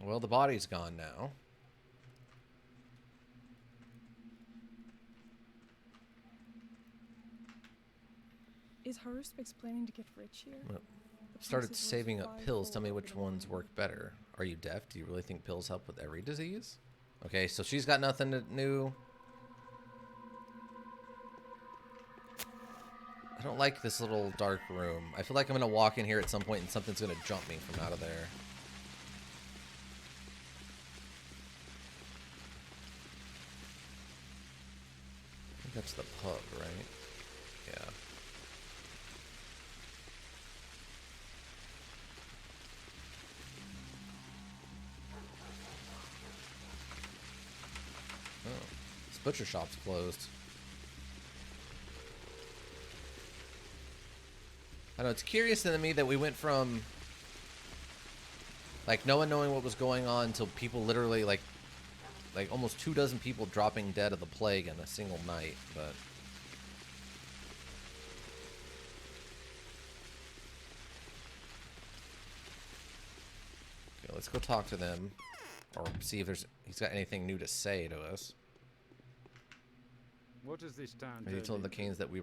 Well, the body's gone now. Is Haruspix planning to get rich here? Well, started saving up pills. Tell me which ones work better. Are you deaf? Do you really think pills help with every disease? Okay, so she's got nothing new. I don't like this little dark room. I feel like I'm going to walk in here at some point and something's going to jump me from out of there. I think that's the pub, right? Yeah. Oh, this butcher shop's closed. I know, it's curious to me that we went from like no one knowing what was going on till people literally like almost 24 people dropping dead of the plague in a single night, but okay, let's go talk to them or see if he's got anything new to say to us. What is this town? You told the Canes that we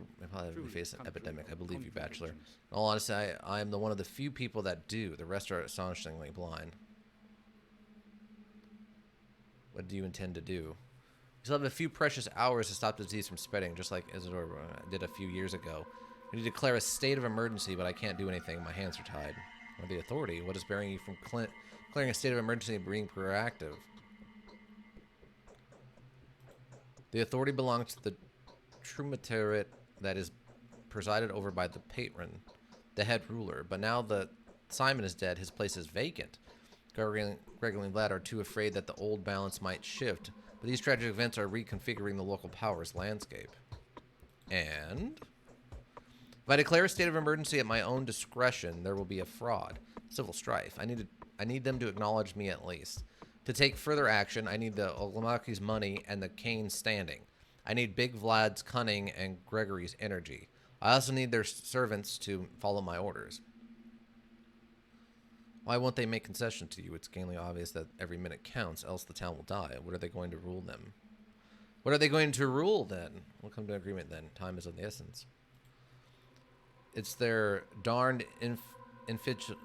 face an epidemic. I believe you, Bachelor. In all honesty, I am one of the few people that do. The rest are astonishingly blind. What do you intend to do? You still have a few precious hours to stop the disease from spreading, just like Isidore did a few years ago. We need to declare a state of emergency, but I can't do anything. My hands are tied. Or the authority? What is bearing you from declaring a state of emergency and being proactive? The authority belongs to the triumvirate that is presided over by the patron, the head ruler. But now that Simon is dead, his place is vacant. Gregory and Vlad are too afraid that the old balance might shift. But these tragic events are reconfiguring the local power's landscape. And if I declare a state of emergency at my own discretion, there will be a fraud, civil strife. I need them to acknowledge me at least. To take further action, I need the Olamaki's money and the Cane's standing. I need Big Vlad's cunning and Gregory's energy. I also need their servants to follow my orders. Why won't they make concessions to you? It's plainly obvious that every minute counts, else the town will die. What are they going to rule them? What are they going to rule then? We'll come to an agreement then. Time is of the essence. It's their darned infantilism.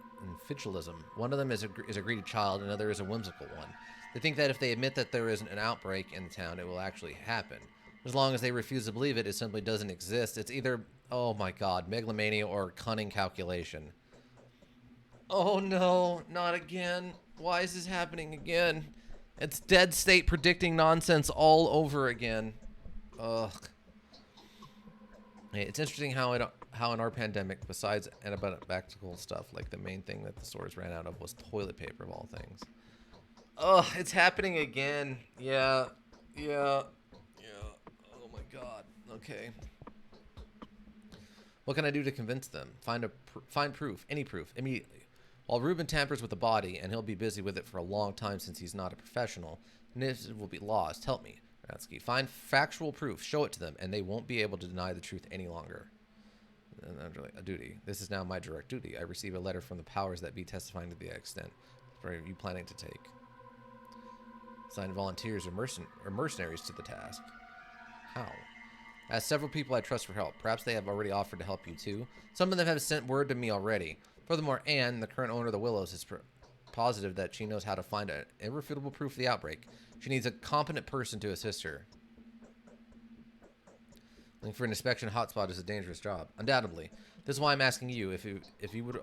One of them is a greedy child, another is a whimsical one. They think that if they admit that there is an outbreak in the town, it will actually happen. As long as they refuse to believe it, it simply doesn't exist. It's either, oh my god, megalomania or cunning calculation. Oh no, not again. Why is this happening again? It's dead state predicting nonsense all over again. Ugh. Hey, it's interesting how in our pandemic, besides antibacterial stuff, like the main thing that the stores ran out of was toilet paper of all things. Ugh, it's happening again. Yeah. Oh my god. Okay. What can I do to convince them? Find proof, any proof, immediately. While Reuben tampers with the body, and he'll be busy with it for a long time since he's not a professional, initiative will be lost. Help me, Ratsky. Find factual proof, show it to them, and they won't be able to deny the truth any longer. A duty. This is now my direct duty. I receive a letter from the powers that be testifying to the extent. What are you planning to take? Assign volunteers or mercenaries to the task. How? Ask several people I trust for help. Perhaps they have already offered to help you too. Some of them have sent word to me already. Furthermore, Anne, the current owner of the Willows, is positive that she knows how to find an irrefutable proof of the outbreak. She needs a competent person to assist her. Looking for an inspection hotspot is a dangerous job. Undoubtedly. This is why I'm asking you if you would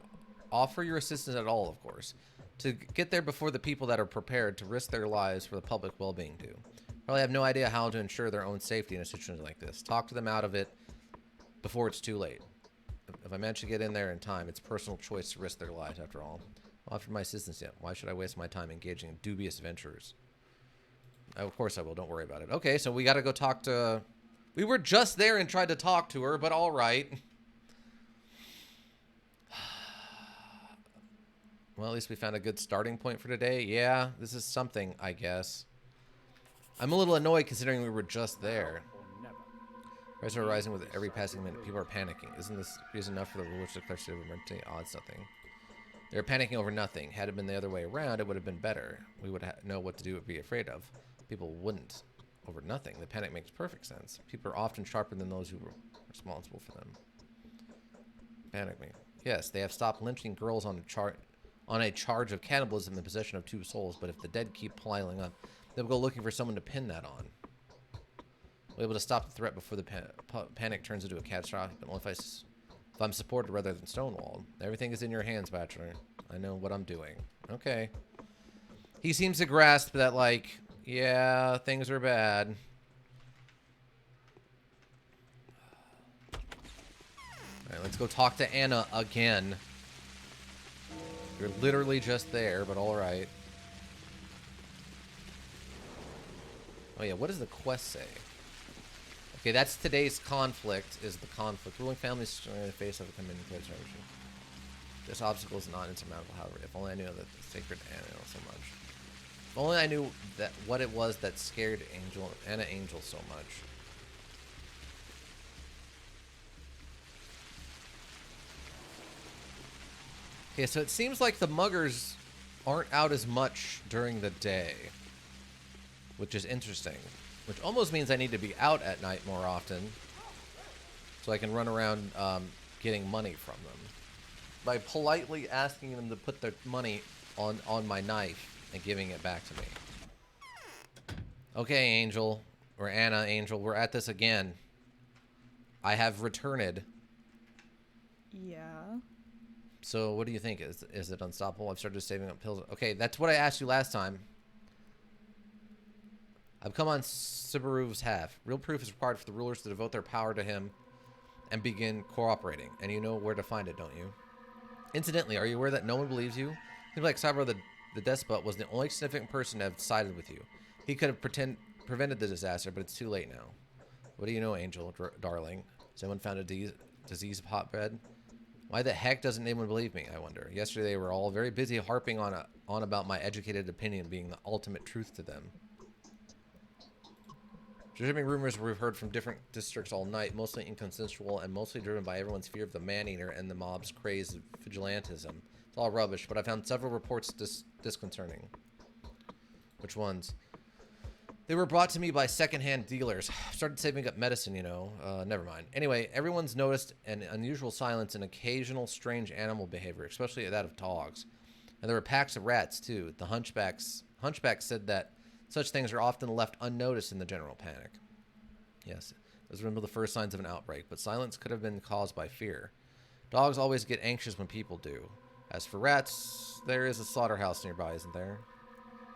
offer your assistance at all, of course, to get there before the people that are prepared to risk their lives for the public well-being do. Probably have no idea how to ensure their own safety in a situation like this. Talk to them out of it before it's too late. If I manage to get in there in time, it's personal choice to risk their lives after all. I'll offer my assistance yet. Why should I waste my time engaging in dubious ventures? Of course I will. Don't worry about it. Okay, so we got to go talk to... We were just there and tried to talk to her, but all right. Well, at least we found a good starting point for today. Yeah, this is something, I guess. I'm a little annoyed considering we were just there. Prices are rising with every passing minute. People are panicking. Isn't this reason enough for the rulers to declare state of emergency? Oh, it's nothing. They're panicking over nothing. Had it been the other way around, it would have been better. We would know what to do and be afraid of. People wouldn't. Over nothing. The panic makes perfect sense. People are often sharper than those who are responsible for them. Panic me. Yes, they have stopped lynching girls on a charge of cannibalism and possession of 2 souls, but if the dead keep piling up, they'll go looking for someone to pin that on. We're able to stop the threat before the panic turns into a catastrophe, but only if I'm supported rather than stonewalled. Everything is in your hands, Bachelor. I know what I'm doing. Okay. He seems to grasp that, like, yeah, things are bad. Alright, let's go talk to Anna again. You're literally just there, but alright. Oh yeah, what does the quest say? Okay, that's today's conflict, is the conflict. Ruling families in the face of a committed situation. This obstacle is not insurmountable, however. If only I knew that the sacred Anna so much. If only I knew that what it was that scared Anna Angel so much. Okay, so it seems like the muggers aren't out as much during the day, which is interesting. Which almost means I need to be out at night more often, so I can run around getting money from them. By politely asking them to put their money on my knife and giving it back to me. Okay, Angel, or Anna Angel, we're at this again. I have returned. Yeah. So what do you think? Is it unstoppable? I've started saving up pills. Okay, that's what I asked you last time. I've come on Subaru's half. Real proof is required for the rulers to devote their power to him and begin cooperating. And you know where to find it, don't you? Incidentally, are you aware that no one believes you? Seems like Subaru the despot was the only significant person to have sided with you. He could have prevented the disaster, but it's too late now. What do you know, Angel, darling? Someone found a disease of hotbed? Why the heck doesn't anyone believe me, I wonder? Yesterday they were all very busy harping on about my educated opinion being the ultimate truth to them. Disturbing rumors we've heard from different districts all night, mostly inconsensual and mostly driven by everyone's fear of the man-eater and the mob's craze of vigilantism. It's all rubbish, but I found several reports disconcerting. Which ones? They were brought to me by second-hand dealers. Started saving up medicine, you know. Never mind. Anyway, everyone's noticed an unusual silence and occasional strange animal behavior, especially that of dogs. And there were packs of rats, too. The hunchback said that such things are often left unnoticed in the general panic. Yes, those were the first signs of an outbreak, but silence could have been caused by fear. Dogs always get anxious when people do. As for rats, there is a slaughterhouse nearby, isn't there?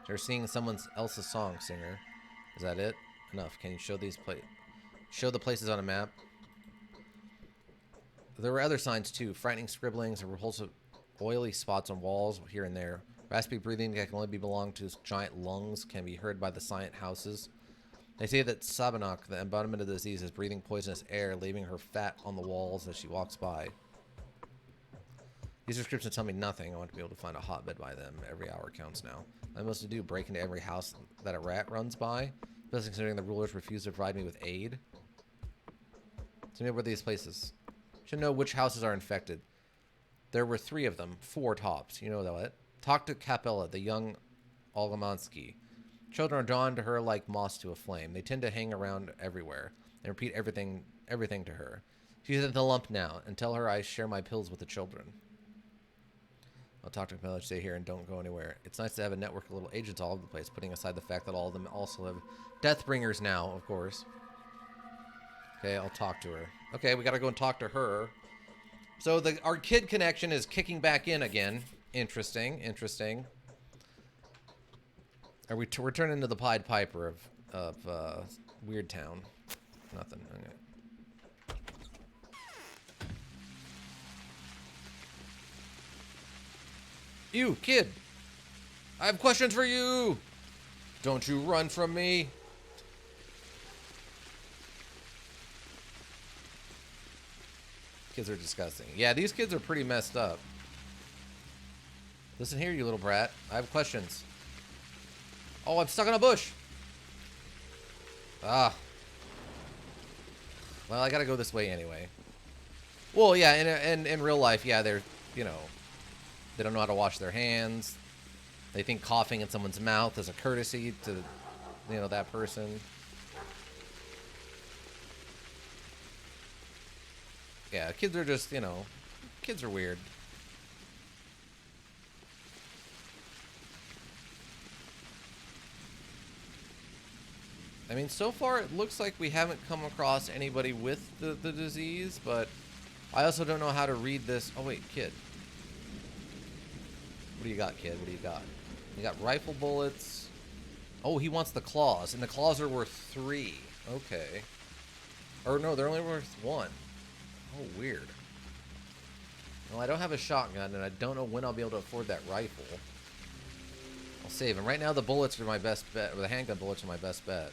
They're singing someone else's song, singer. Is that it? Enough. Can you show show the places on a map? There were other signs too. Frightening scribblings and repulsive oily spots on walls here and there. Raspy breathing that can only belong to his giant lungs can be heard by the silent houses. They say that Sabanok, the embodiment of the disease, is breathing poisonous air, leaving her fat on the walls as she walks by. These descriptions tell me nothing. I want to be able to find a hotbed by them. Every hour counts now. I'm supposed to do break into every house that a rat runs by, especially considering the rulers refuse to provide me with aid. Tell me where these places. Should know which houses are infected. There were 3 of them, 4 tops. You know that. Talk to Capella, the young Olgomansky. Children are drawn to her like moths to a flame. They tend to hang around everywhere and repeat everything to her. She's at the lump now, and tell her I share my pills with the children. I'll talk to Miller, stay here, and don't go anywhere. It's nice to have a network of little agents all over the place, putting aside the fact that all of them also have Deathbringers now, of course. Okay, I'll talk to her. Okay, we gotta go and talk to her. So our kid connection is kicking back in again. Interesting, interesting. We're turning into the Pied Piper of Weird Town. Nothing. Okay. You, kid! I have questions for you! Don't you run from me! Kids are disgusting. Yeah, these kids are pretty messed up. Listen here, you little brat. I have questions. Oh, I'm stuck in a bush! Ah. Well, I gotta go this way anyway. Well, yeah, in real life, yeah, they're, you know, they don't know how to wash their hands. They think coughing in someone's mouth is a courtesy to, you know, that person. Yeah, kids are just, you know, kids are weird. I mean, so far it looks like we haven't come across anybody with the disease, but I also don't know how to read this. Oh, wait, kid. What do you got, kid? What do you got? You got rifle bullets. Oh, he wants the claws, and the claws are worth 3. Okay. Or no, they're only worth 1. Oh, weird. Well, I don't have a shotgun, and I don't know when I'll be able to afford that rifle. I'll save him. Right now, the bullets are my best bet. Or the handgun bullets are my best bet.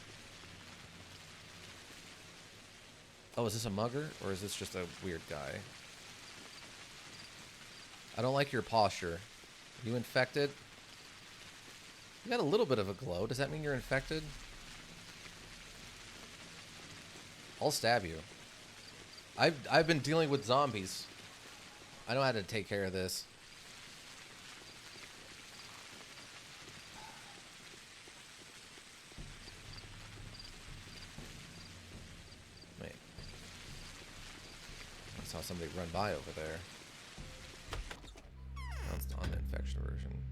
Oh, is this a mugger? Or is this just a weird guy? I don't like your posture. Are you infected? You got a little bit of a glow. Does that mean you're infected? I'll stab you. I've been dealing with zombies. I know how to take care of this. Wait. I saw somebody run by over there. That's on the infection version.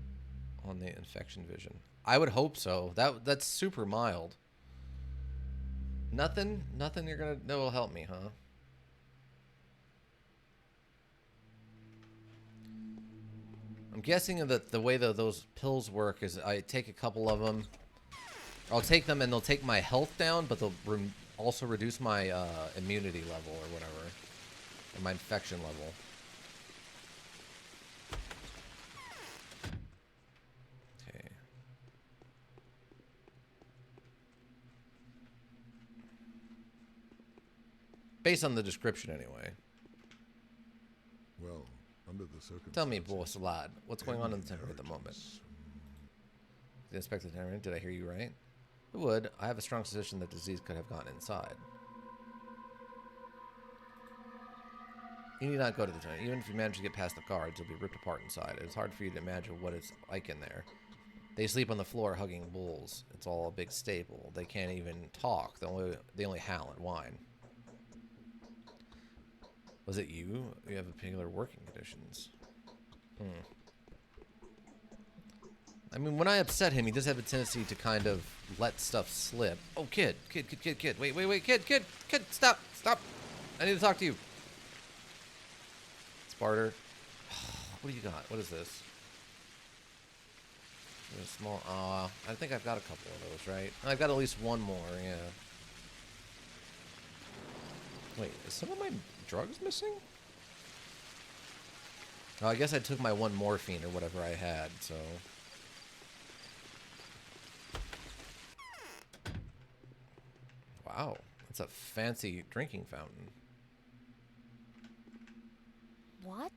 On the infection vision. I would hope so. That's super mild. Nothing you're gonna know will help me, huh? I'm guessing that the way that those pills work is I take a couple of them. I'll take them and they'll take my health down, but they'll also reduce my immunity level or whatever. Or my infection level. Okay. Based on the description, anyway. Well, under the circumstances... Tell me, boss lad, what's going on in the temple at the moment? The inspector general, did I hear you right? It would. I have a strong suspicion that disease could have gotten inside. You need not go to the town. Even if you manage to get past the guards, you'll be ripped apart inside. It's hard for you to imagine what it's like in there. They sleep on the floor hugging bulls. It's all a big stable. They can't even talk. They only howl and whine. Was it you? You have particular working conditions. I mean, when I upset him, he does have a tendency to kind of let stuff slip. Oh, kid. Wait, kid, stop. I need to talk to you. Sparter. What do you got? What is this? A small, I think I've got a couple of those, right? I've got at least one more, yeah. Wait, is some of my drugs missing? Oh, I guess I took my 1 morphine or whatever I had, so... Wow, that's a fancy drinking fountain. What?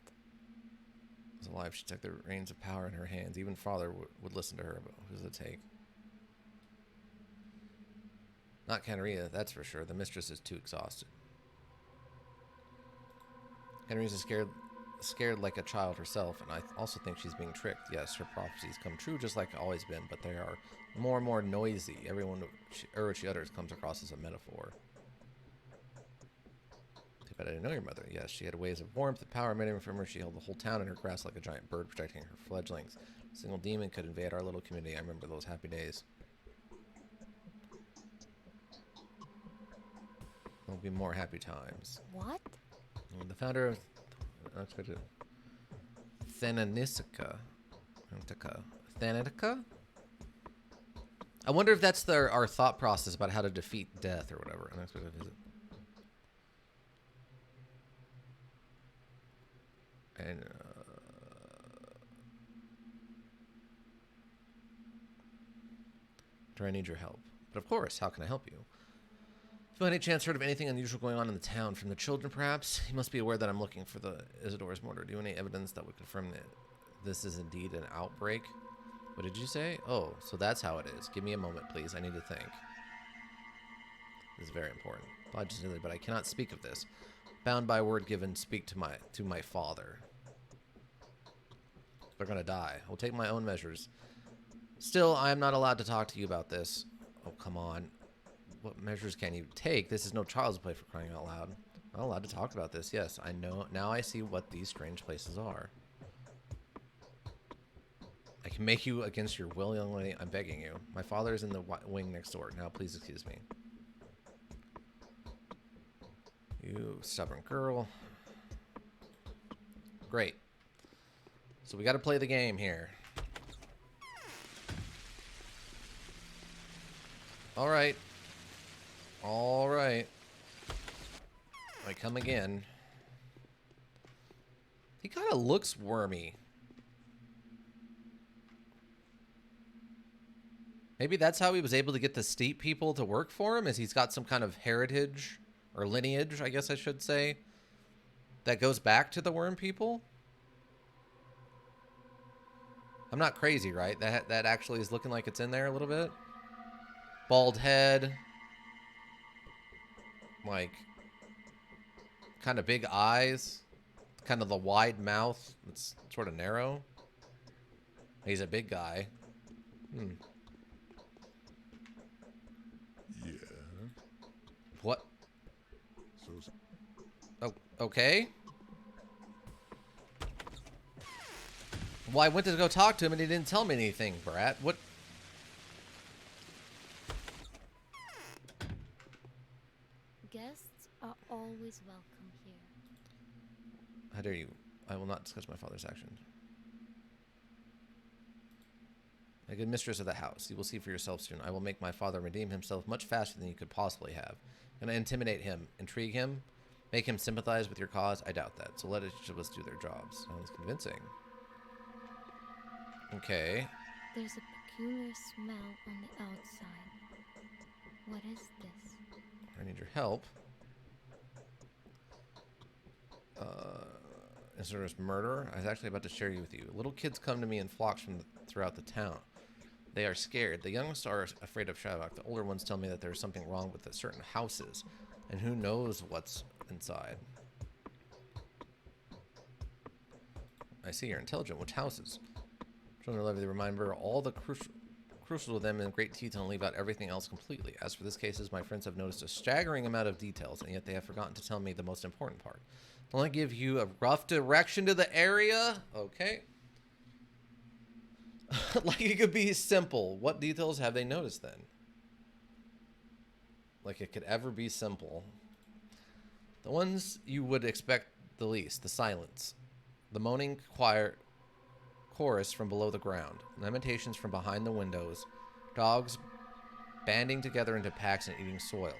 Was alive, she took the reins of power in her hands. Even father would listen to her, but who does it take? Not Canarina, that's for sure. The mistress is too exhausted. Henry's scared like a child herself, and I also think she's being tricked. Yes, her prophecies come true just like always been, but they are more and more noisy. Every word she utters comes across as a metaphor. But I didn't know your mother. Yes, she had waves of warmth and power emanating from her. She held the whole town in her grasp like a giant bird protecting her fledglings. A single demon could invade our little community. I remember those happy days. There'll be more happy times. What? The founder of unexpected Thananica. Thanatica? I wonder if that's our thought process about how to defeat death or whatever. Unexpected visit. And do I need your help? But of course, how can I help you? If you by any chance heard of anything unusual going on in the town from the children, perhaps? You must be aware that I'm looking for the Isidore's murder. Do you have any evidence that would confirm that this is indeed an outbreak? What did you say? Oh, so that's how it is. Give me a moment, please. I need to think. This is very important. Logically, but I cannot speak of this. Bound by word given, speak to my father. They're gonna die. I'll take my own measures. Still, I am not allowed to talk to you about this. Oh, come on. What measures can you take? This is no child's play, for crying out loud. I'm not allowed to talk about this. Yes, I know. Now I see what these strange places are. I can make you against your will, young lady. I'm begging you. My father is in the wing next door. Now, please excuse me. You stubborn girl. Great. So we got to play the game here. All right. All right. I come again. He kind of looks wormy. Maybe that's how he was able to get the steep people to work for him, is he's got some kind of heritage or lineage, I guess I should say, that goes back to the worm people. I'm not crazy, right? That actually is looking like it's in there a little bit. Bald head. Like, kind of big eyes. Kind of the wide mouth. It's sort of narrow. He's a big guy. Yeah. What? So Oh, okay. Well, I went to go talk to him and he didn't tell me anything, Brat. What? Guests are always welcome here. How dare you? I will not discuss my father's actions. A good mistress of the house. You will see for yourself soon. I will make my father redeem himself much faster than you could possibly have. I'm going to intimidate him, intrigue him, make him sympathize with your cause. I doubt that. So let each of us do their jobs. Sounds convincing. Okay. There's a peculiar smell on the outside. What is this? I need your help. Is there this murder? I was actually about to share you with you. Little kids come to me in flocks from throughout the town. They are scared. The youngest are afraid of Shavak. The older ones tell me that there's something wrong with the certain houses. And who knows what's inside. I see you're intelligent. Which houses? Trying to levy the reminder all the crucial to them in great detail and leave out everything else completely. As for this cases, my friends have noticed a staggering amount of details, and yet they have forgotten to tell me the most important part. I'll only give you a rough direction to the area. Okay. Like it could be simple. What details have they noticed then? Like it could ever be simple. The ones you would expect the least. The silence. The moaning chorus from below the ground. Lamentations from behind the windows. Dogs banding together into packs and eating soil.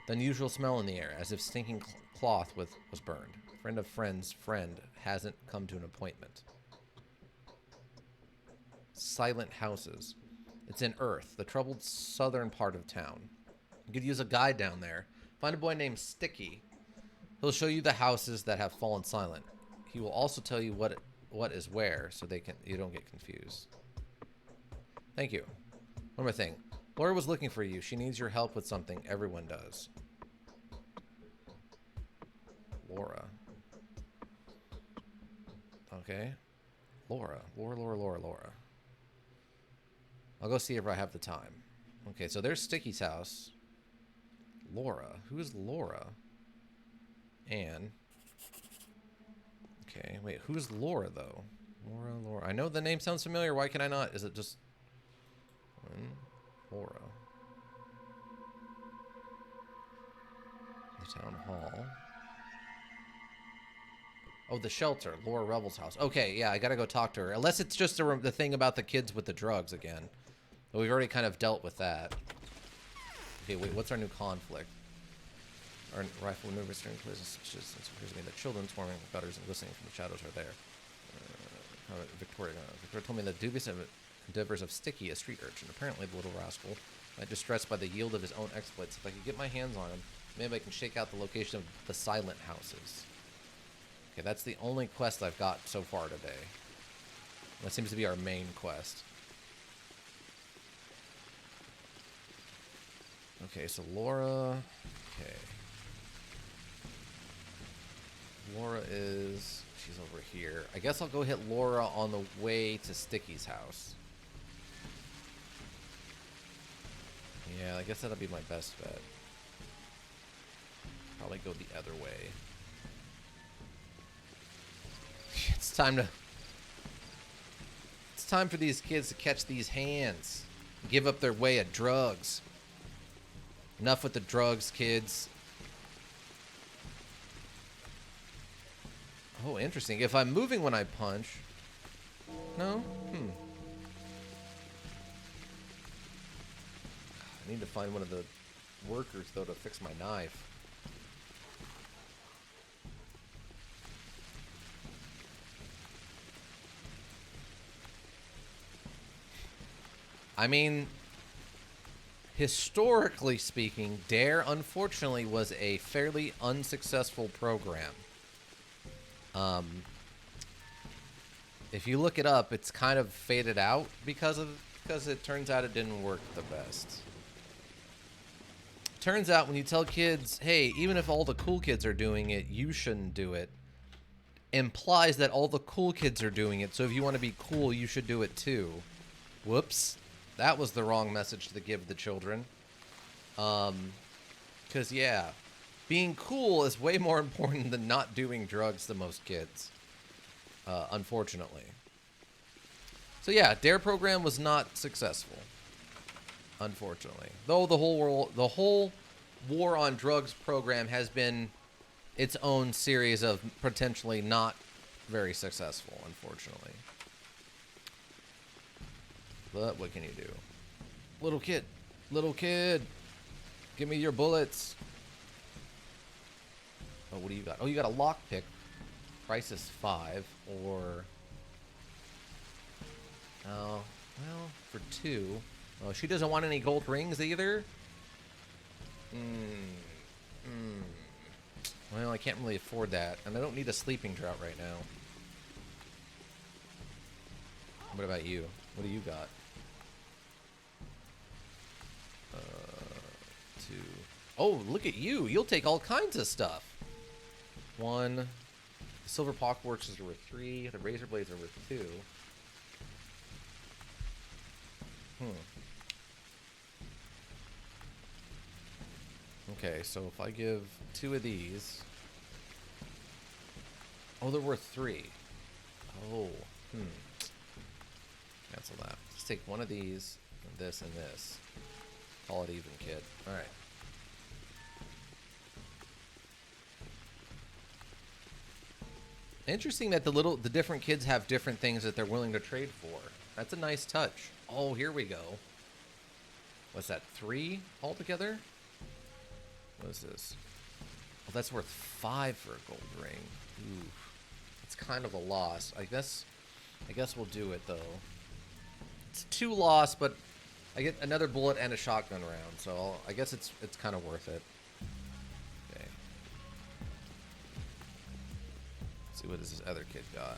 The unusual smell in the air, as if stinking cloth was burned. Friend of friend's friend hasn't come to an appointment. Silent houses. It's in Earth, the troubled southern part of town. You could use a guide down there. Find a boy named Sticky. He'll show you the houses that have fallen silent. He will also tell you what is where, so you don't get confused. Thank you. One more thing. Laura was looking for you. She needs your help with something. Everyone does. Laura. Okay. Laura. Laura. I'll go see if I have the time. Okay, so there's Sticky's house. Laura. Who is Laura? Anne. Okay, wait, who's Laura, though? Laura. I know the name sounds familiar. Why can I not? Is it just... Laura. The town hall. Oh, the shelter. Laura Rebel's house. Okay, yeah, I gotta go talk to her. Unless it's just the thing about the kids with the drugs again. But we've already kind of dealt with that. Okay, wait, what's our new conflict? Our rifle maneuver steering clears and suspicious. It appears to me that children swarming with gutters and glistening from the shadows are there. Victoria told me the dubious endeavors of Sticky, a street urchin. Apparently the little rascal, distressed by the yield of his own exploits. If I could get my hands on him, maybe I can shake out the location of the silent houses. Okay, that's the only quest I've got so far today. That seems to be our main quest. Okay, so Laura... Okay. Laura is... She's over here. I guess I'll go hit Laura on the way to Sticky's house. Yeah, I guess that'll be my best bet. Probably go the other way. It's time to... It's time for these kids to catch these hands. Give up their way of drugs. Enough with the drugs, kids. Oh, interesting. If I'm moving when I punch... No? I need to find one of the workers, though, to fix my knife. I mean, historically speaking, DARE, unfortunately, was a fairly unsuccessful program. If you look it up, it's kind of faded out because it turns out it didn't work the best. Turns out when you tell kids, hey, even if all the cool kids are doing it, you shouldn't do it, implies that all the cool kids are doing it, so if you want to be cool, you should do it too. Whoops. That was the wrong message to give the children. Because, yeah, being cool is way more important than not doing drugs to most kids. Unfortunately. So, yeah, DARE program was not successful. Unfortunately. Though the whole war on drugs program has been its own series of potentially not very successful, unfortunately. But what can you do? Little kid, give me your bullets. Oh, what do you got? Oh, you got a lockpick. Price is 5, or... Oh, well, for 2. Oh, she doesn't want any gold rings either? Well, I can't really afford that, and I don't need a sleeping drought right now. What about you? What do you got? 2. Oh, look at you. You'll take all kinds of stuff. 1. The silver pocketworks is worth 3. The razor blades are worth 2. Okay, so if I give 2 of these... Oh, they're worth 3. Oh, cancel that. Let's take 1 of these, and this, and this. Call it even, kid. Alright. Interesting that the different kids have different things that they're willing to trade for. That's a nice touch. Oh, here we go. What's that, 3 altogether? What is this? Oh, that's worth 5 for a gold ring. Ooh. It's kind of a loss. I guess we'll do it, though. It's 2 loss, but I get another bullet and a shotgun round, so I guess it's kind of worth it. Okay. Let's see what this other kid got.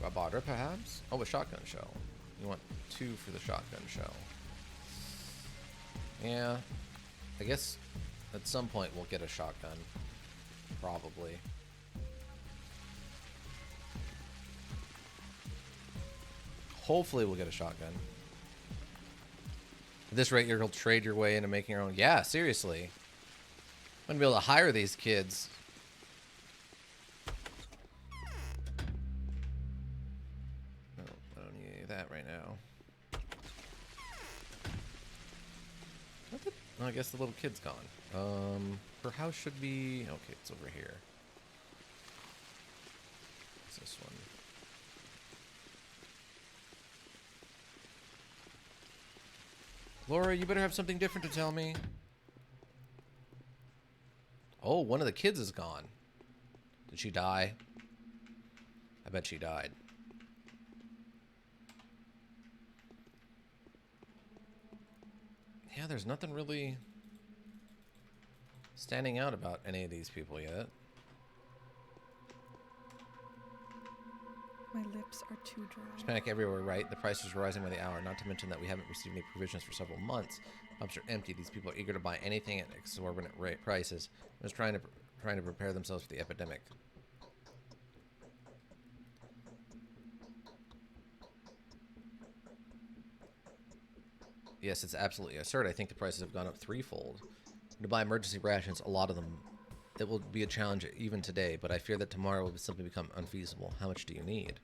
Rabada, perhaps? Oh, a shotgun shell. You want 2 for the shotgun shell. Yeah. I guess at some point we'll get a shotgun. Probably. Hopefully we'll get a shotgun. At this rate, you'll trade your way into making your own. Yeah, seriously. I'm gonna be able to hire these kids. No, I don't need any of that right now. What the? Oh, I guess the little kid's gone. Her house should be. Okay, it's over here. What's this one? Laura, you better have something different to tell me. Oh, one of the kids is gone. Did she die? I bet she died. Yeah, there's nothing really standing out about any of these people yet. My lips are too dry. There's panic everywhere, right? The prices are rising by the hour, not to mention that we haven't received any provisions for several months. Pumps are empty. These people are eager to buy anything at exorbitant prices. They're just trying to prepare themselves for the epidemic. Yes, it's absolutely absurd. I think the prices have gone up threefold. To buy emergency rations, a lot of them, it will be a challenge even today, but I fear that tomorrow will simply become unfeasible. How much do you need?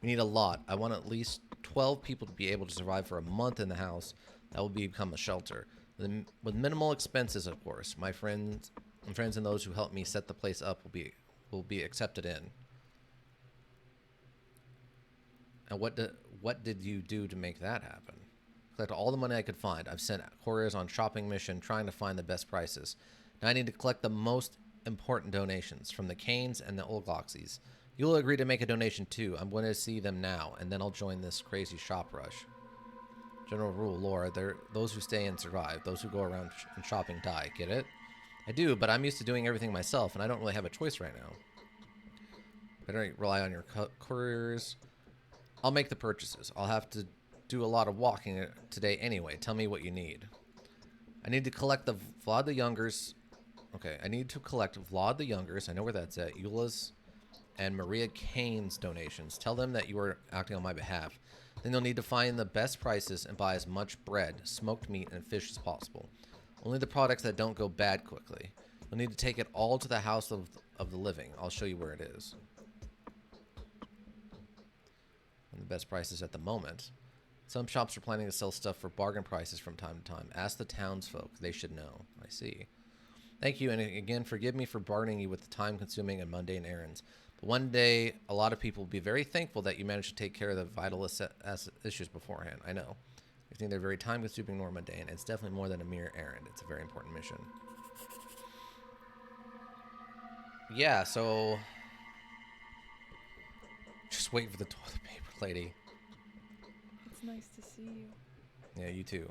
We need a lot. I want at least 12 people to be able to survive for a month in the house. That will become a shelter. With minimal expenses, of course. My friends and those who helped me set the place up will be accepted in. And what did you do to make that happen? Collect all the money I could find. I've sent couriers on shopping mission trying to find the best prices. Now I need to collect the most important donations from the Canes and the Olgoxies. You'll agree to make a donation too. I'm going to see them now, and then I'll join this crazy shop rush. General rule, Laura, those who stay and survive. Those who go around and shopping die. Get it? I do, but I'm used to doing everything myself, and I don't really have a choice right now. Better rely on your couriers. I'll make the purchases. I'll have to do a lot of walking today anyway. Tell me what you need. I need to collect the Vlad the Younger's. Okay, I need to collect Vlad the Younger's. I know where that's at. Eula's and Maria Kane's donations. Tell them that you are acting on my behalf. Then you'll need to find the best prices and buy as much bread, smoked meat, and fish as possible. Only the products that don't go bad quickly. You'll need to take it all to the House of the Living. I'll show you where it is. And the best prices at the moment. Some shops are planning to sell stuff for bargain prices from time to time. Ask the townsfolk. They should know. I see. Thank you, and again, forgive me for burdening you with the time-consuming and mundane errands. But one day, a lot of people will be very thankful that you managed to take care of the vital issues beforehand. I know. I think they're very time-consuming nor mundane. It's definitely more than a mere errand. It's a very important mission. Yeah, so... just wait for the toilet paper, lady. It's nice to see you. Yeah, you too.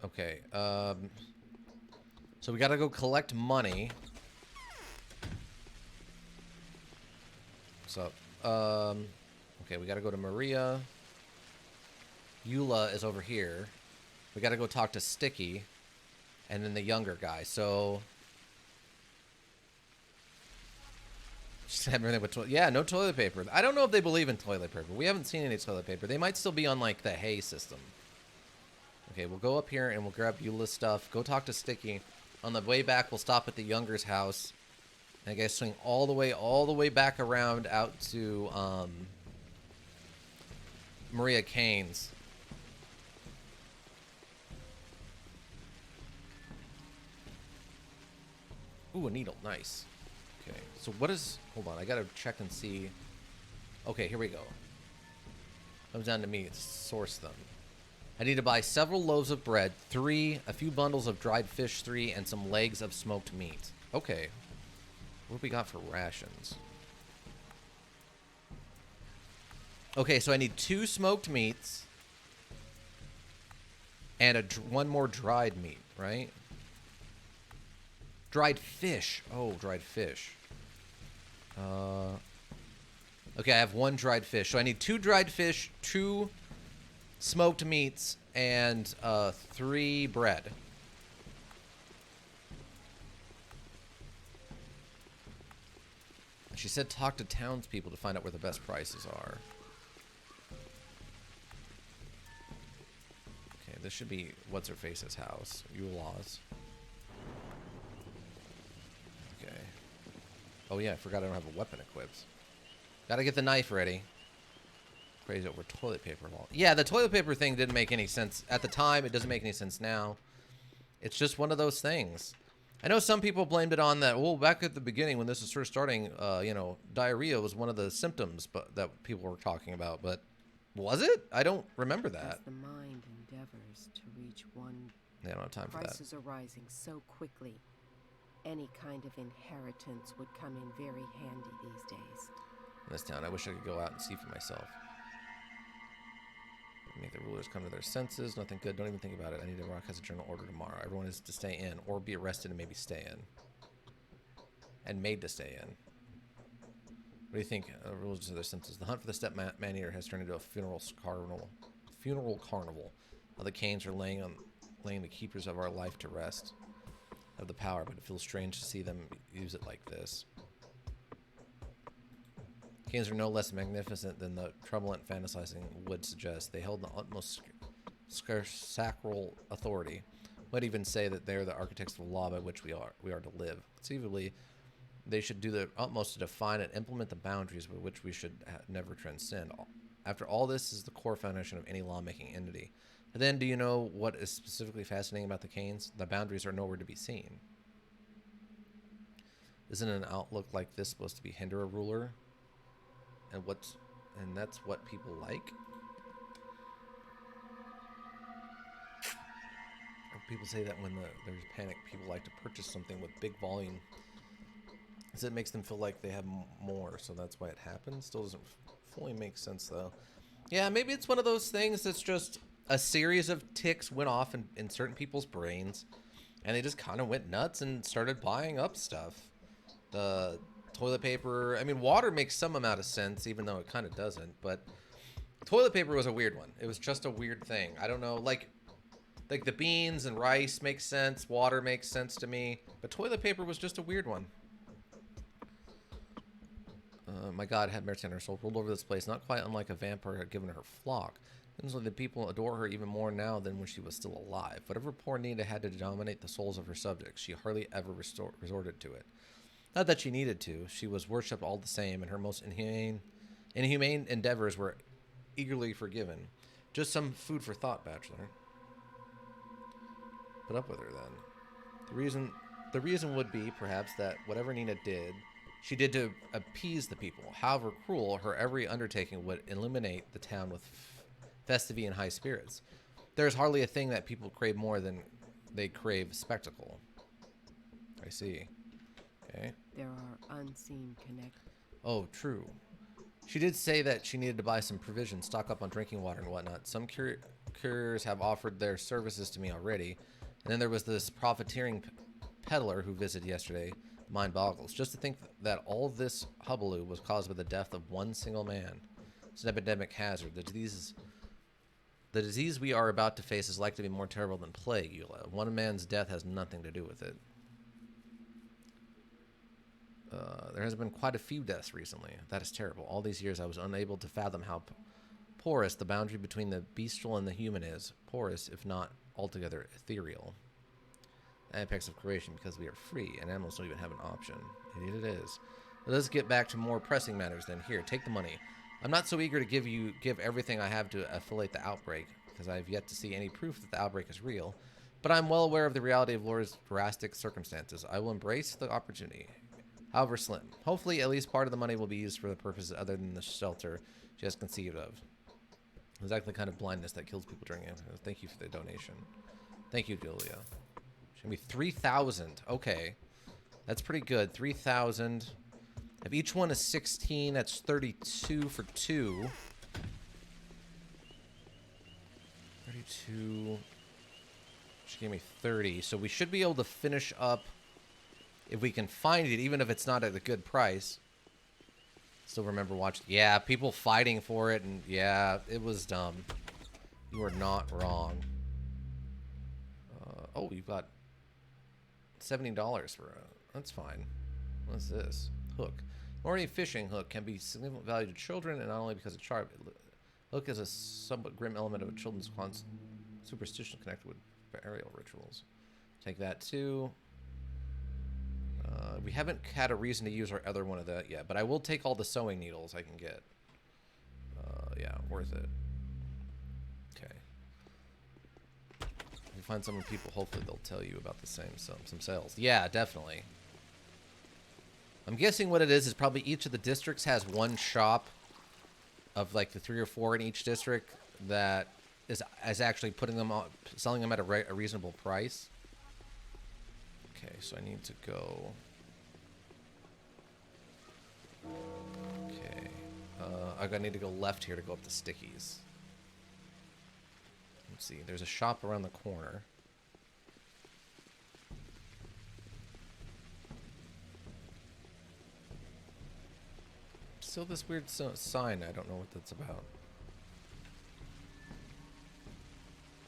Okay. So we gotta go collect money. So, okay, we gotta go to Maria. Eula is over here. We gotta go talk to Sticky. And then the younger guy. So... just everything with yeah, no toilet paper. I don't know if they believe in toilet paper. We haven't seen any toilet paper. They might still be on, like, the hay system. Okay, we'll go up here and we'll grab Eula's stuff. Go talk to Sticky. On the way back, we'll stop at the Younger's house. And I guess swing all the way back around out to, Maria Kane's. Ooh, a needle. Nice. Okay, so what is... hold on, I gotta check and see... okay, here we go. Comes down to me to source them. I need to buy several loaves of bread, 3, a few bundles of dried fish, 3, and some legs of smoked meat. Okay. What do we got for rations? Okay, so I need 2 smoked meats. And one more dried meat, right? Dried fish. Oh, dried fish. Okay, I have 1 dried fish. So I need 2 dried fish, 2 smoked meats, and 3 bread. She said talk to townspeople to find out where the best prices are. this should be what's-her-face's house. Eula's. Okay. Oh yeah, I forgot I don't have a weapon equipped. Gotta get the knife ready. Crazy over toilet paper wall. Yeah, the toilet paper thing didn't make any sense at the time. It doesn't make any sense now. It's just one of those things. I know some people blamed it on that. Well, back at the beginning when this was first starting, you know, diarrhea was one of the symptoms, but that people were talking about. But was it? I don't remember that. As the mind endeavors to reach one, Yeah, I don't have time for that. prices are rising so quickly. Any kind of inheritance would come in very handy these days. In this town, I wish I could go out and see for myself. Make the rulers come to their senses. Nothing good. Don't even think about it. I need to rock has a journal order tomorrow. Everyone is to stay in or be arrested and maybe stay in. And made to stay in. What do you think? Rulers to their senses. The hunt for the step man-eater has turned into a funeral carnival. Now the Canes are laying the keepers of our life to rest. Have the power, but it feels strange to see them use it like this. Canes are no less magnificent than the troublant fantasizing would suggest. They held the utmost sacral authority. Might even say that they are the architects of the law by which we are to live. Conceivably, they should do their utmost to define and implement the boundaries by which we should never transcend. After all, this is the core foundation of any lawmaking entity. But then, do you know what is specifically fascinating about the Canes? The boundaries are nowhere to be seen. Isn't an outlook like this supposed to be hinder a ruler? And that's what people like. People say that when there's panic, people like to purchase something with big volume, because it makes them feel like they have more. So that's why it happens. Still doesn't fully make sense though. Yeah, maybe it's one of those things that's just a series of ticks went off in certain people's brains, and they just kind of went nuts and started buying up stuff. The toilet paper, I mean, water makes some amount of sense, even though it kind of doesn't, but toilet paper was a weird one. It was just a weird thing. I don't know, like the beans and rice makes sense, water makes sense to me, but toilet paper was just a weird one. My God had mercy on her soul, ruled over this place, not quite unlike a vampire had given her flock. And so the people adore her even more now than when she was still alive. Whatever poor Nita had to dominate the souls of her subjects, she hardly ever resorted to it. Not that she needed to. She was worshipped all the same, and her most inhumane endeavors were eagerly forgiven. Just some food for thought, Bachelor. Put up with her, then. The reason would be, perhaps, that whatever Nina did, she did to appease the people. However cruel, her every undertaking would illuminate the town with festivity and high spirits. There is hardly a thing that people crave more than they crave spectacle. I see. Okay. There are unseen connections. Oh, true. She did say that she needed to buy some provisions, stock up on drinking water and whatnot. Some couriers have offered their services to me already. And then there was this profiteering peddler who visited yesterday. Mind boggles. Just to think that all this hullabaloo was caused by the death of one single man. It's an epidemic hazard. The disease we are about to face is likely to be more terrible than plague, Eula. One man's death has nothing to do with it. There has been quite a few deaths recently. That is terrible. All these years I was unable to fathom how porous the boundary between the bestial and the human is. Porous, if not altogether ethereal. Apex of creation, because we are free, and animals don't even have an option. Indeed it is. But let's get back to more pressing matters then. Here, take the money. I'm not so eager to give everything I have to affiliate the outbreak, because I have yet to see any proof that the outbreak is real. But I'm well aware of the reality of Laura's drastic circumstances. I will embrace the opportunity, however slim. Hopefully, at least part of the money will be used for the purposes other than the shelter she has conceived of. Exactly the kind of blindness that kills people during it. Thank you for the donation. Thank you, Julia. Should be 3,000. Okay. That's pretty good. 3,000. If each one is 16, that's 32 for 2. 32. She gave me 30. So we should be able to finish up if we can find it, even if it's not at a good price. Still remember watching. Yeah, people fighting for it, and yeah, it was dumb. You are not wrong. Oh, you've got $70 for a... That's fine. What's this? Hook. Already fishing hook can be significant value to children, and not only because of sharp. Hook is a somewhat grim element of a children's superstition connected with burial rituals. Take that too. We haven't had a reason to use our other one of that yet, but I will take all the sewing needles I can get. Yeah, worth it. Okay. If you find some people, hopefully they'll tell you about the same some sales. Yeah, definitely. I'm guessing what it is probably each of the districts has one shop of like the 3 or 4 in each district that is actually putting them on, selling them at a reasonable price. Okay, so I need to go. Okay, I need to go left here to go up the stickies. Let's see. There's a shop around the corner. Still this weird sign. I don't know what that's about.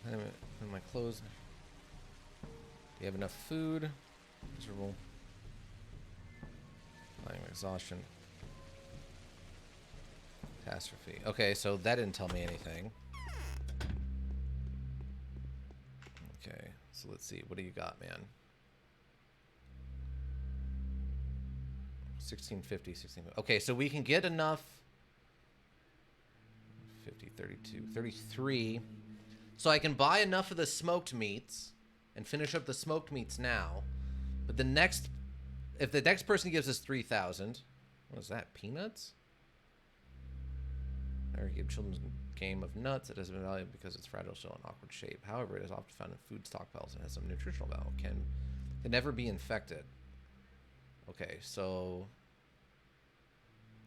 Wait a minute. My clothes. Do you have enough food? Miserable. Lying exhaustion. Catastrophe. Okay, so that didn't tell me anything. Okay, so let's see. What do you got, man? 1650, 1650. Okay, so we can get enough. 50, 32, 33. So I can buy enough of the smoked meats and finish up the smoked meats now. But the next, if the next person gives us 3,000, what is that? Peanuts? Or give children's game of nuts. It has been valuable because it's fragile, still in awkward shape. However, it is often found in food stockpiles and has some nutritional value. Can never be infected. Okay, so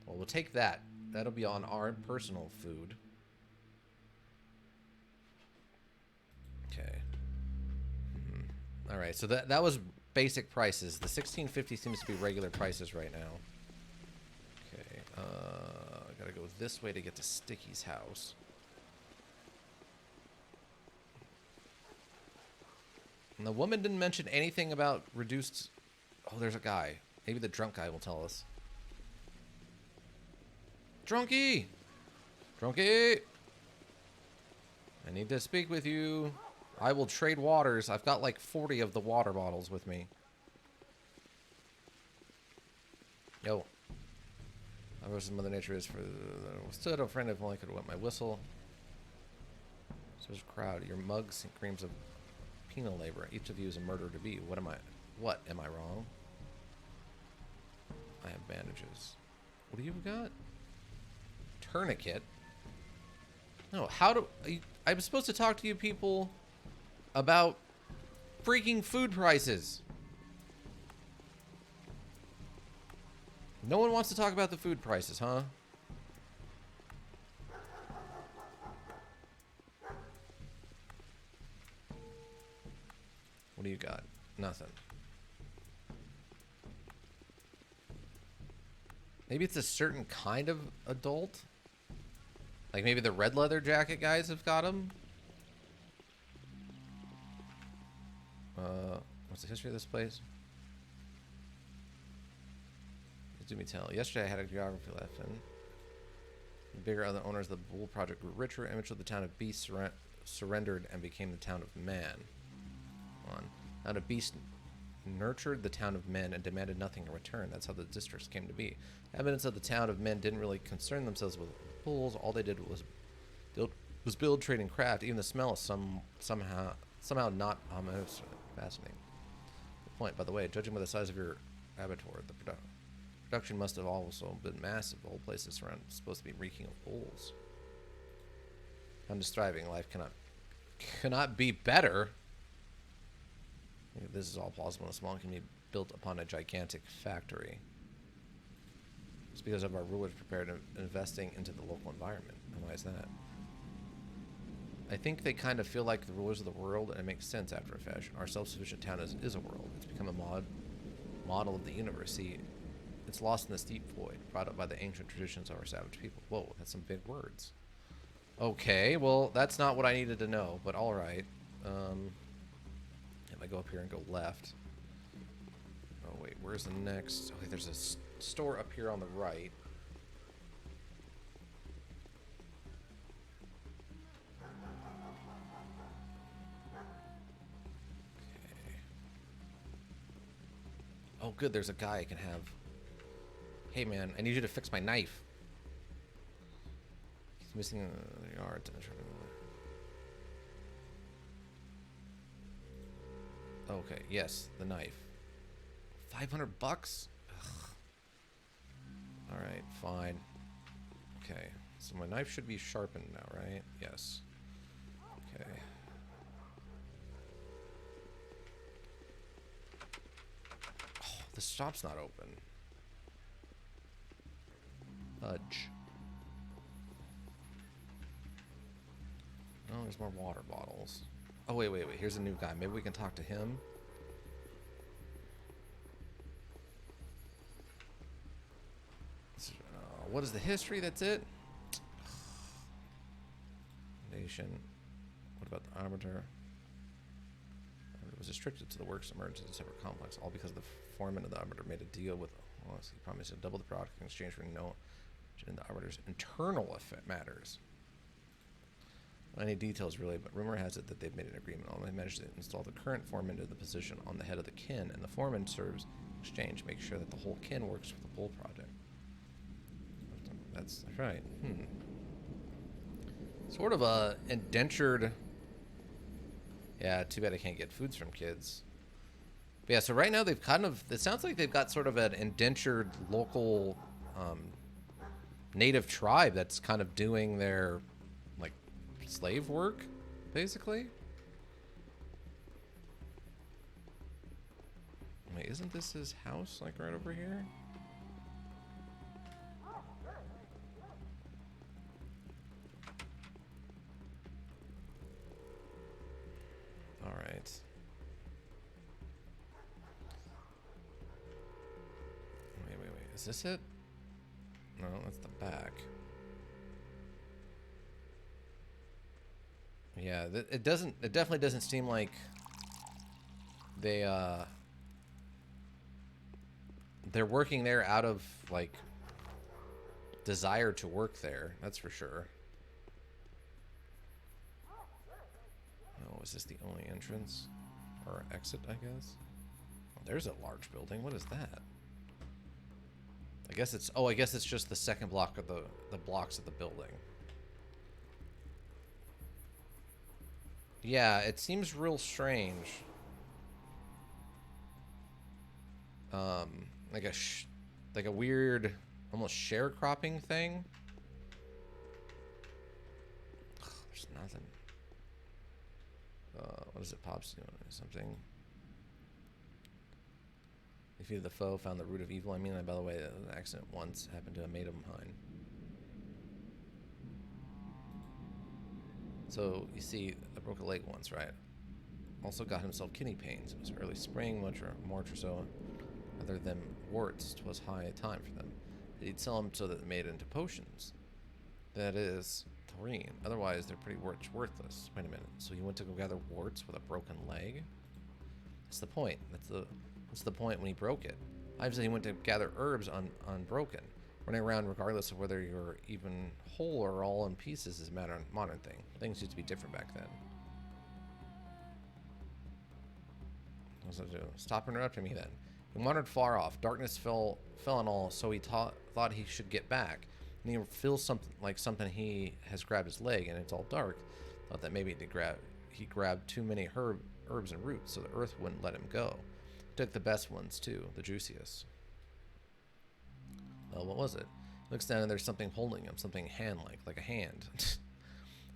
well, we'll take that. That'll be on our personal food. Okay. All right, so that was basic prices. The 1650 seems to be regular prices right now. Okay, I gotta go this way to get to Sticky's house. And the woman didn't mention anything about reduced. Oh, there's a guy. Maybe the drunk guy will tell us. Drunky! Drunky! I need to speak with you. I will trade waters. I've got like 40 of the water bottles with me. Yo. I was Mother Nature is for stood a friend if only could have wet my whistle. So there's a crowd. Your mug screams of penal labor. Each of you is a murderer to be. What am I wrong? I have bandages. What do you got? Tourniquet? No, I'm supposed to talk to you people about freaking food prices. No one wants to talk about the food prices, huh? What do you got? Nothing. Maybe it's a certain kind of adult? Like maybe the red leather jacket guys have got them? What's the history of this place? Do me tell. Yesterday I had a geography lesson. The bigger other owners of the Bull Project grew richer. Eventually the town of Beast surrendered and became the town of Man. Now the Beast nurtured the town of Men and demanded nothing in return. That's how the districts came to be. Evidence of the town of Men didn't really concern themselves with bulls. All they did was build, trade, and craft. Even the smell is somehow not almost fascinating. Good point. By the way, judging by the size of your abattoir, the production must have also been massive. The whole place is supposed to be reeking of bulls. I'm just thriving. Life cannot be better. This is all plausible and small can be built upon a gigantic factory. It's because of our rulers prepared investing into the local environment. And why is that? I think they kind of feel like the rulers of the world, and it makes sense after a fashion. Our self-sufficient town is a world. It's become a model of the universe. See, it's lost in this deep void, brought up by the ancient traditions of our savage people. Whoa, that's some big words. Okay, well, that's not what I needed to know, but all right. If I go up here and go left. Oh, wait, where's the next? Okay, there's a store up here on the right. good. There's a guy I can have. Hey, man, I need you to fix my knife. He's missing the yard. Okay, yes, the knife. $500? All right, fine. Okay, so my knife should be sharpened now, right? Yes. Okay. Oh, the shop's not open. Fudge. Oh, there's more water bottles. Oh, wait. Here's a new guy. Maybe we can talk to him. What is the history? That's it? Nation. What about the arbiter? It was restricted to the works emerged as a separate complex, all because the foreman of the arbiter made a deal with. Well, he promised to double the product in exchange for no in the arbiter's internal matters. Any details really, but rumor has it that they've made an agreement. All they managed to install the current foreman into the position on the head of the kin, and the foreman serves exchange, make sure that the whole kin works for the bull project. That's right. Sort of a indentured. Yeah, too bad I can't get foods from kids. But yeah, so right now they've kind of. It sounds like they've got sort of an indentured local native tribe that's kind of doing their like slave work, basically. Wait, isn't this his house like right over here? All right. Wait. Is this it? No, that's the back. Yeah, it doesn't. It definitely doesn't seem like they're working there out of like desire to work there. That's for sure. Oh, is this the only entrance or exit? I guess. Oh, there's a large building. What is that? I guess it's. Oh, I guess it's just the second block of the blocks of the building. Yeah, it seems real strange. Like a weird, almost sharecropping thing. Ugh, there's nothing. What is it, Pops doing? Something. Defeated the foe, found the root of evil. I mean, by the way, an accident once happened to a mate of mine. So, you see, I broke a leg once, right? Also got himself kidney pains. It was early spring, March or so. Other than warts, 'twas high time for them. He'd sell them so that they made it into potions. That is, taurine. Otherwise, they're pretty worthless. Wait a minute. So you went to go gather warts with a broken leg? That's the point. That's the point when he broke it. Obviously, he went to gather herbs unbroken. Running around regardless of whether you're even whole or all in pieces is a modern thing. Things used to be different back then. What was I do? Stop interrupting me then. He wandered far off. Darkness fell on all, so he thought he should get back. And he feels something he has grabbed his leg, and it's all dark. Thought that maybe he grabbed too many herbs and roots, so the earth wouldn't let him go. Took the best ones too, the juiciest. Well, what was it? Looks down and there's something holding him, something like a hand.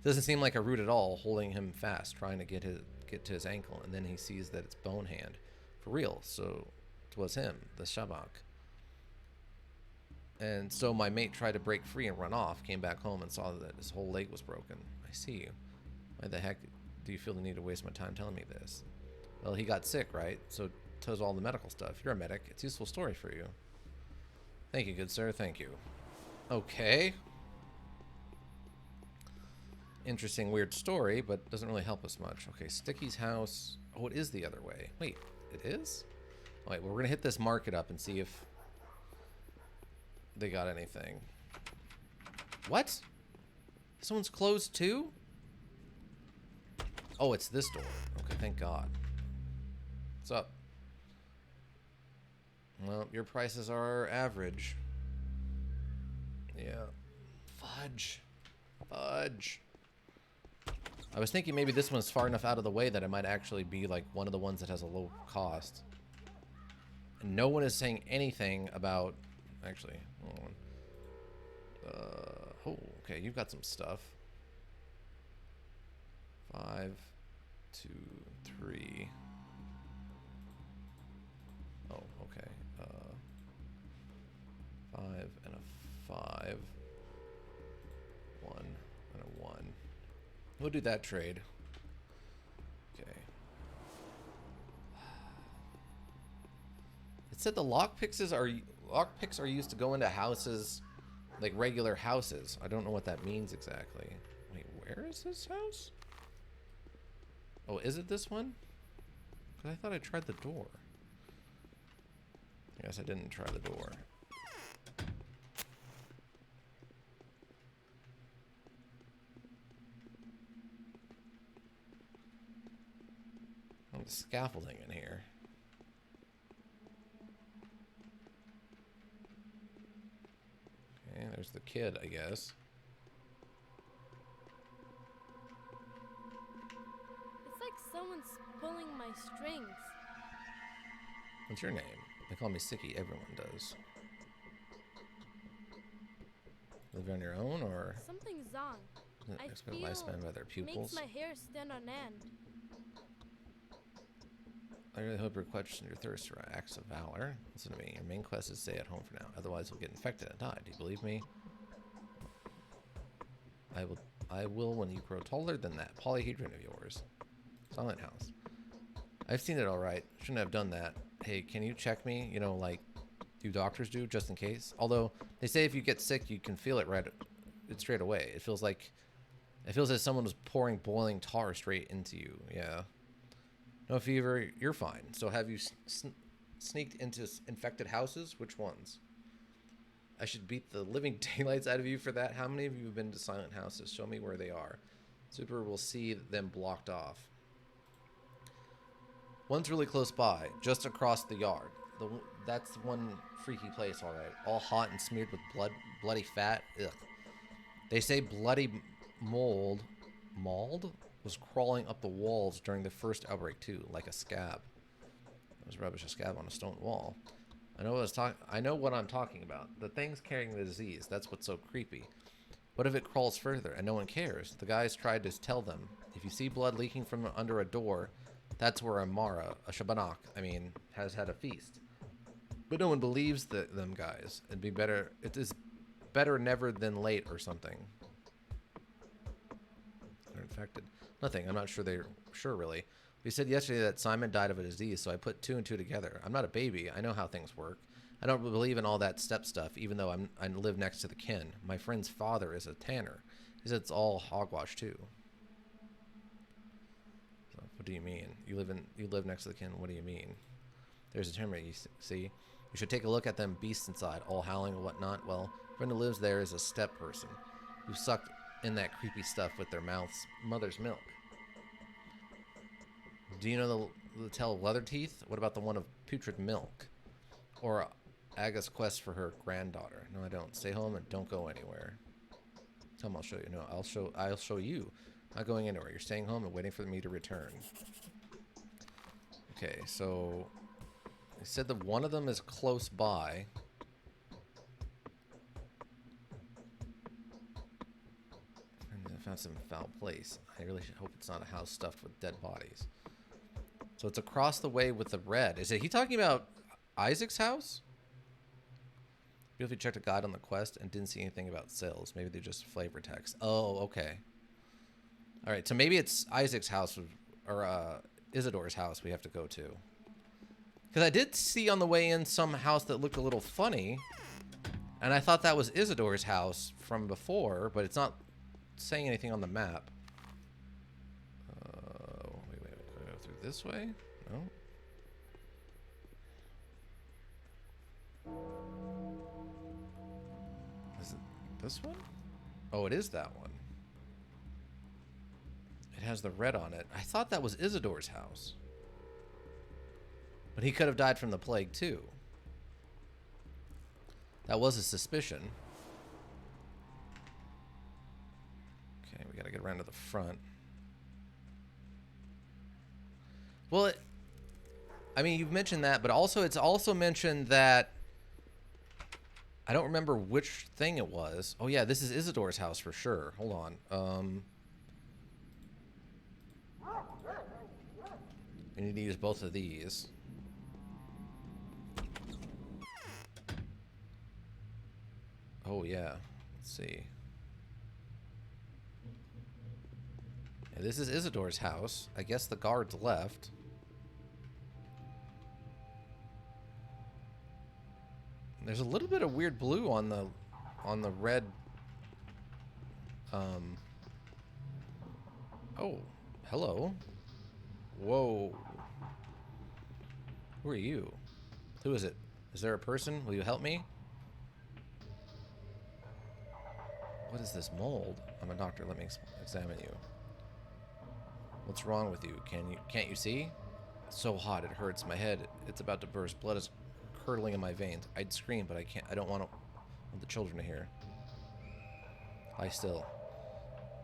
Doesn't seem like a root at all, holding him fast, trying to get to his ankle, and then he sees that it's Bone Hand, for real. So it was him, the Shabak. And so my mate tried to break free and run off, came back home and saw that his whole leg was broken. I see you. Why the heck do you feel the need to waste my time telling me this? Well, he got sick, right? So does all the medical stuff. You're a medic. It's a useful story for you. Thank you, good sir. Thank you. Okay. Interesting, weird story, but doesn't really help us much. Okay, Sticky's house. Oh, it is the other way. Wait, it is? All right, well, we're going to hit this market up and see if they got anything. What? This one's closed too? Oh, it's this door. Okay, thank God. What's up? Well, your prices are average. Yeah. Fudge. Fudge. I was thinking maybe this one's far enough out of the way that it might actually be like one of the ones that has a low cost. And no one is saying anything about... Actually, hold on. Oh, okay, you've got some stuff. 5, 2, 3. Oh, okay. 5 and a 5. 1 and a 1. We'll do that trade. Okay. It said the lockpicks are used to go into houses, like regular houses. I don't know what that means exactly. Wait, where is this house? Oh, is it this one? Because I thought I tried the door. I guess I didn't try the door. Oh, the scaffolding in here. Okay, there's the kid, I guess. It's like someone's pulling my strings. What's your name? They call me Sicky. Everyone does. Live on your own, or Something's on. I expect feel lifespan by their pupils? makes my hair stand on end. I really hope your question your thirst for acts of valor. Listen to me. Your main quest is to stay at home for now. Otherwise, you'll get infected and die. Do you believe me? I will when you grow taller than that polyhedron of yours. Silent House. I've seen it all right. Shouldn't have done that. Hey, can you check me? You know, like you doctors do, just in case. Although they say if you get sick, you can feel it straight away. It feels as someone was pouring boiling tar straight into you. Yeah. No fever, you're fine. So have you sneaked into infected houses? Which ones? I should beat the living daylights out of you for that. How many of you have been to silent houses? Show me where they are. Super will see them blocked off. One's really close by, just across the yard. That's one freaky place, all right. All hot and smeared with bloody fat. Ugh. They say bloody mold was crawling up the walls during the first outbreak too, like a scab. It was rubbish, a scab on a stone wall. I know what I'm talking about. The thing's carrying the disease. That's what's so creepy. What if it crawls further and no one cares? The guys tried to tell them. If you see blood leaking from under a door, that's where a Shabanok, has had a feast. But no one believes them guys. It is better never than late or something. They're infected. Nothing. I'm not sure they're sure, really. We said yesterday that Simon died of a disease, so I put 2 and 2 together. I'm not a baby. I know how things work. I don't believe in all that step stuff, even though I live next to the kin. My friend's father is a tanner. He said it's all hogwash, too. So, what do you mean? You live next to the kin. What do you mean? There's a term, you see. You should take a look at them beasts inside, all howling and whatnot. Well, friend who lives there is a step person who sucked in that creepy stuff with their mother's milk. Do you know the tale of Leatherteeth? What about the one of putrid milk? Or Aga's quest for her granddaughter? No, I don't. Stay home and don't go anywhere. Tell him I'll show you. No, I'll show you. Not going anywhere. You're staying home and waiting for me to return. Okay, so they said that one of them is close by. I found some foul place. I really hope it's not a house stuffed with dead bodies. So it's across the way with the red. Is he talking about Isaac's house? If you checked a guide on the quest and didn't see anything about sales, maybe they're just flavor text. Oh, okay. All right, so maybe it's Isaac's house or Isidore's house we have to go to. Because I did see on the way in some house that looked a little funny, and I thought that was Isidore's house from before, but it's not saying anything on the map. Wait. Can I go through this way? No. Is it this one? Oh, it is that one. It has the red on it. I thought that was Isidore's house. But he could have died from the plague too. That was a suspicion. Okay, we gotta get around to the front. Well, I mean, you've mentioned that, but also it's also mentioned that I don't remember which thing it was. Oh yeah, this is Isidore's house for sure. Hold on. We need to use both of these. Oh yeah, let's see. Yeah, this is Isidore's house. I guess the guards left. There's a little bit of weird blue on the red. Oh, hello. Whoa. Who are you? Who is it? Is there a person? Will you help me? What is this mold? I'm a doctor. Let me examine you. What's wrong with you? Can't you see? It's so hot. It hurts. My head. It's about to burst. Blood is curdling in my veins. I'd scream, but I can't. I don't want the children to hear. Lie still.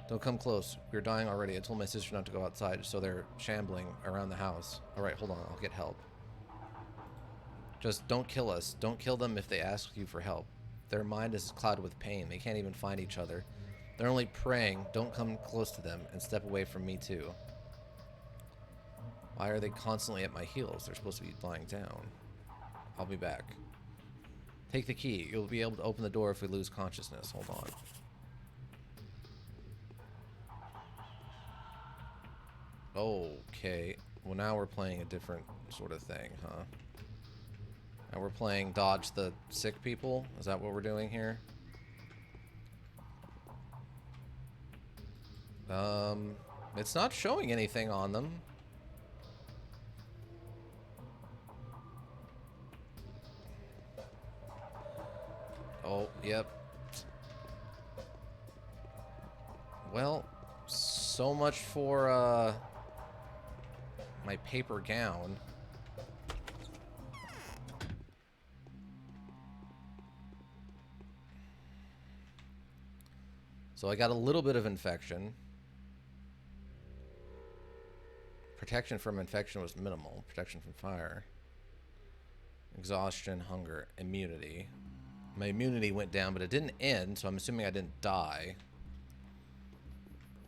Don't come close. We're dying already. I told my sister not to go outside, so they're shambling around the house. Alright, hold on. I'll get help. Just don't kill us. Don't kill them if they ask you for help. Their mind is clouded with pain. They can't even find each other. They're only praying. Don't come close to them and step away from me too. Why are they constantly at my heels? They're supposed to be lying down. I'll be back. Take the key. You'll be able to open the door if we lose consciousness. Hold on. Okay. Well, now we're playing a different sort of thing, huh? Now we're playing dodge the sick people? Is that what we're doing here? It's not showing anything on them. Oh, yep. Well, so much for, my paper gown. So I got a little bit of infection. Protection from infection was minimal. Protection from fire. Exhaustion, hunger, immunity. My immunity went down, but it didn't end, so I'm assuming I didn't die.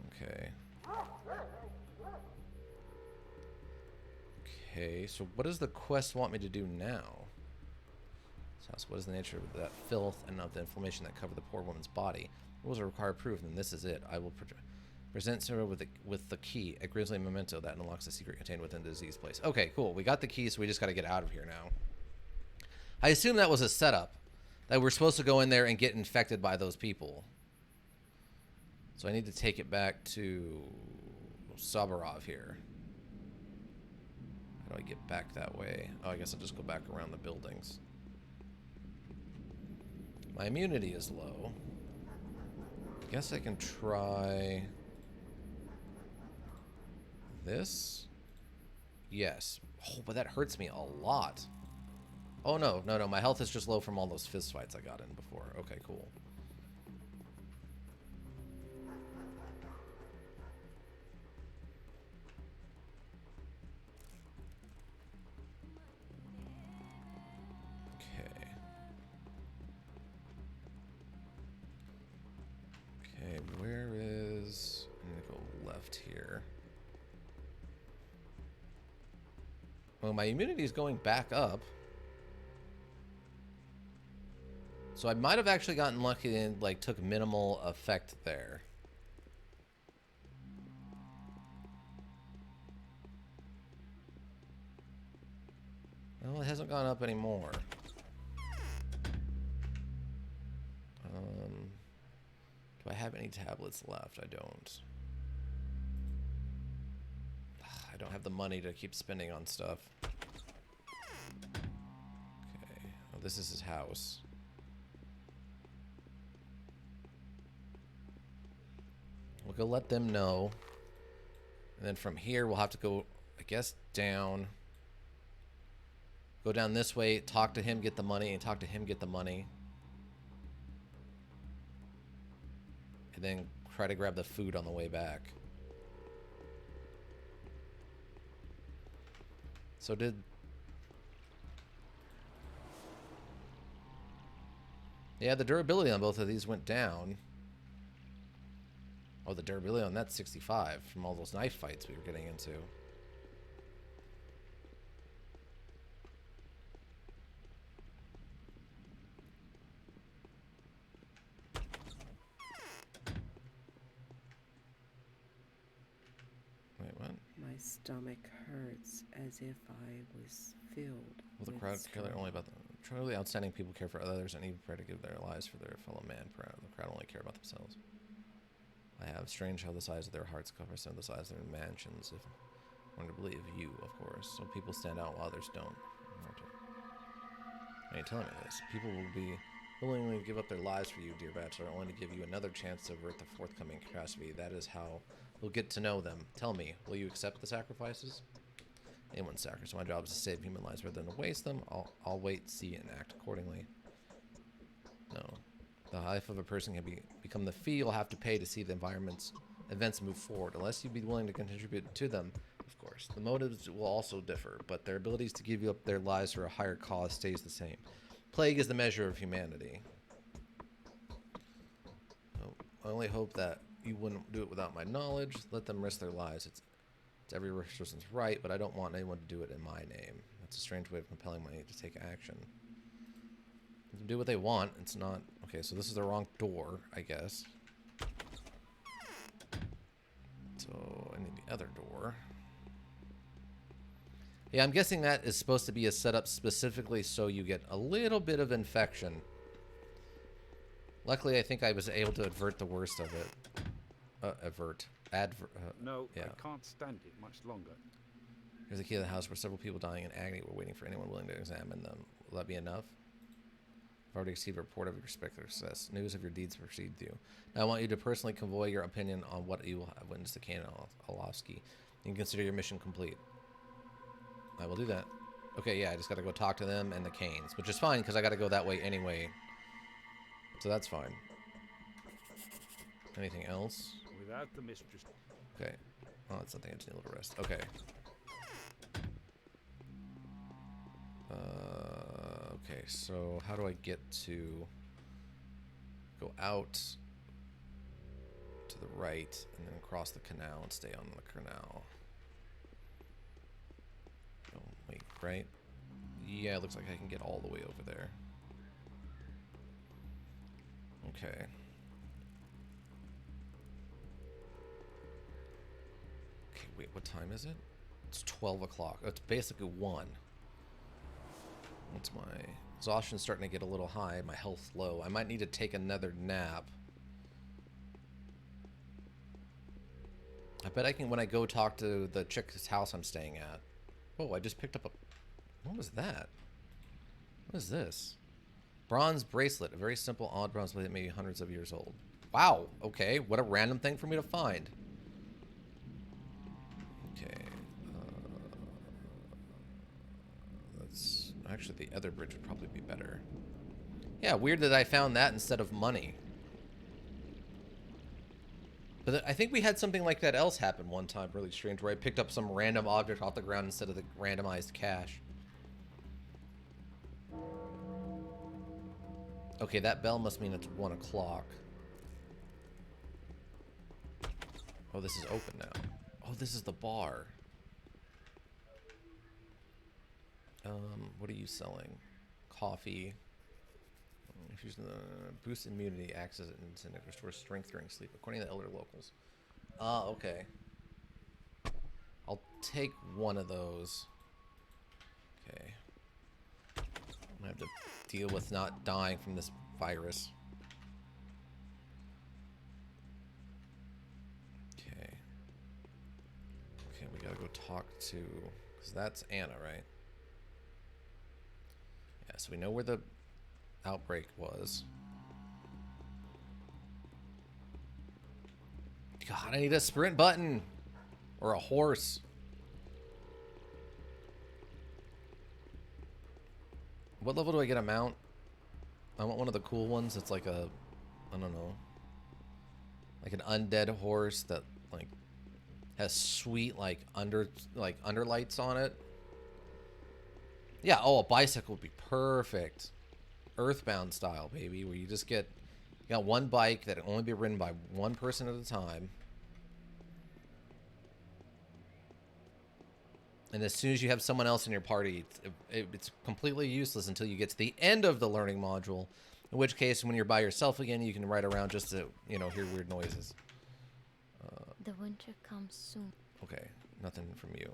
Okay. Okay, so what does the quest want me to do now? So what is the nature of that filth and of the inflammation that covered the poor woman's body? Rules are required proof, and this is it. I will present Sarah with the key, a grisly memento that unlocks the secret contained within the disease place. Okay, cool. We got the key, so we just got to get out of here now. I assume that was a setup. That we're supposed to go in there and get infected by those people. So I need to take it back to Sabarov here. How do I get back that way? Oh, I guess I'll just go back around the buildings. My immunity is low. I guess I can try this. Yes. Oh, but that hurts me a lot. Oh, no. My health is just low from all those fist fights I got in before. Okay, cool. Okay, where is... I'm gonna go left here. Well, my immunity is going back up. So I might have actually gotten lucky and like took minimal effect there. Well, it hasn't gone up anymore. Do I have any tablets left? I don't. I don't have the money to keep spending on stuff. Okay. Oh, this is his house. We'll go let them know. And then from here, we'll have to go, I guess, down. Go down this way, talk to him, get the money, and talk to him, get the money. and then try to grab the food on the way back. So did... Yeah, the durability on both of these went down. Oh, the durability on that's 65 from all those knife fights we were getting into. Wait, what? My stomach hurts as if I was filled. Will the with crowd care straw. only about the truly outstanding people care for others and even prepared to give their lives for their fellow man? The crowd only care about themselves. I have strange how the size of their hearts cover some of the size of their mansions. If I want to believe you, of course. Some people stand out while others don't. I ain't telling me this. People will be willingly give up their lives for you, dear bachelor, only to give you another chance to avert the forthcoming catastrophe. That is how we'll get to know them. Tell me, will you accept the sacrifices? Anyone's sacrifice. My job is to save human lives rather than to waste them. I'll wait, see, and act accordingly. No. The life of a person can become the fee you'll have to pay to see the events move forward. Unless you be willing to contribute to them, of course. The motives will also differ, but their abilities to give you up their lives for a higher cause stays the same. Plague is the measure of humanity. Oh, I only hope that you wouldn't do it without my knowledge. Let them risk their lives. It's every person's right, but I don't want anyone to do it in my name. That's a strange way of compelling me to take action. They can do what they want. It's not... Okay, so this is the wrong door, I guess. So I need the other door. Yeah, I'm guessing that is supposed to be a setup specifically so you get a little bit of infection. Luckily, I think I was able to avert the worst of it. No, yeah. I can't stand it much longer. Here's the key to the house where several people dying in agony. We're waiting for anyone willing to examine them. Will that be enough? I've already received a report of your spectacular success. News of your deeds precedes you. Now I want you to personally convey your opinion on what you will have witnessed to Kane Olofsky. You can consider your mission complete. I will do that. Okay, yeah, I just got to go talk to them and the Canes, which is fine because I got to go that way anyway. So that's fine. Anything else? Without the mistress. Okay. Oh, that's something I just need a little rest. Okay. Okay, so how do I get to go out to the right and then cross the canal and stay on the canal? Oh, wait, right? Yeah, it looks like I can get all the way over there. Okay. Okay, wait, what time is it? It's 12 o'clock. It's basically 1. What's my... Exhaustion's starting to get a little high. My health's low. I might need to take another nap. I bet I can when I go talk to the chick's house I'm staying at. Oh, I just picked up a... What was that? What is this? Bronze bracelet. A very simple, odd bronze blade that may be hundreds of years old. Wow. Okay. What a random thing for me to find. Okay. That's... Actually, the other bridge would probably be better. Yeah, weird that I found that instead of money. But I think we had something like that else happen one time, really strange, where I picked up some random object off the ground instead of the randomized cash. Okay, that bell must mean it's 1 o'clock. Oh, this is open now. Oh, this is the bar. What are you selling? Coffee. If using the boost immunity, acts as an incentive, restores strength during sleep, according to the elder locals. Ah, okay. I'll take one of those. Okay. I'm gonna have to deal with not dying from this virus. Okay. Okay, we gotta go talk to... Because that's Anna, right? Yeah, so we know where the outbreak was. God, I need a sprint button! Or a horse. What level do I get a mount? I want one of the cool ones. It's like a... I don't know. Like an undead horse that like has sweet like underlights on it. Yeah, oh, a bicycle would be perfect. Earthbound style, baby, where you just get you got one bike that can only be ridden by one person at a time. And as soon as you have someone else in your party, it's completely useless until you get to the end of the learning module. In which case, when you're by yourself again, you can ride around just to, you know, hear weird noises. The winter comes soon. Okay, nothing from you.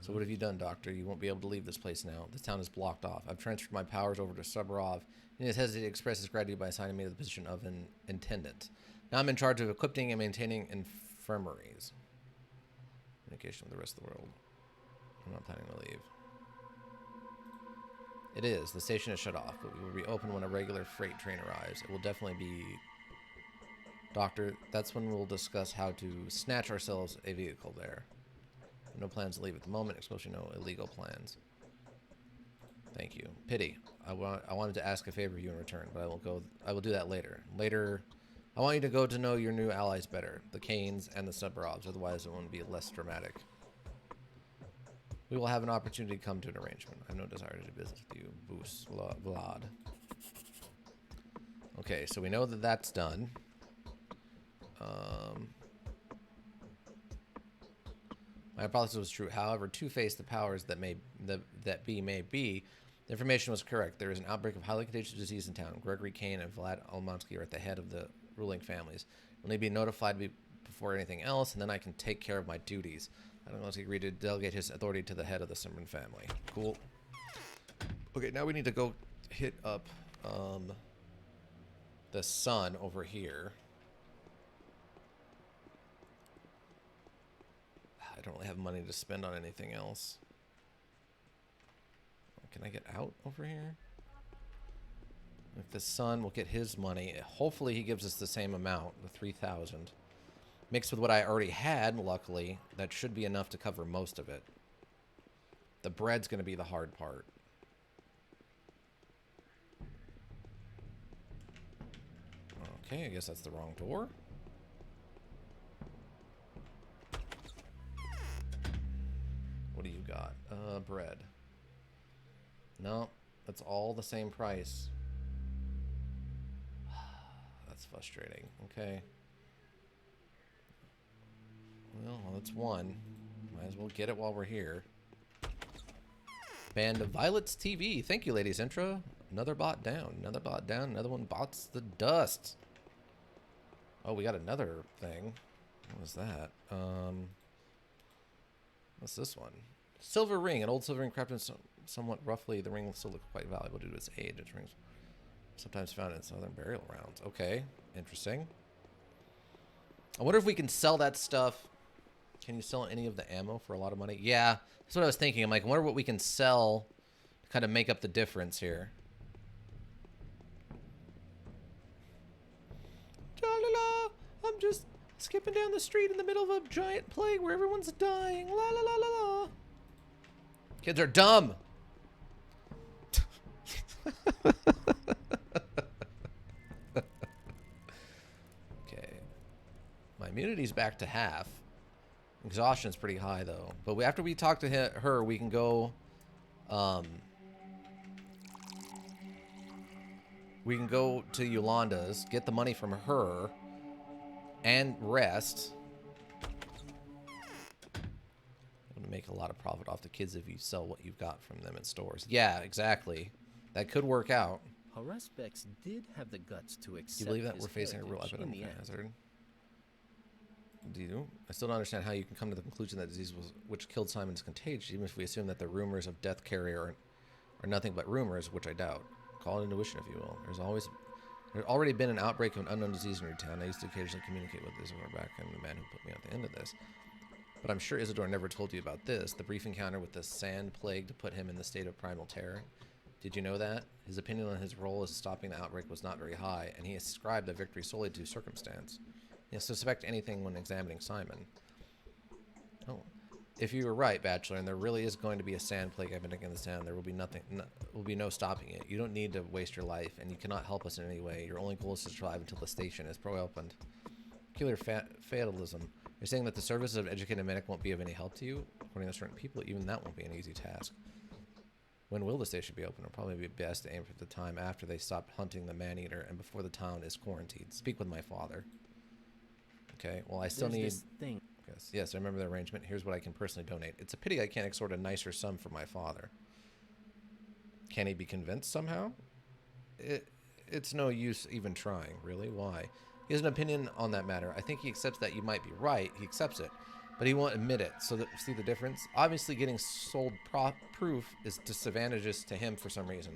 So what have you done, Doctor? You won't be able to leave this place now. This town is blocked off. I've transferred my powers over to Subarov, and he has hesitated to express his gratitude by assigning me to the position of an intendant. Now I'm in charge of equipping and maintaining infirmaries. Communication with the rest of the world. I'm not planning to leave. It is. The station is shut off, but we will be open when a regular freight train arrives. It will definitely be... Doctor, that's when we'll discuss how to snatch ourselves a vehicle there. No plans to leave at the moment, especially no illegal plans. Thank you. Pity. I wanted to ask a favor of you in return, but I will do that later. Later, I want you to go to know your new allies better, the Canes and the Subarobs, otherwise it won't be less dramatic. We will have an opportunity to come to an arrangement. I have no desire to do business with you, Boost Vlad. Okay, so we know that that's done. My hypothesis was true. However, Two-Face, the powers that may be, the information was correct. There is an outbreak of highly contagious disease in town. Gregory Kane and Vlad Almansky are at the head of the ruling families. We'll need to be notified before anything else, and then I can take care of my duties. I don't know if he agreed to delegate his authority to the head of the Simran family. Cool. Okay, now we need to go hit up the sun over here. I don't really have money to spend on anything else. Can I get out over here? If the sun will get his money, hopefully he gives us the same amount, the 3,000. Mixed with what I already had, luckily, that should be enough to cover most of it. The bread's going to be the hard part. Okay, I guess that's the wrong door. What do you got? Bread. No, that's all the same price. That's frustrating. Okay. Well, that's one. Might as well get it while we're here. Band of Violets TV. Thank you, Ladies Intro. Another bot down. Another bot down. Another one bots the dust. Oh, we got another thing. What was that? What's this one? Silver ring. An old silver ring crafted somewhat roughly. The ring still looks quite valuable due to its age. Its rings sometimes found in southern burial rounds. Okay, interesting. I wonder if we can sell that stuff. Can you sell any of the ammo for a lot of money? Yeah, that's what I was thinking. I'm like, I wonder what we can sell to kind of make up the difference here. La-la-la, I'm just skipping down the street in the middle of a giant plague where everyone's dying. La la la la la. Kids are dumb. Okay. My immunity's back to half. Exhaustion's pretty high though. But after we talk to her, we can go to Yolanda's, get the money from her, and rest. I'm gonna make a lot of profit off the kids if you sell what you've got from them in stores. Yeah, exactly. That could work out. Haruspex did have the guts to accept. Do you believe that his we're facing a real heritage in epidemic the end. hazard? Do you? I still don't understand how you can come to the conclusion that disease which killed Simon is contagious, even if we assume that the rumors of death carrier are nothing but rumors, which I doubt. Call it intuition, if you will. There's already been an outbreak of an unknown disease in your town. I used to occasionally communicate with Isidore back and the man who put me at the end of this. But I'm sure Isidore never told you about this. The brief encounter with the sand plague to put him in the state of primal terror. Did you know that? His opinion on his role as stopping the outbreak was not very high, and he ascribed the victory solely to circumstance. Yeah, suspect anything when examining Simon. Oh. If you were right, Bachelor, and there really is going to be a sand plague epidemic in this town, there will be will be no stopping it. You don't need to waste your life, and you cannot help us in any way. Your only goal is to survive until the station is pro-opened. Peculiar fatalism. You're saying that the service of educated medic won't be of any help to you? According to certain people, even that won't be an easy task. When will the station be open? It'll probably be best to aim for the time after they stop hunting the man-eater and before the town is quarantined. Speak with my father. Okay, well, I still need... this thing. Yes, I remember the arrangement. Here's what I can personally donate. It's a pity I can't extort a nicer sum for my father. Can he be convinced somehow? It's no use even trying, really. Why? He has an opinion on that matter. I think he accepts that you might be right. He accepts it. But he won't admit it. So see the difference? Obviously, getting sold proof is disadvantageous to him for some reason.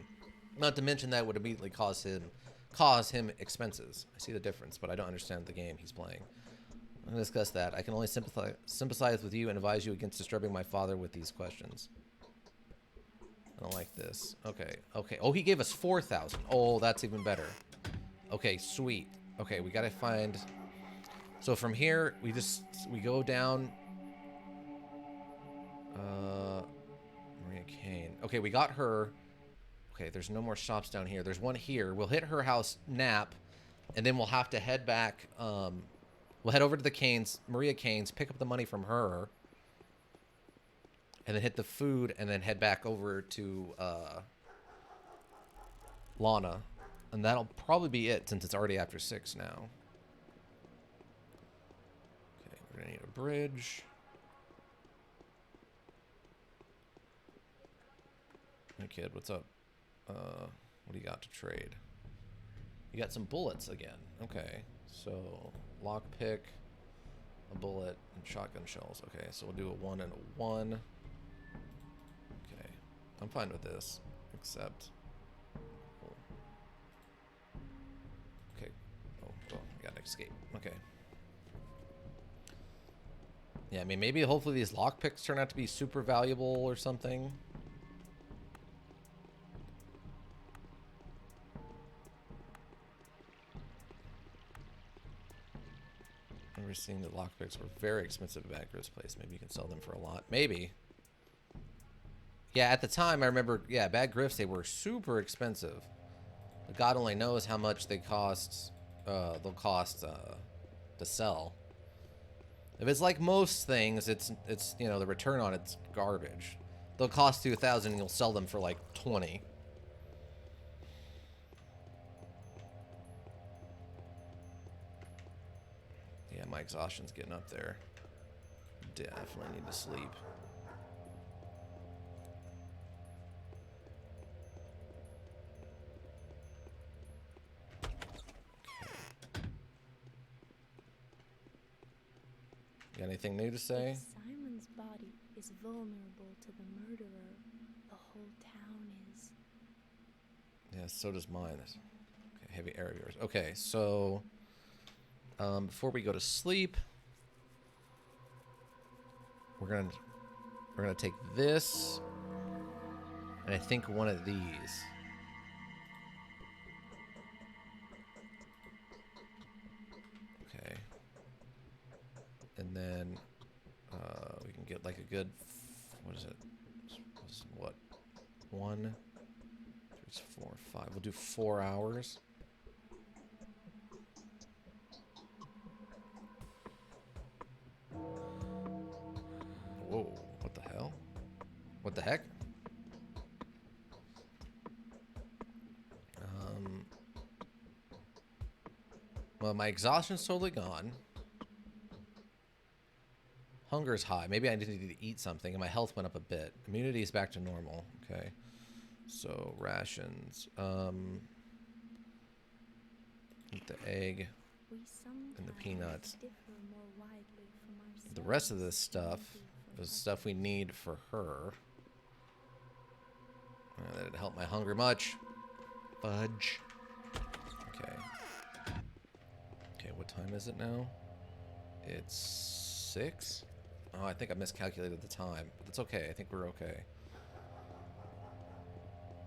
Not to mention that would immediately cause him expenses. I see the difference, but I don't understand the game he's playing. I'm going to discuss that. I can only sympathize with you and advise you against disturbing my father with these questions. I don't like this. Okay. Okay. Oh, he gave us 4,000. Oh, that's even better. Okay, sweet. Okay, we got to find... So from here, we go down... Maria Kane. Okay, we got her. Okay, there's no more shops down here. There's one here. We'll hit her house, nap, and then we'll have to head back... We'll head over to the Canes, Maria Canes, pick up the money from her, and then hit the food, and then head back over to Lana. And that'll probably be it, since it's already after 6 now. Okay, we're going to need a bridge. Hey, kid, what's up? What do you got to trade? You got some bullets again. Okay, so... Lockpick, a bullet, and shotgun shells. Okay, so we'll do a 1 and a 1. Okay, I'm fine with this, except... Oh. Okay, oh, well, we gotta escape. Okay. Yeah, I mean, maybe hopefully these lockpicks turn out to be super valuable or something. I remember seeing that lockpicks were very expensive at Bad Griff's place. Maybe you can sell them for a lot. Maybe. Yeah, at the time, I remember, yeah, Bad Griff's, they were super expensive. But God only knows how much they'll cost to sell. If it's like most things, it's you know, the return on it's garbage. They'll cost you 1,000 and you'll sell them for like 20. Yeah, my exhaustion's getting up there. Definitely need to sleep. Got anything new to say? If Simon's body is vulnerable to the murderer, the whole town is. Yeah, so does mine. Okay, heavy area of yours. Okay, so before we go to sleep, we're gonna take this, and I think one of these. Okay. And then we can get like a good, what is it? What? 1, 3, 4, 5. We'll do 4 hours. Whoa, what the hell? What the heck? Well, my exhaustion's totally gone. Hunger's high. Maybe I need to eat something, and my health went up a bit. Immunity is back to normal. Okay. So, rations. Eat the egg and the peanuts. The rest of this stuff is stuff we need for her. That didn't help my hunger much. Fudge. Okay. Okay, what time is it now? It's 6? Oh, I think I miscalculated the time. But that's okay. I think we're okay.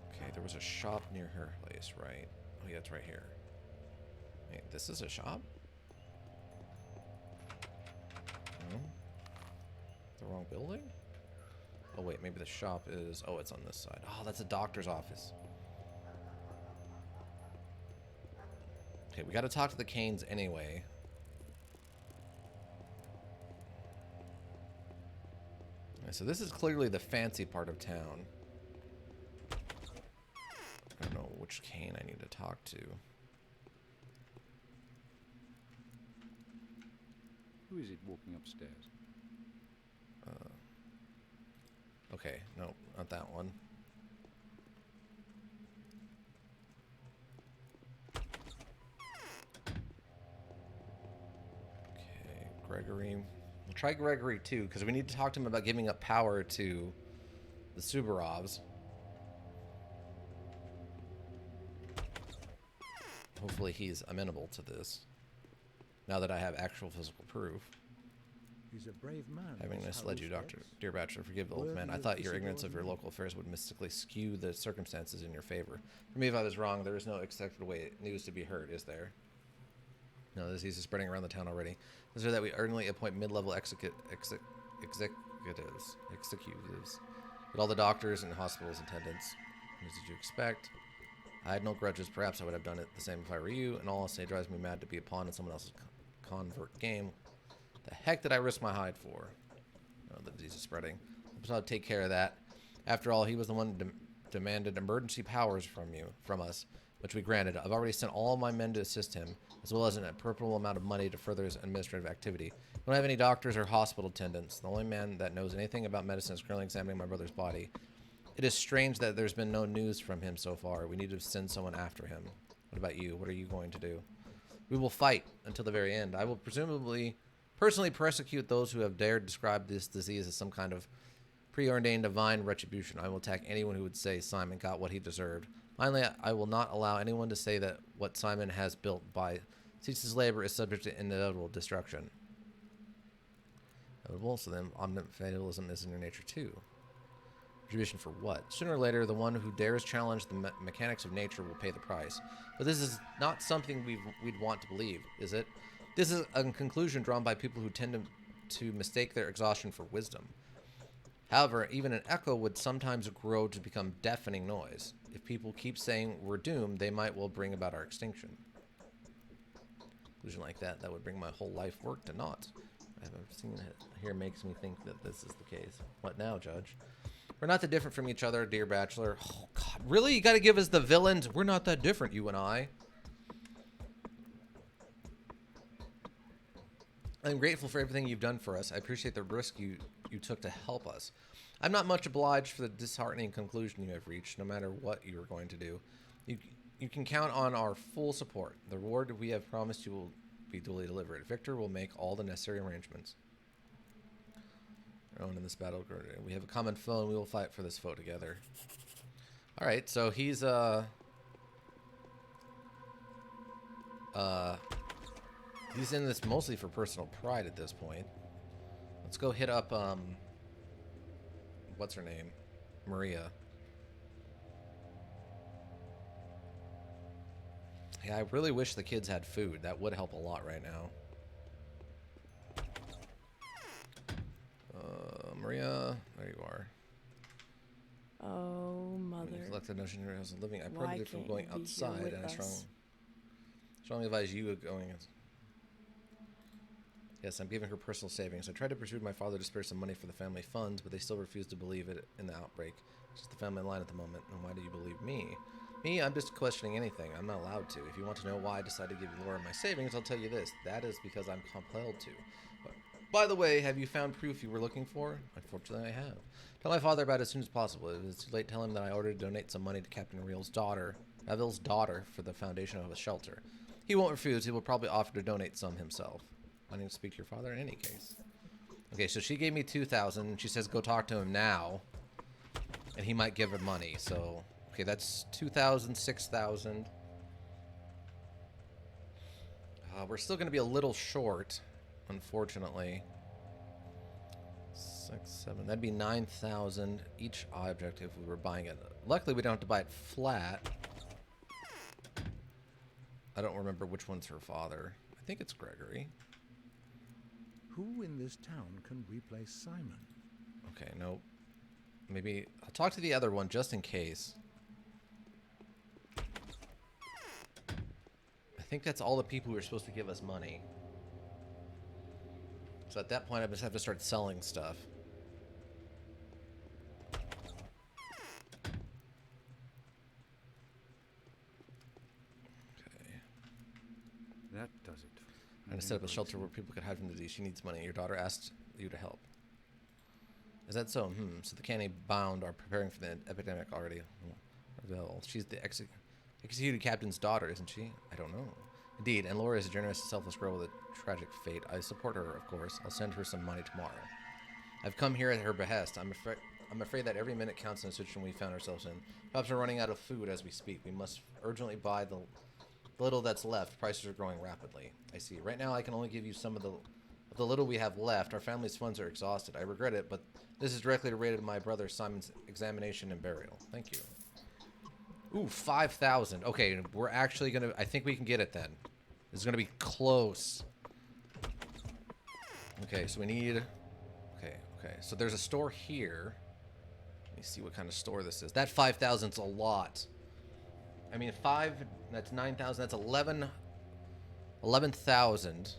Okay, there was a shop near her place, right? Oh, yeah, it's right here. Wait, this is a shop? wrong building? Oh wait, maybe the shop is... Oh, it's on this side. Oh, that's a doctor's office. Okay, we gotta talk to the Canes anyway. Okay, so this is clearly the fancy part of town. I don't know which Cane I need to talk to. Who is it walking upstairs? Okay, no, not that one. Okay, Gregory. We'll try Gregory too, because we need to talk to him about giving up power to the Subarovs. Hopefully he's amenable to this. Now that I have actual physical proof. He's a brave man. Having misled you, dear Bachelor, forgive the old man. I thought your ignorance of your local affairs would mystically skew the circumstances in your favor. For me, if I was wrong, there is no expected way news to be heard, is there? No, the disease is spreading around the town already. This is that we urgently appoint mid-level executives. With all the doctors and hospitals attendants. As did you expect? I had no grudges. Perhaps I would have done it the same if I were you. And all I'll say drives me mad to be a pawn in someone else's convert game. The heck did I risk my hide for? Oh, the disease is spreading. I'll take care of that. After all, he was the one demanded emergency powers from us, which we granted. I've already sent all my men to assist him, as well as an appropriate amount of money to further his administrative activity. We don't have any doctors or hospital attendants. The only man that knows anything about medicine is currently examining my brother's body. It is strange that there's been no news from him so far. We need to send someone after him. What about you? What are you going to do? We will fight until the very end. I will presumably personally persecute those who have dared describe this disease as some kind of preordained divine retribution. I will attack anyone who would say Simon got what he deserved. Finally, I will not allow anyone to say that what Simon has built by ceaseless labor is subject to inevitable destruction. So then omnipotent fatalism is in your nature too. Retribution for what? Sooner or later, the one who dares challenge the mechanics of nature will pay the price. But this is not something we'd want to believe, is it? This is a conclusion drawn by people who tend to mistake their exhaustion for wisdom. However, even an echo would sometimes grow to become deafening noise. If people keep saying we're doomed, they might well bring about our extinction. Conclusion like that would bring my whole life work to naught. I've seen it here makes me think that this is the case. What now, Judge? We're not that different from each other, dear Bachelor. Oh, God, really? You gotta give us the villains? We're not that different, you and I. I'm grateful for everything you've done for us. I appreciate the risk you took to help us. I'm not much obliged for the disheartening conclusion you have reached, no matter what you are going to do. You can count on our full support. The reward we have promised you will be duly delivered. Victor will make all the necessary arrangements. We're in this battle. We have a common foe, and we will fight for this foe together. All right, so he's he's in this mostly for personal pride at this point. Let's go hit up what's her name? Maria. Yeah, I really wish the kids had food. That would help a lot right now. Maria, there you are. Oh, mother. Select the notion your house of living. I Why prohibited from can't going you be outside, here with and I us? strongly advise you of going. Yes, I'm giving her personal savings. I tried to persuade my father to spare some money for the family funds, but they still refuse to believe it in the outbreak. It's just the family line at the moment. And why do you believe me? Me, I'm just questioning anything. I'm not allowed to. If you want to know why I decided to give Laura my savings, I'll tell you this. That is because I'm compelled to. But, by the way, have you found proof you were looking for? Unfortunately, I have. Tell my father about it as soon as possible. If it's too late, tell him that I ordered to donate some money to Captain Avril's daughter for the foundation of a shelter. He won't refuse. He will probably offer to donate some himself. I need to speak to your father in any case. Okay, so she gave me 2,000. She says go talk to him now, and he might give her money. So, okay, that's 2,000, 6,000. We're still going to be a little short, unfortunately. 6, 7. That'd be 9,000 each object if we were buying it. Luckily, we don't have to buy it flat. I don't remember which one's her father. I think it's Gregory. Who in this town can replace Simon? Okay, nope. Maybe I'll talk to the other one just in case. I think that's all the people who are supposed to give us money. So at that point, I just have to start selling stuff. Okay. That does it. I'm going to set up a shelter where people could hide from the disease. She needs money. Your daughter asked you to help. Is that so? So the canny bound are preparing for the epidemic already. Well, she's the executed captain's daughter, isn't she? I don't know. Indeed, and Laura is a generous, selfless girl with a tragic fate. I support her, of course. I'll send her some money tomorrow. I've come here at her behest. I'm afraid that every minute counts in the situation we found ourselves in. Perhaps we're running out of food as we speak. We must urgently buy the little that's left. Prices are growing rapidly. I see. Right now, I can only give you some of the little we have left. Our family's funds are exhausted. I regret it, but this is directly related to my brother Simon's examination and burial. Thank you. Ooh, 5,000. Okay, we're actually gonna. I think we can get it then. This is gonna be close. Okay, so we need. Okay. So there's a store here. Let me see what kind of store this is. That 5,000's a lot. I mean, 5. That's 9,000. That's 11,000.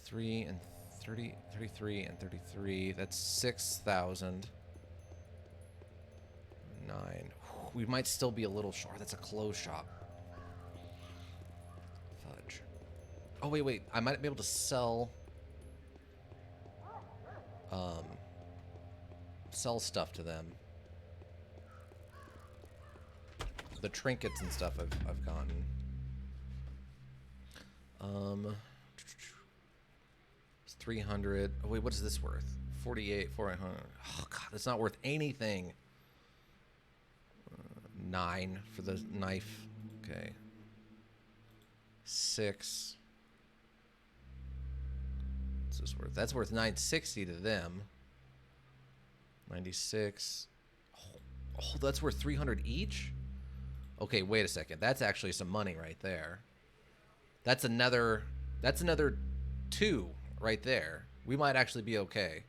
3 and 30, 33 and 33. That's 6,000. 9. We might still be a little short. That's a clothes shop. Fudge. Oh, wait. I might be able to sell... sell stuff to them. The trinkets and stuff I've gotten. It's 300. Oh, wait, what is this worth? 48, 400. Oh, God, that's not worth anything. 9 for the knife. Okay. 6. What's this worth? That's worth 960 to them. 96. Oh, that's worth 300 each? Okay, wait a second. That's actually some money right there. That's another 2 right there. We might actually be okay.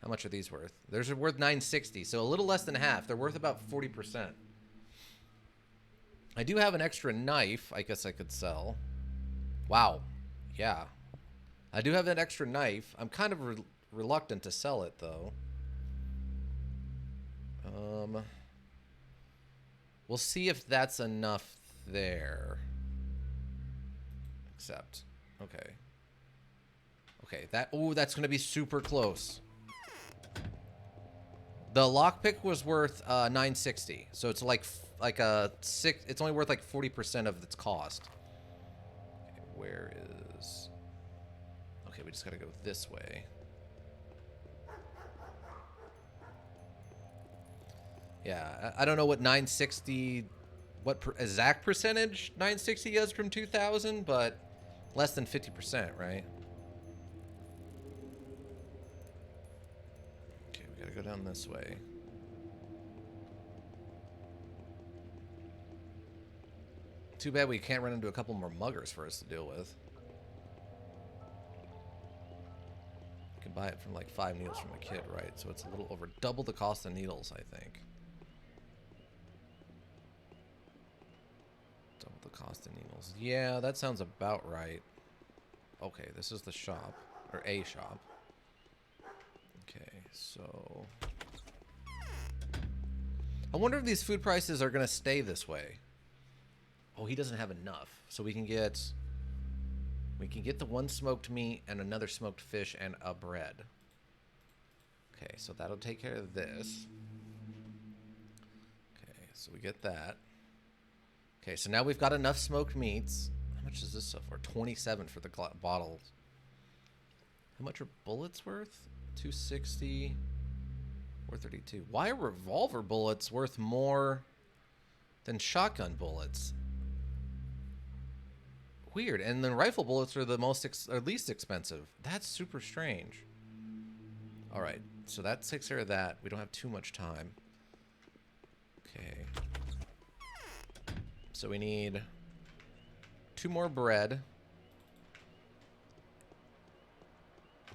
How much are these worth? They're worth 960, so a little less than half. They're worth about 40%. I do have an extra knife I guess I could sell. Wow. Yeah. I do have an extra knife. I'm kind of reluctant to sell it, though. We'll see if that's enough there. Accept. Okay. Okay, that's gonna be super close. The lockpick was worth 960, so it's like a 6. It's only worth like 40% of its cost. Okay, where is? Okay, we just gotta go this way. Yeah, I don't know what 960, what exact percentage 960 is from 2000, but less than 50%, right? Okay, we gotta go down this way. Too bad we can't run into a couple more muggers for us to deal with. You can buy it from like 5 needles from a kit, right? So it's a little over double the cost of needles, I think. Double the cost of needles. Yeah, that sounds about right. Okay, this is the shop, or a shop. Okay, so... I wonder if these food prices are going to stay this way. Oh, he doesn't have enough. So we can get the one smoked meat and another smoked fish and a bread. Okay, so that'll take care of this. Okay, so we get that. Okay, so now we've got enough smoked meats. How much is this so far? 27 for the bottles. How much are bullets worth? 260. 432. Why are revolver bullets worth more than shotgun bullets? Weird. And then rifle bullets are the least expensive. That's super strange. All right, so that takes care of that. We don't have too much time. Okay. So we need 2 more bread.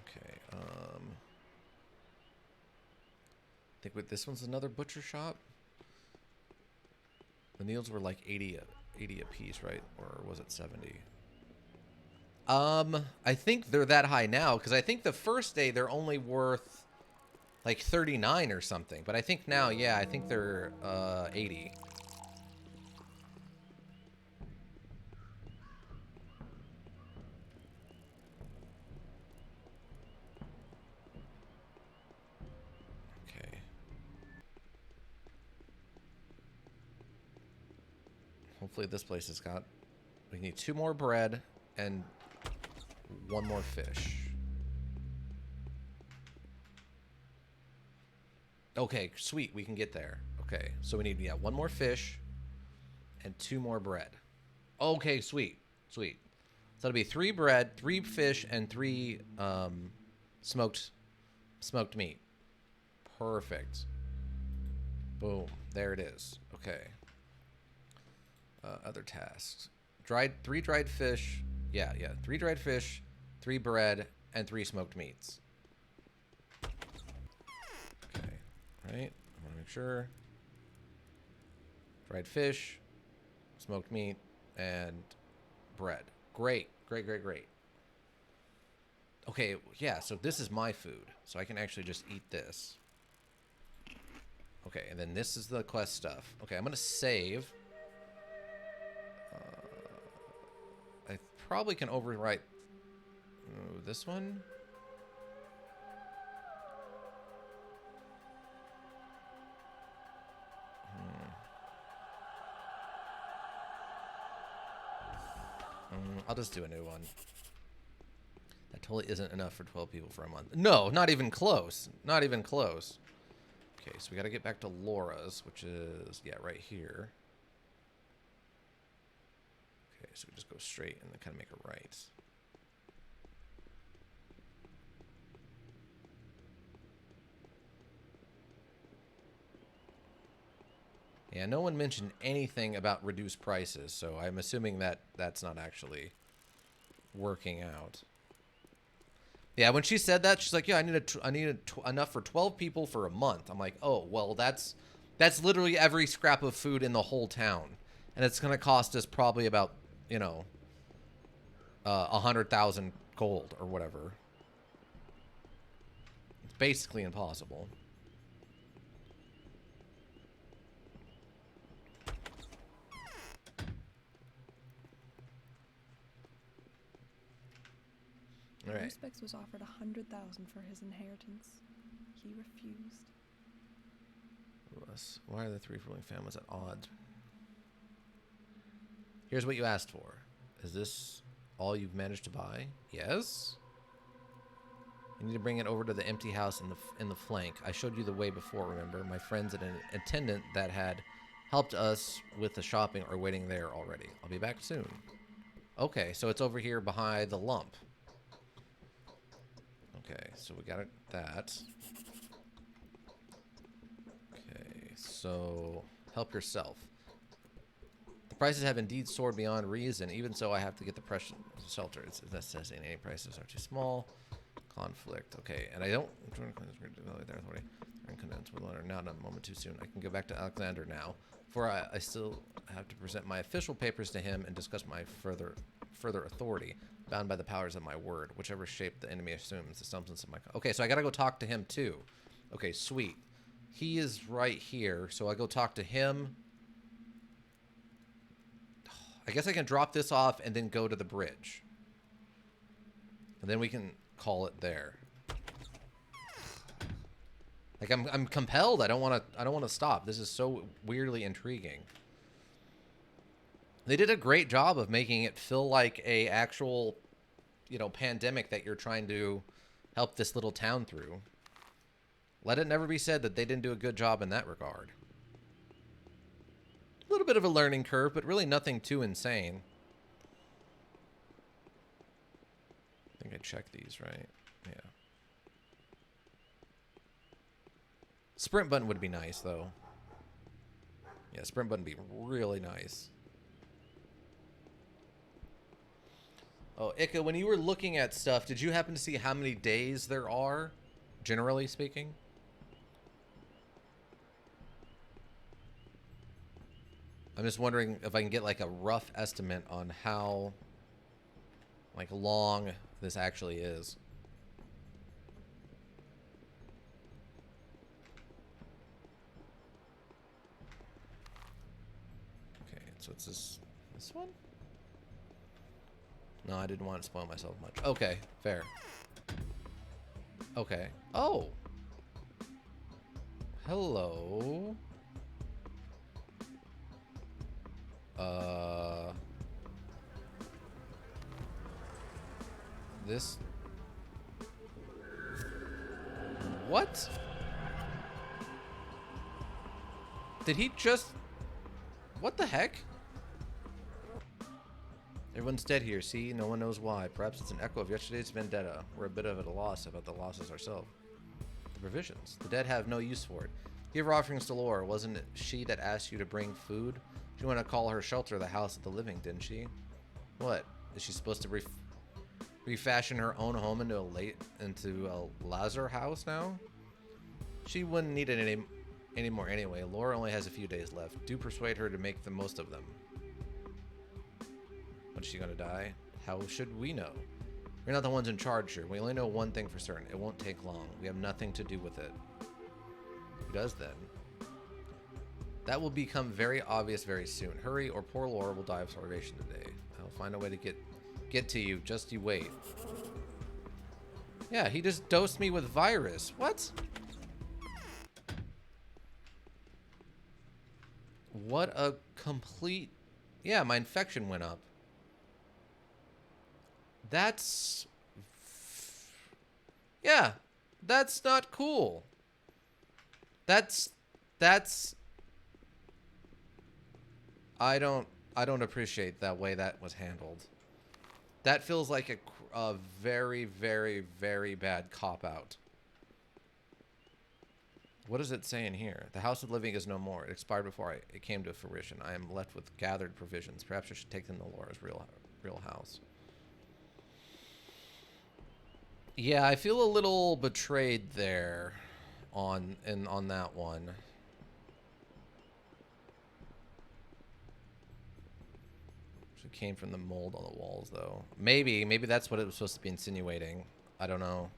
Okay. think what this one's another butcher shop. The meals were like 80 a piece, right? Or was it 70? I think they're that high now because I think the first day they're only worth like 39 or something. But I think now, yeah, I think they're 80. Okay. Hopefully this place has got... We need 2 more bread and 1 more fish. Okay, sweet. We can get there. Okay, so we need, yeah, 1 more fish and 2 more bread. Okay, sweet. Sweet. So it'll be 3 bread, 3 fish, and 3 smoked meat. Perfect. Boom. There it is. Okay. Other tasks. 3 dried fish. Yeah. 3 dried fish, 3 bread, and 3 smoked meats. Okay. Right. I want to make sure. Dried fish, smoked meat, and bread. Great. Okay, yeah, so this is my food. So I can actually just eat this. Okay, and then this is the quest stuff. Okay, I'm going to save. I probably can overwrite this one. I'll just do a new one. That totally isn't enough for 12 people for a month. No, not even close. Not even close. Okay, so we got to get back to Laura's, which is, yeah, right here. Okay, so we just go straight and then kind of make a right. Yeah, no one mentioned anything about reduced prices, so I'm assuming that that's not actually working out. Yeah, when she said that, she's like, "Yeah, I need enough for 12 people for a month." I'm like, "Oh, well, that's literally every scrap of food in the whole town, and it's gonna cost us probably about 100,000 gold or whatever. It's basically impossible." All right. Auspex was offered 100,000 for his inheritance. He refused. Why are the 3 ruling families at odds? Here's what you asked for. Is this all you've managed to buy? Yes. You need to bring it over to the empty house in the flank. I showed you the way before, remember? My friends and an attendant that had helped us with the shopping are waiting there already. I'll be back soon. Okay, so it's over here behind the lump. Okay, so we got that. Okay, so help yourself. The prices have indeed soared beyond reason. Even so, I have to get the precious shelter. That says any prices are too small. Conflict. Okay, and I don't. Not a moment too soon. I can go back to Alexander now, for I still have to present my official papers to him and discuss my further authority, bound by the powers of my word, whichever shape the enemy assumes. The substance of my. Okay, so I gotta go talk to him too. Okay, sweet. He is right here, so I go talk to him. I guess I can drop this off and then go to the bridge, and then we can call it there. Like I'm compelled. I don't want to stop. This is so weirdly intriguing. They did a great job of making it feel like a actual, pandemic that you're trying to help this little town through. Let it never be said that they didn't do a good job in that regard. A little bit of a learning curve, but really nothing too insane. I think I checked these, right? Yeah. Sprint button would be nice, though. Yeah, sprint button would be really nice. Oh, Ika, when you were looking at stuff, did you happen to see how many days there are, generally speaking? I'm just wondering if I can get like a rough estimate on how like long this actually is. Okay, so it's this one? No, I didn't want to spoil myself much. Okay, fair. Okay. Oh. Hello. This. What? Did he just... What the heck? Everyone's dead here, see? No one knows why. Perhaps it's an echo of yesterday's vendetta. We're a bit of at a loss about the losses ourselves. The provisions. The dead have no use for it. Give her offerings to Laura. Wasn't it she that asked you to bring food? She wanted to call her shelter the house of the living, didn't she? What? Is she supposed to refashion her own home into a Lazar house now? She wouldn't need it anymore anyway. Laura only has a few days left. Do persuade her to make the most of them. When is she gonna die? How should we know? We're not the ones in charge here. We only know one thing for certain. It won't take long. We have nothing to do with it. Who does then? That will become very obvious very soon. Hurry, or poor Laura will die of starvation today. I'll find a way to get to you. Just you wait. Yeah, he just dosed me with virus. What? What a complete... Yeah, my infection went up. That's... Yeah, that's not cool. That's... I don't appreciate that way that was handled. That feels like a very, very, very bad cop-out. What does it say in here? The house of living is no more. It expired before it came to fruition. I am left with gathered provisions. Perhaps I should take them to Laura's real house. Yeah, I feel a little betrayed there on that one. It came from the mold on the walls, though. Maybe that's what it was supposed to be insinuating. I don't know.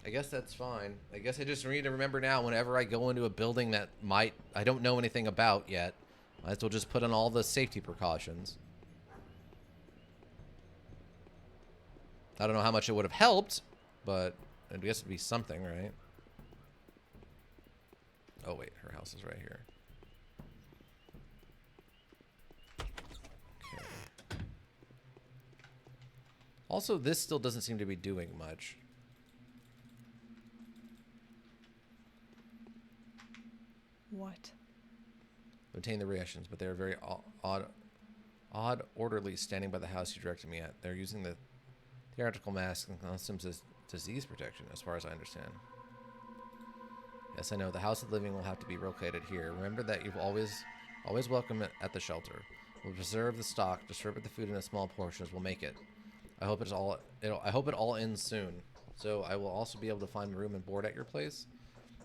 I guess that's fine. I guess I just need to remember now, whenever I go into a building that I don't know anything about yet, might as well just put on all the safety precautions. I don't know how much it would have helped, but I guess it'd be something, right? Oh wait, her house is right here. Okay. Also, this still doesn't seem to be doing much. What? Obtain the reactions, but they are very odd orderlies standing by the house you directed me at. They're using the theatrical mask and customs as disease protection, as far as I understand. Yes, I know. The house of living will have to be relocated here. Remember that you've always welcome it at the shelter. We'll preserve the stock, distribute the food in small portions. We'll make it. I hope it all ends soon. So I will also be able to find room and board at your place.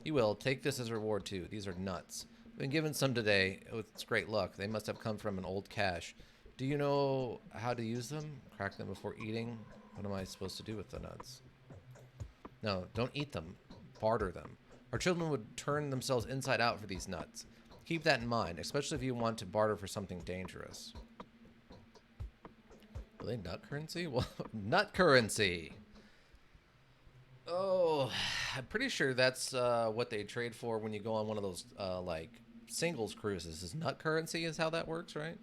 You will. Take this as a reward too. These are nuts. I've been given some today. It's great luck. They must have come from an old cache. Do you know how to use them? Crack them before eating? What am I supposed to do with the nuts? No, don't eat them. Barter them. Our children would turn themselves inside out for these nuts. Keep that in mind, especially if you want to barter for something dangerous. Are they nut currency? Well, nut currency! Oh, I'm pretty sure that's what they trade for when you go on one of those like singles cruises. Is nut currency is how that works, right?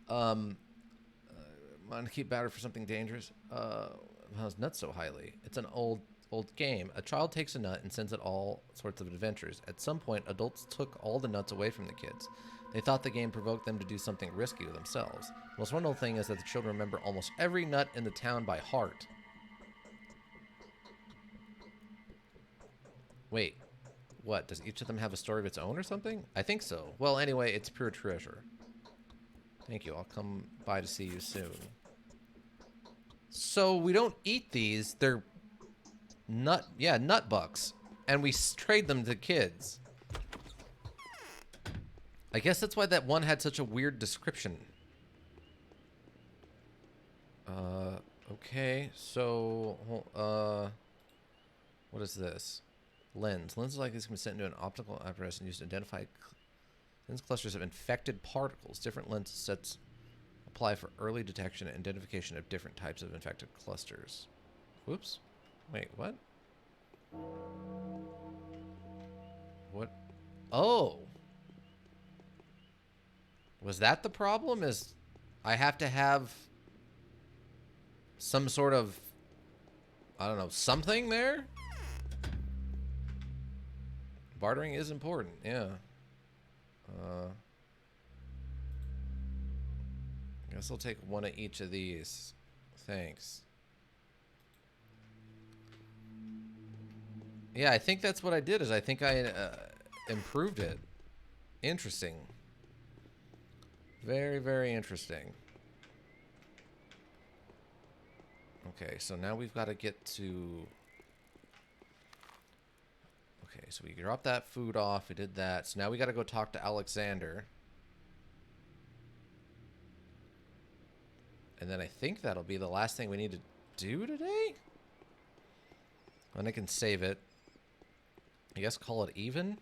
Want to keep batter for something dangerous? How's nuts so highly? It's an old game. A child takes a nut and sends it all sorts of adventures. At some point, adults took all the nuts away from the kids. They thought the game provoked them to do something risky with themselves. The most wonderful thing is that the children remember almost every nut in the town by heart. Wait, what? Does each of them have a story of its own or something? I think so. Well, anyway, it's pure treasure. Thank you. I'll come by to see you soon. So we don't eat these. They're nut bucks. And we trade them to kids. I guess that's why that one had such a weird description. Okay, so, what is this? Lens. Lenses like this can be sent into an optical apparatus and used to identify lens clusters of infected particles. Different lens sets apply for early detection and identification of different types of infected clusters. Whoops. Wait, what? What? Oh! Was that the problem? Is I have to have some sort of, I don't know, something there? Bartering is important, yeah. I guess I'll take one of each of these. Thanks. Yeah, I think that's what I did, is I think I improved it. Interesting. Very, very interesting. Okay, so now we've got to get to... Okay, so we dropped that food off. We did that. So now we got to go talk to Alexander. And then I think that'll be the last thing we need to do today? And I can save it. I guess call it even?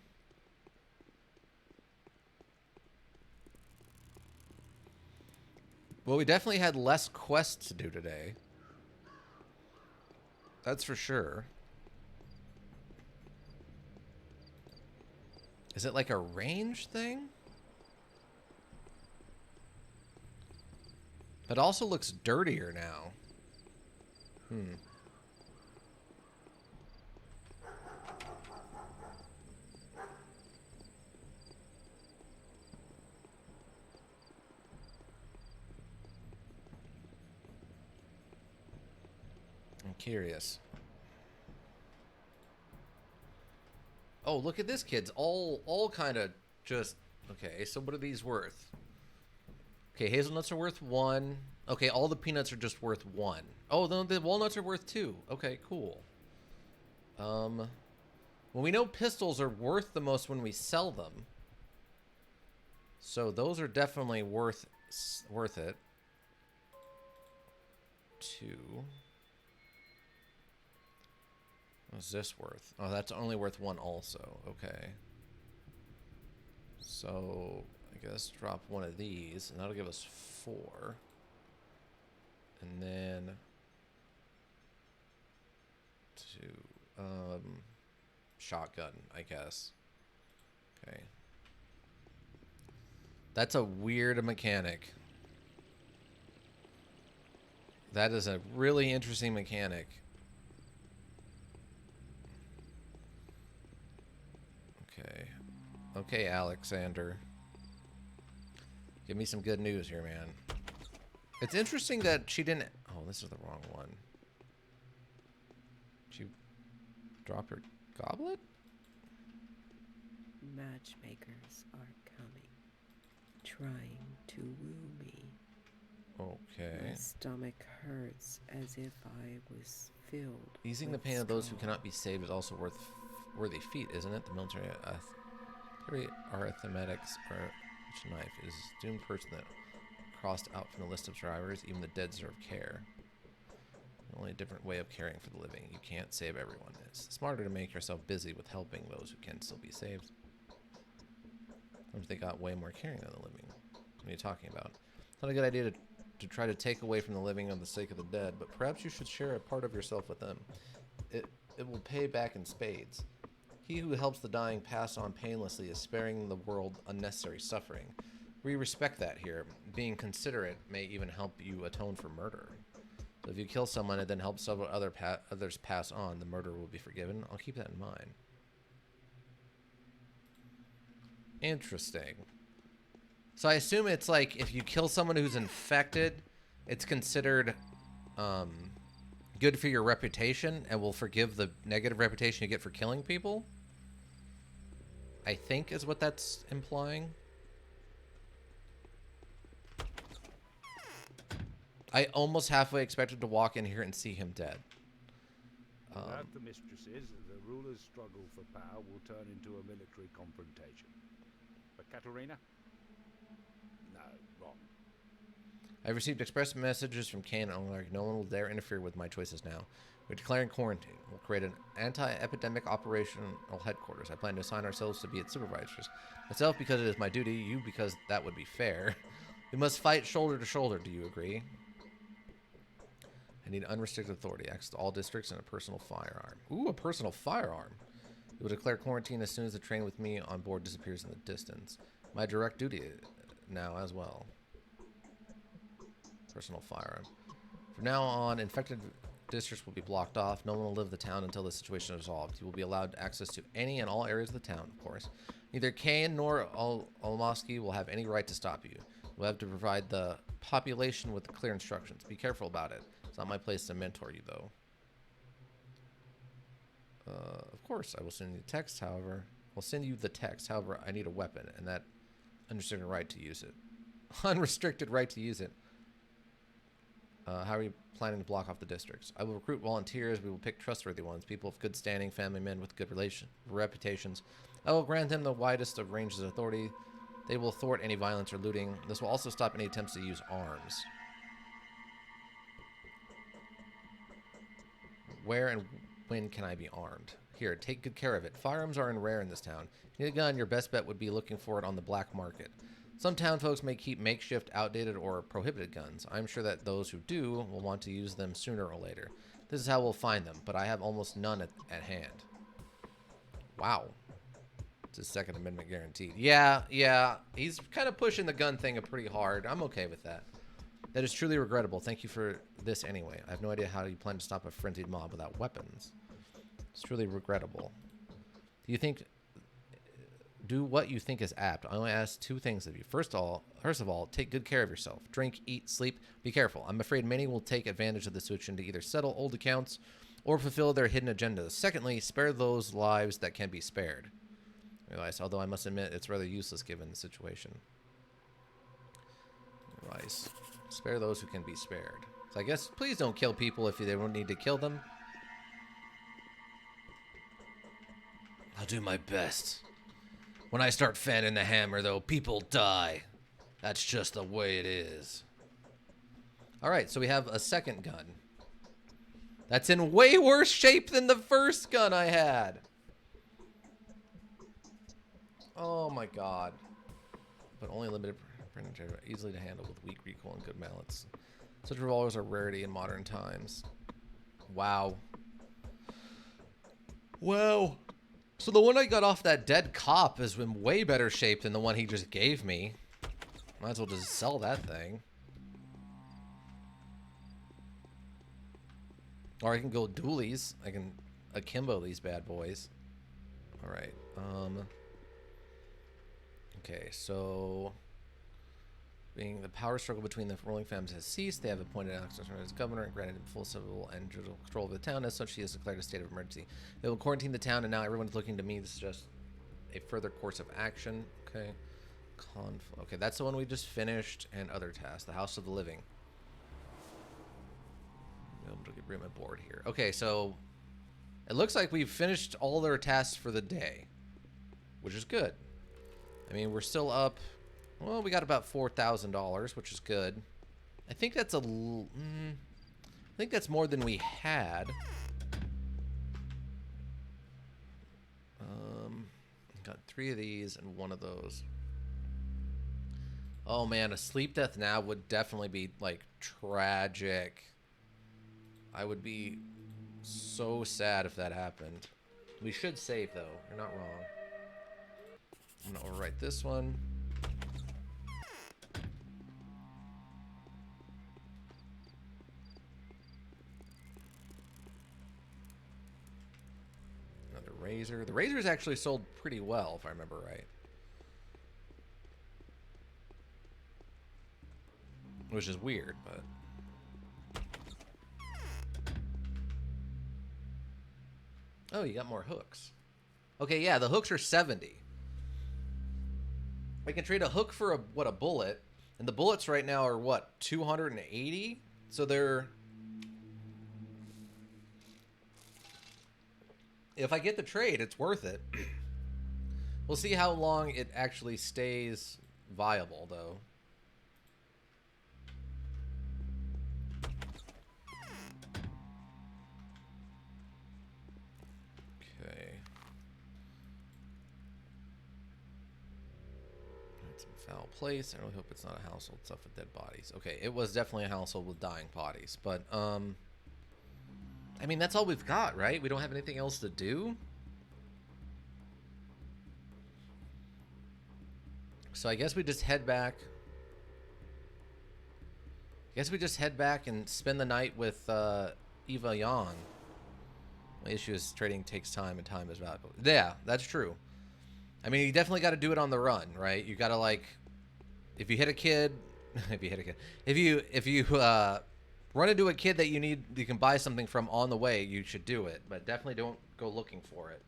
Well, we definitely had less quests to do today. That's for sure. Is it like a range thing? It also looks dirtier now. Hmm. I'm curious. Oh, look at this, kids. All kind of just... Okay, so what are these worth? Okay, hazelnuts are worth 1. Okay, all the peanuts are just worth 1. Oh, the walnuts are worth 2. Okay, cool. Well, we know pistols are worth the most when we sell them. So those are definitely worth it. 2. What's this worth? Oh, that's only worth 1 also. Okay. So, I guess drop one of these, and that'll give us 4. And then... 2. Shotgun, I guess. Okay. That's a weird mechanic. That is a really interesting mechanic. Okay. Okay, Alexander. Give me some good news here, man. It's interesting that she didn't... Oh, this is the wrong one. She dropped her goblet? Matchmakers are coming, trying to woo me. Okay. My stomach hurts as if I was filled. Easing the pain of those who cannot be saved is also worthy feat, isn't it? The military arithmetics are each knife is a doomed person that crossed out from the list of survivors. Even the dead deserve care. Only a different way of caring for the living. You can't save everyone. It's smarter to make yourself busy with helping those who can still be saved. Sometimes they got way more caring than the living. What are you talking about? It's not a good idea to try to take away from the living for the sake of the dead, but perhaps you should share a part of yourself with them. It will pay back in spades. He who helps the dying pass on painlessly is sparing the world unnecessary suffering. We respect that here. Being considerate may even help you atone for murder. So if you kill someone and then help several others pass on, the murder will be forgiven. I'll keep that in mind. Interesting. So I assume it's like if you kill someone who's infected, it's considered good for your reputation and will forgive the negative reputation you get for killing people? I think is what that's implying. I almost halfway expected to walk in here and see him dead. Without the mistresses, the ruler's struggle for power will turn into a military confrontation. But Katerina, wrong. I've received express messages from Kane and Ulrich. No one will dare interfere with my choices now. We're declaring quarantine. We'll create an anti-epidemic operational headquarters. I plan to assign ourselves to be its supervisors. Myself because it is my duty, you because that would be fair. We must fight shoulder to shoulder, do you agree? I need unrestricted authority. Access to all districts and a personal firearm. Ooh, a personal firearm. It will declare quarantine as soon as the train with me on board disappears in the distance. My direct duty now as well. Personal firearm. From now on, infected districts will be blocked off. No one will leave the town until the situation is resolved. You will be allowed access to any and all areas of the town, of course. Neither Kane nor Olmosky will have any right to stop you. We'll have to provide the population with clear instructions. Be careful about it. It's not my place to mentor you, though. Of course, I will send you the text, however. I'll send you the text, however, I need a weapon, and that unrestricted right to use it. Unrestricted right to use it. How are you planning to block off the districts? I will recruit volunteers. We will pick trustworthy ones, people of good standing, family men with good reputations. I will grant them the widest of ranges of authority. They will thwart any violence or looting. This will also stop any attempts to use arms. Where and when can I be armed? Here, take good care of it. Firearms are rare in this town. If you need a gun, your best bet would be looking for it on the black market. Some town folks may keep makeshift, outdated, or prohibited guns. I'm sure that those who do will want to use them sooner or later. This is how we'll find them, but I have almost none at hand. Wow. It's his Second Amendment guaranteed. Yeah. He's kind of pushing the gun thing pretty hard. I'm okay with that. That is truly regrettable. Thank you for this anyway. I have no idea how you plan to stop a frenzied mob without weapons. It's truly regrettable. Do what you think is apt. I only ask two things of you. First of all, take good care of yourself. Drink, eat, sleep. Be careful. I'm afraid many will take advantage of the situation to either settle old accounts or fulfill their hidden agendas. Secondly, spare those lives that can be spared. Realize, although I must admit it's rather useless given the situation. Realize, spare those who can be spared. So I guess please don't kill people if they don't need to kill them. I'll do my best. When I start fanning the hammer, though, people die. That's just the way it is. Alright, so we have a second gun. That's in way worse shape than the first gun I had. Oh my god. But only limited, easily to handle with weak recoil and good balance. Such revolvers are rarity in modern times. Wow. Wow. So the one I got off that dead cop is in way better shape than the one he just gave me. Might as well just sell that thing. Or I can go dualies. I can akimbo these bad boys. Alright. Okay, so being the power struggle between the ruling families has ceased, they have appointed Alex as governor and granted him full civil and judicial control of the town. As such, he has declared a state of emergency. They will quarantine the town, and now everyone's looking to me. This is just a further course of action. Okay. Okay, that's the one we just finished. And other tasks. The House of the Living. I'm going to bring my board here. Okay, so it looks like we've finished all their tasks for the day, which is good. I mean, we're still up. Well, we got about $4,000, which is good. I think that's I think that's more than we had. Got 3 of these and 1 of those. Oh man, a sleep death now would definitely be like tragic. I would be so sad if that happened. We should save though. You're not wrong. I'm gonna overwrite this one. Another razor. The razors actually sold pretty well, if I remember right. Which is weird, but... Oh, you got more hooks. Okay, yeah, the hooks are 70. I can trade a hook for a bullet, and the bullets right now are what, 280? So they're... If I get the trade, it's worth it. We'll see how long it actually stays viable, though. Foul place. I really hope it's not a household stuff with dead bodies. Okay, it was definitely a household with dying bodies, but I mean, that's all we've got, right? We don't have anything else to do. So I guess we just head back. I guess we just head back and spend the night with Eva Yon. My issue is trading takes time, and time is valuable. Yeah, that's true. I mean, you definitely got to do it on the run, right? You got to, like, if you hit a kid, if you run into a kid that you can buy something from on the way, you should do it, but definitely don't go looking for it.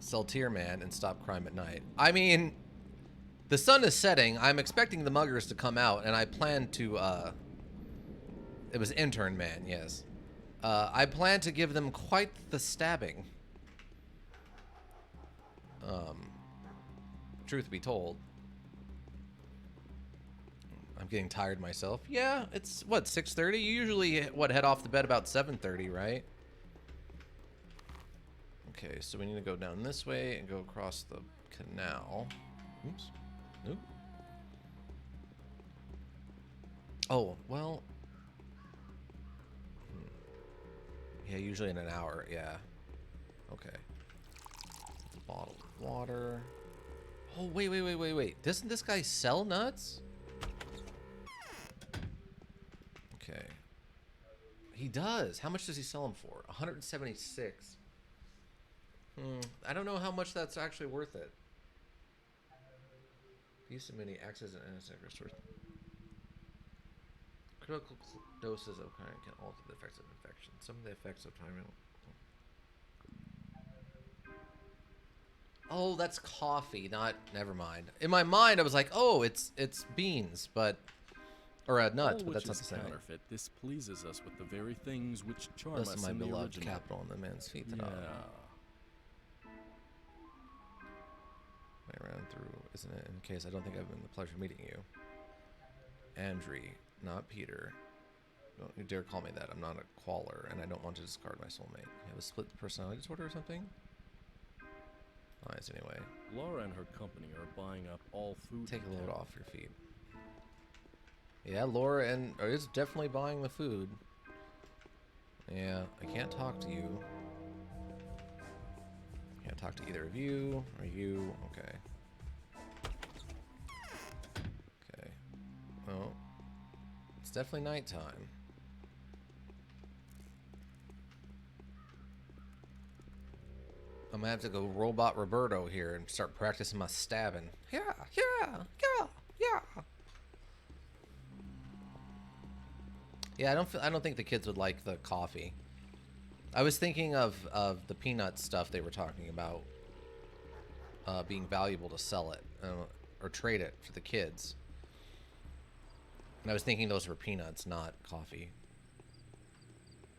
Saltier man and stop crime at night. I mean, the sun is setting. I'm expecting the muggers to come out, and I plan to, it was intern man, yes. I plan to give them quite the stabbing. Truth be told. I'm getting tired myself. Yeah, it's, what, 6:30? You usually, head off the bed about 7:30, right? Okay, so we need to go down this way and go across the canal. Oops. Nope. Oh, well. Yeah, usually in an hour, yeah. Okay. Bottle of water. Oh, wait. Doesn't this guy sell nuts? Okay. He does. How much does he sell them for? 176. I don't know how much that's actually worth it. Use of many axes and antiseptic source. Critical doses of kind can alter the effects of infection. Some of the effects of timing. Oh, that's coffee, not. Never mind. In my mind, I was like, oh, it's beans, but or nuts, but that's not the same. Counterfeit. This pleases us with the very things which charm This us is my in the beloved original. capital and the man's feet. Yeah. Way around through, isn't it? In case I don't think I've been the pleasure of meeting you. Andre, not Peter. Don't you dare call me that. I'm not a qualler, and I don't want to discard my soulmate. You have a split personality disorder or something? Nice, anyway. Laura and her company are buying up all food. Take a load off your feet. Yeah, Laura is definitely buying the food. Yeah, I can't talk to you. Can't talk to either of you or you. Okay. Okay. Well, it's definitely nighttime. I'm gonna have to go robot Roberto here and start practicing my stabbing. Yeah. Yeah, I don't think the kids would like the coffee. I was thinking of the peanut stuff they were talking about being valuable to sell it or trade it for the kids. And I was thinking those were peanuts, not coffee.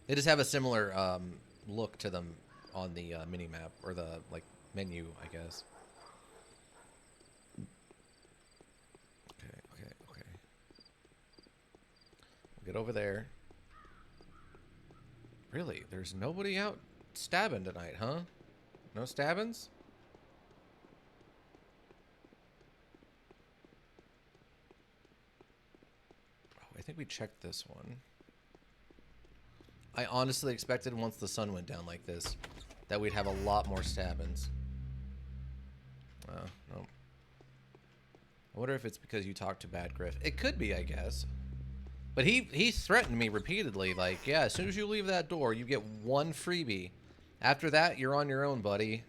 They just have a similar look to them on the mini map or the menu, I guess. Okay. We'll get over there. Really? There's nobody out stabbing tonight, huh? No stabbings? Oh, I think we checked this one. I honestly expected once the sun went down like this that we'd have a lot more stabbings. No. I wonder if it's because you talked to Bad Griff. It could be, I guess. But he threatened me repeatedly, like, yeah, as soon as you leave that door, you get one freebie. After that, you're on your own, buddy.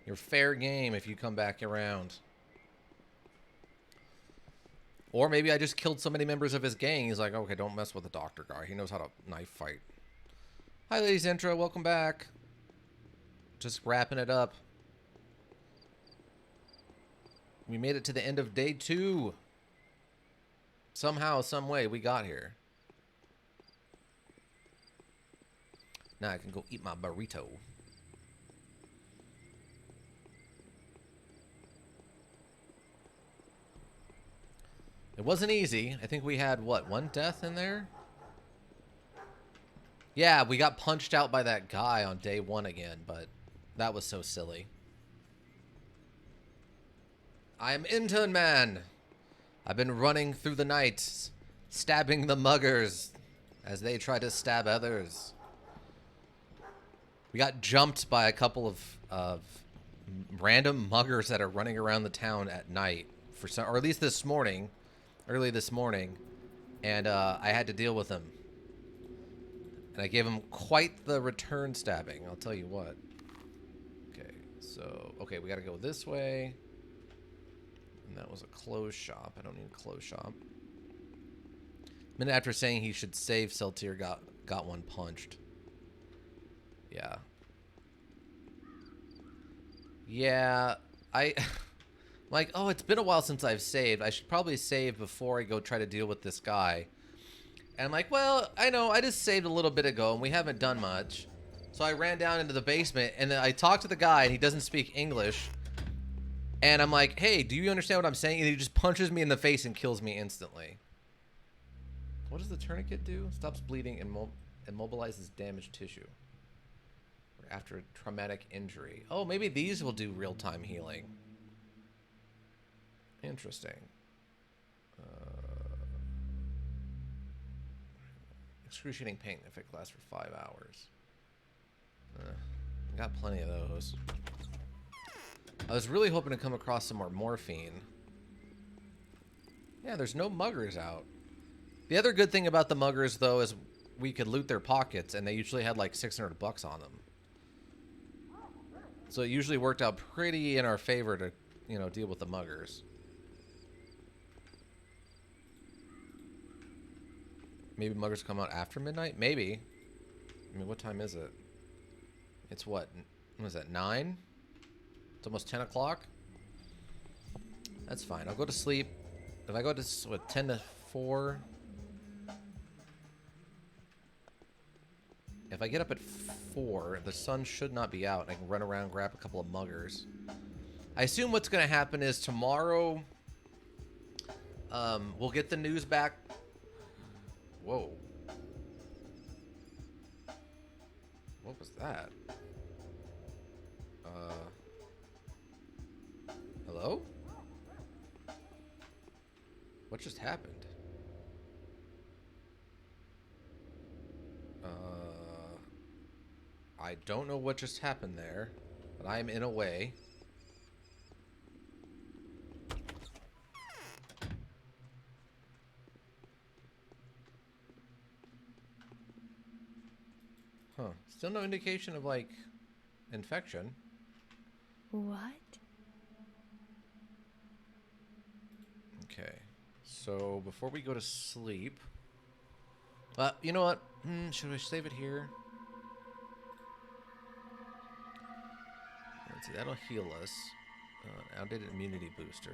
You're fair game if you come back around. Or maybe I just killed so many members of his gang, he's like, okay, don't mess with the doctor guy. He knows how to knife fight. Hi, ladies intro. Welcome back. Just wrapping it up. We made it to the end of day 2. Somehow, some way, we got here. Now I can go eat my burrito. It wasn't easy. I think we had, what, 1 death in there? Yeah, we got punched out by that guy on day 1 again, but that was so silly. I am Intern Man. I've been running through the night, stabbing the muggers as they try to stab others. We got jumped by a couple of random muggers that are running around the town at night, for some, or at least this morning, early this morning, and I had to deal with them. And I gave him quite the return stabbing, I'll tell you what. Okay, so, okay, we gotta go this way. And that was a clothes shop. I don't need a clothes shop. A minute after saying he should save, Seltier got one punched. Yeah. Yeah, like, oh, it's been a while since I've saved. I should probably save before I go try to deal with this guy. And I'm like, well, I know, I just saved a little bit ago, and we haven't done much. So I ran down into the basement, and then I talked to the guy, and he doesn't speak English. And I'm like, hey, do you understand what I'm saying? And he just punches me in the face and kills me instantly. What does the tourniquet do? Stops bleeding and immobilizes damaged tissue after a traumatic injury. Oh, maybe these will do real-time healing. Interesting. Excruciating pain if it lasts for 5 hours. I got plenty of those. I was really hoping to come across some more morphine. Yeah, there's no muggers out. The other good thing about the muggers, though, is we could loot their pockets, and they usually had like $600 on them. So it usually worked out pretty in our favor to, you know, deal with the muggers. Maybe muggers come out after midnight? Maybe. I mean, what time is it? It's what is that, 9? It's almost 10 o'clock? That's fine. I'll go to sleep. If I go to, what, 10 to 4? If I get up at 4, the sun should not be out. I can run around, grab a couple of muggers. I assume what's going to happen is tomorrow, we'll get the news back. Whoa. What was that? Hello? What just happened? I don't know what just happened there, but I am in a way. Huh. Still no indication of, like, infection. What? Okay. So, before we go to sleep... you know what? Should I save it here? Let's see, that'll heal us. Outdated immunity booster.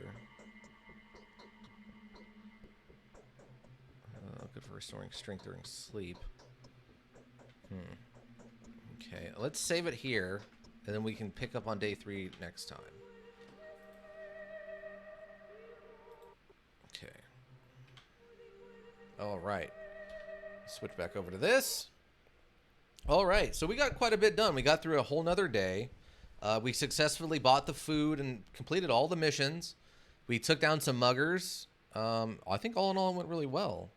Good for restoring strength during sleep. Okay, let's save it here, and then we can pick up on day 3 next time. Okay. All right. Switch back over to this. All right, so we got quite a bit done. We got through a whole nother day. We successfully bought the food and completed all the missions. We took down some muggers. I think all in all it went really well.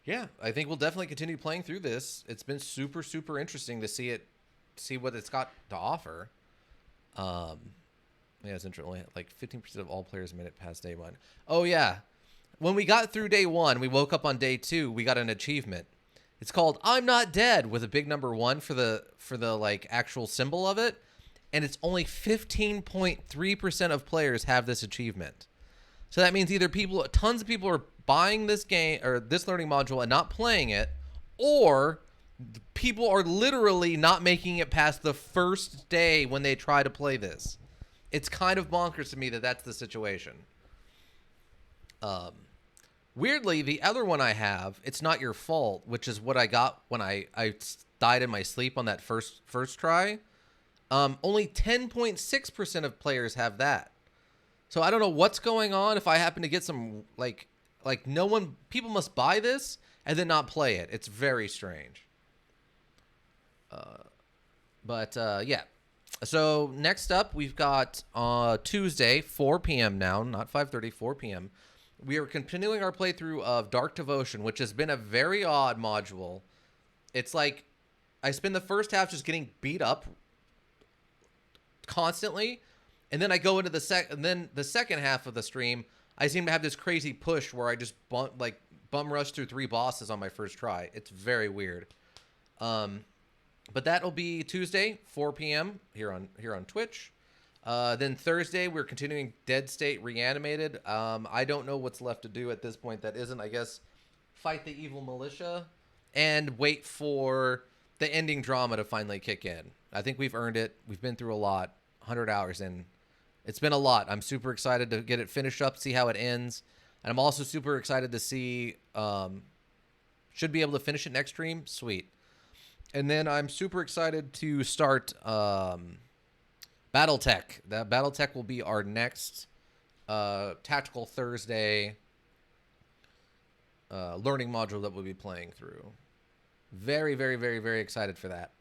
Yeah, I think we'll definitely continue playing through this. It's been super, super interesting to see what it's got to offer. Yeah, it's interesting. Like 15% of all players made it past day 1. Oh yeah, when we got through day 1, we woke up on day 2. We got an achievement. It's called "I'm Not Dead" with a big number 1 for the like actual symbol of it, and it's only 15.3% of players have this achievement. So that means either tons of people are buying this game or this learning module and not playing it, or people are literally not making it past the first day when they try to play this. It's kind of bonkers to me that that's the situation. Weirdly, the other one I have, "It's Not Your Fault," which is what I got when I died in my sleep on that first try. Only 10.6% of players have that. So I don't know what's going on. If I happen to get some like like people must buy this and then not play it. It's very strange. But yeah. So next up, we've got Tuesday, 4 p.m. now, not 5:30, 4 p.m. We are continuing our playthrough of Dark Devotion, which has been a very odd module. It's like I spend the first half just getting beat up constantly, and then I go into the second half of the stream. I seem to have this crazy push where I just bum rush through 3 bosses on my first try. It's very weird. But that'll be Tuesday, 4 p.m. here on Twitch. Then Thursday, we're continuing Dead State Reanimated. I don't know what's left to do at this point that isn't, I guess, fight the evil militia and wait for the ending drama to finally kick in. I think we've earned it. We've been through a lot. 100 hours in. It's been a lot. I'm super excited to get it finished up, see how it ends. And I'm also super excited to see, should be able to finish it next stream. Sweet. And then I'm super excited to start BattleTech. That BattleTech will be our next Tactical Thursday learning module that we'll be playing through. Very, very, very, very excited for that.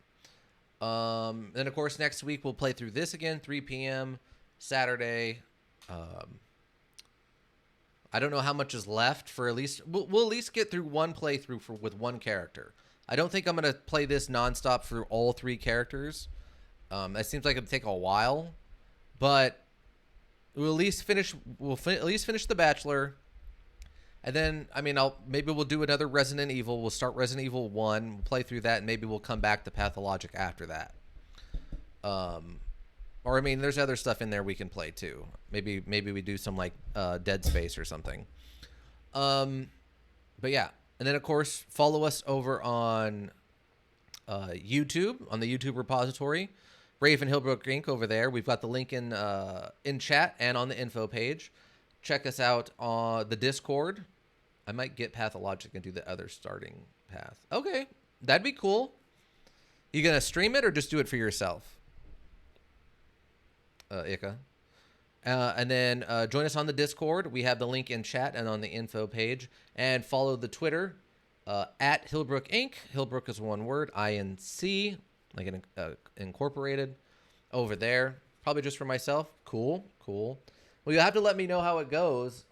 Then, of course, next week we'll play through this again, 3 p.m. Saturday. I don't know how much is left for at least... We'll at least get through one playthrough with one character. I don't think I'm going to play this nonstop through all 3 characters. That seems like it'll take a while. But we'll at least finish The Bachelor. And then, I mean, maybe we'll do another Resident Evil. We'll start Resident Evil 1. We'll play through that, and maybe we'll come back to Pathologic after that. Or, I mean, there's other stuff in there we can play, too. Maybe we do some, like, Dead Space or something. But, yeah. And then, of course, follow us over on YouTube, on the YouTube repository. Raven Hillbrook Inc. over there. We've got the link in chat and on the info page. Check us out on the Discord. I might get Pathologic and do the other starting path. Okay, that'd be cool. You gonna stream it or just do it for yourself? Ika. And then join us on the Discord. We have the link in chat and on the info page. And follow the Twitter at Hillbrook Inc. Hillbrook is one word. INC, like an incorporated, over there. Probably just for myself. Cool. Well, you'll have to let me know how it goes.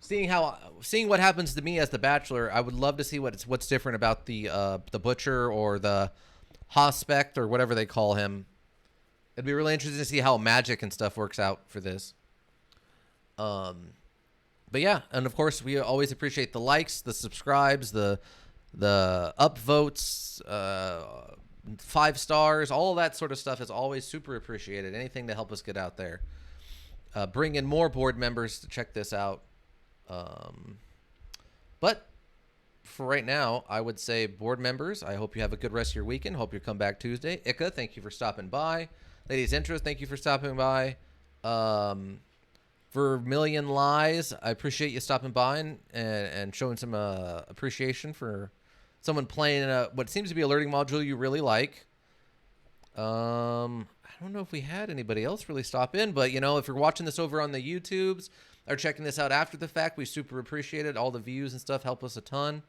Seeing what happens to me as the Bachelor, I would love to see what's different about the Butcher or the Hospect or whatever they call him. It'd be really interesting to see how magic and stuff works out for this. But yeah, and of course we always appreciate the likes, the subscribes, the upvotes, 5 stars, all that sort of stuff is always super appreciated. Anything to help us get out there. Bring in more board members to check this out. But for right now, I would say board members, I hope you have a good rest of your weekend. Hope you come back Tuesday. Ika, thank you for stopping by. Ladies Interest, thank you for stopping by. For Million Lies, I appreciate you stopping by and showing some appreciation for someone playing what seems to be a learning module you really like. I don't know if we had anybody else really stop in, but, you know, if you're watching this over on the YouTubes or checking this out after the fact, we super appreciate it. All the views and stuff help us a ton.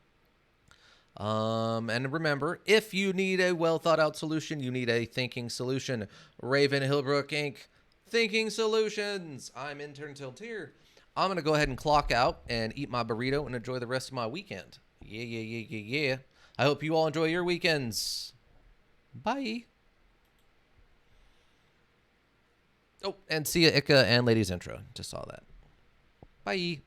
And remember, if you need a well-thought-out solution, you need a thinking solution. Raven Hillbrook Inc. Thinking Solutions. I'm Intern Tiltier. I'm going to go ahead and clock out and eat my burrito and enjoy the rest of my weekend. Yeah. I hope you all enjoy your weekends. Bye. Oh, and see ya, Ika and Ladies Intro. Just saw that. Bye.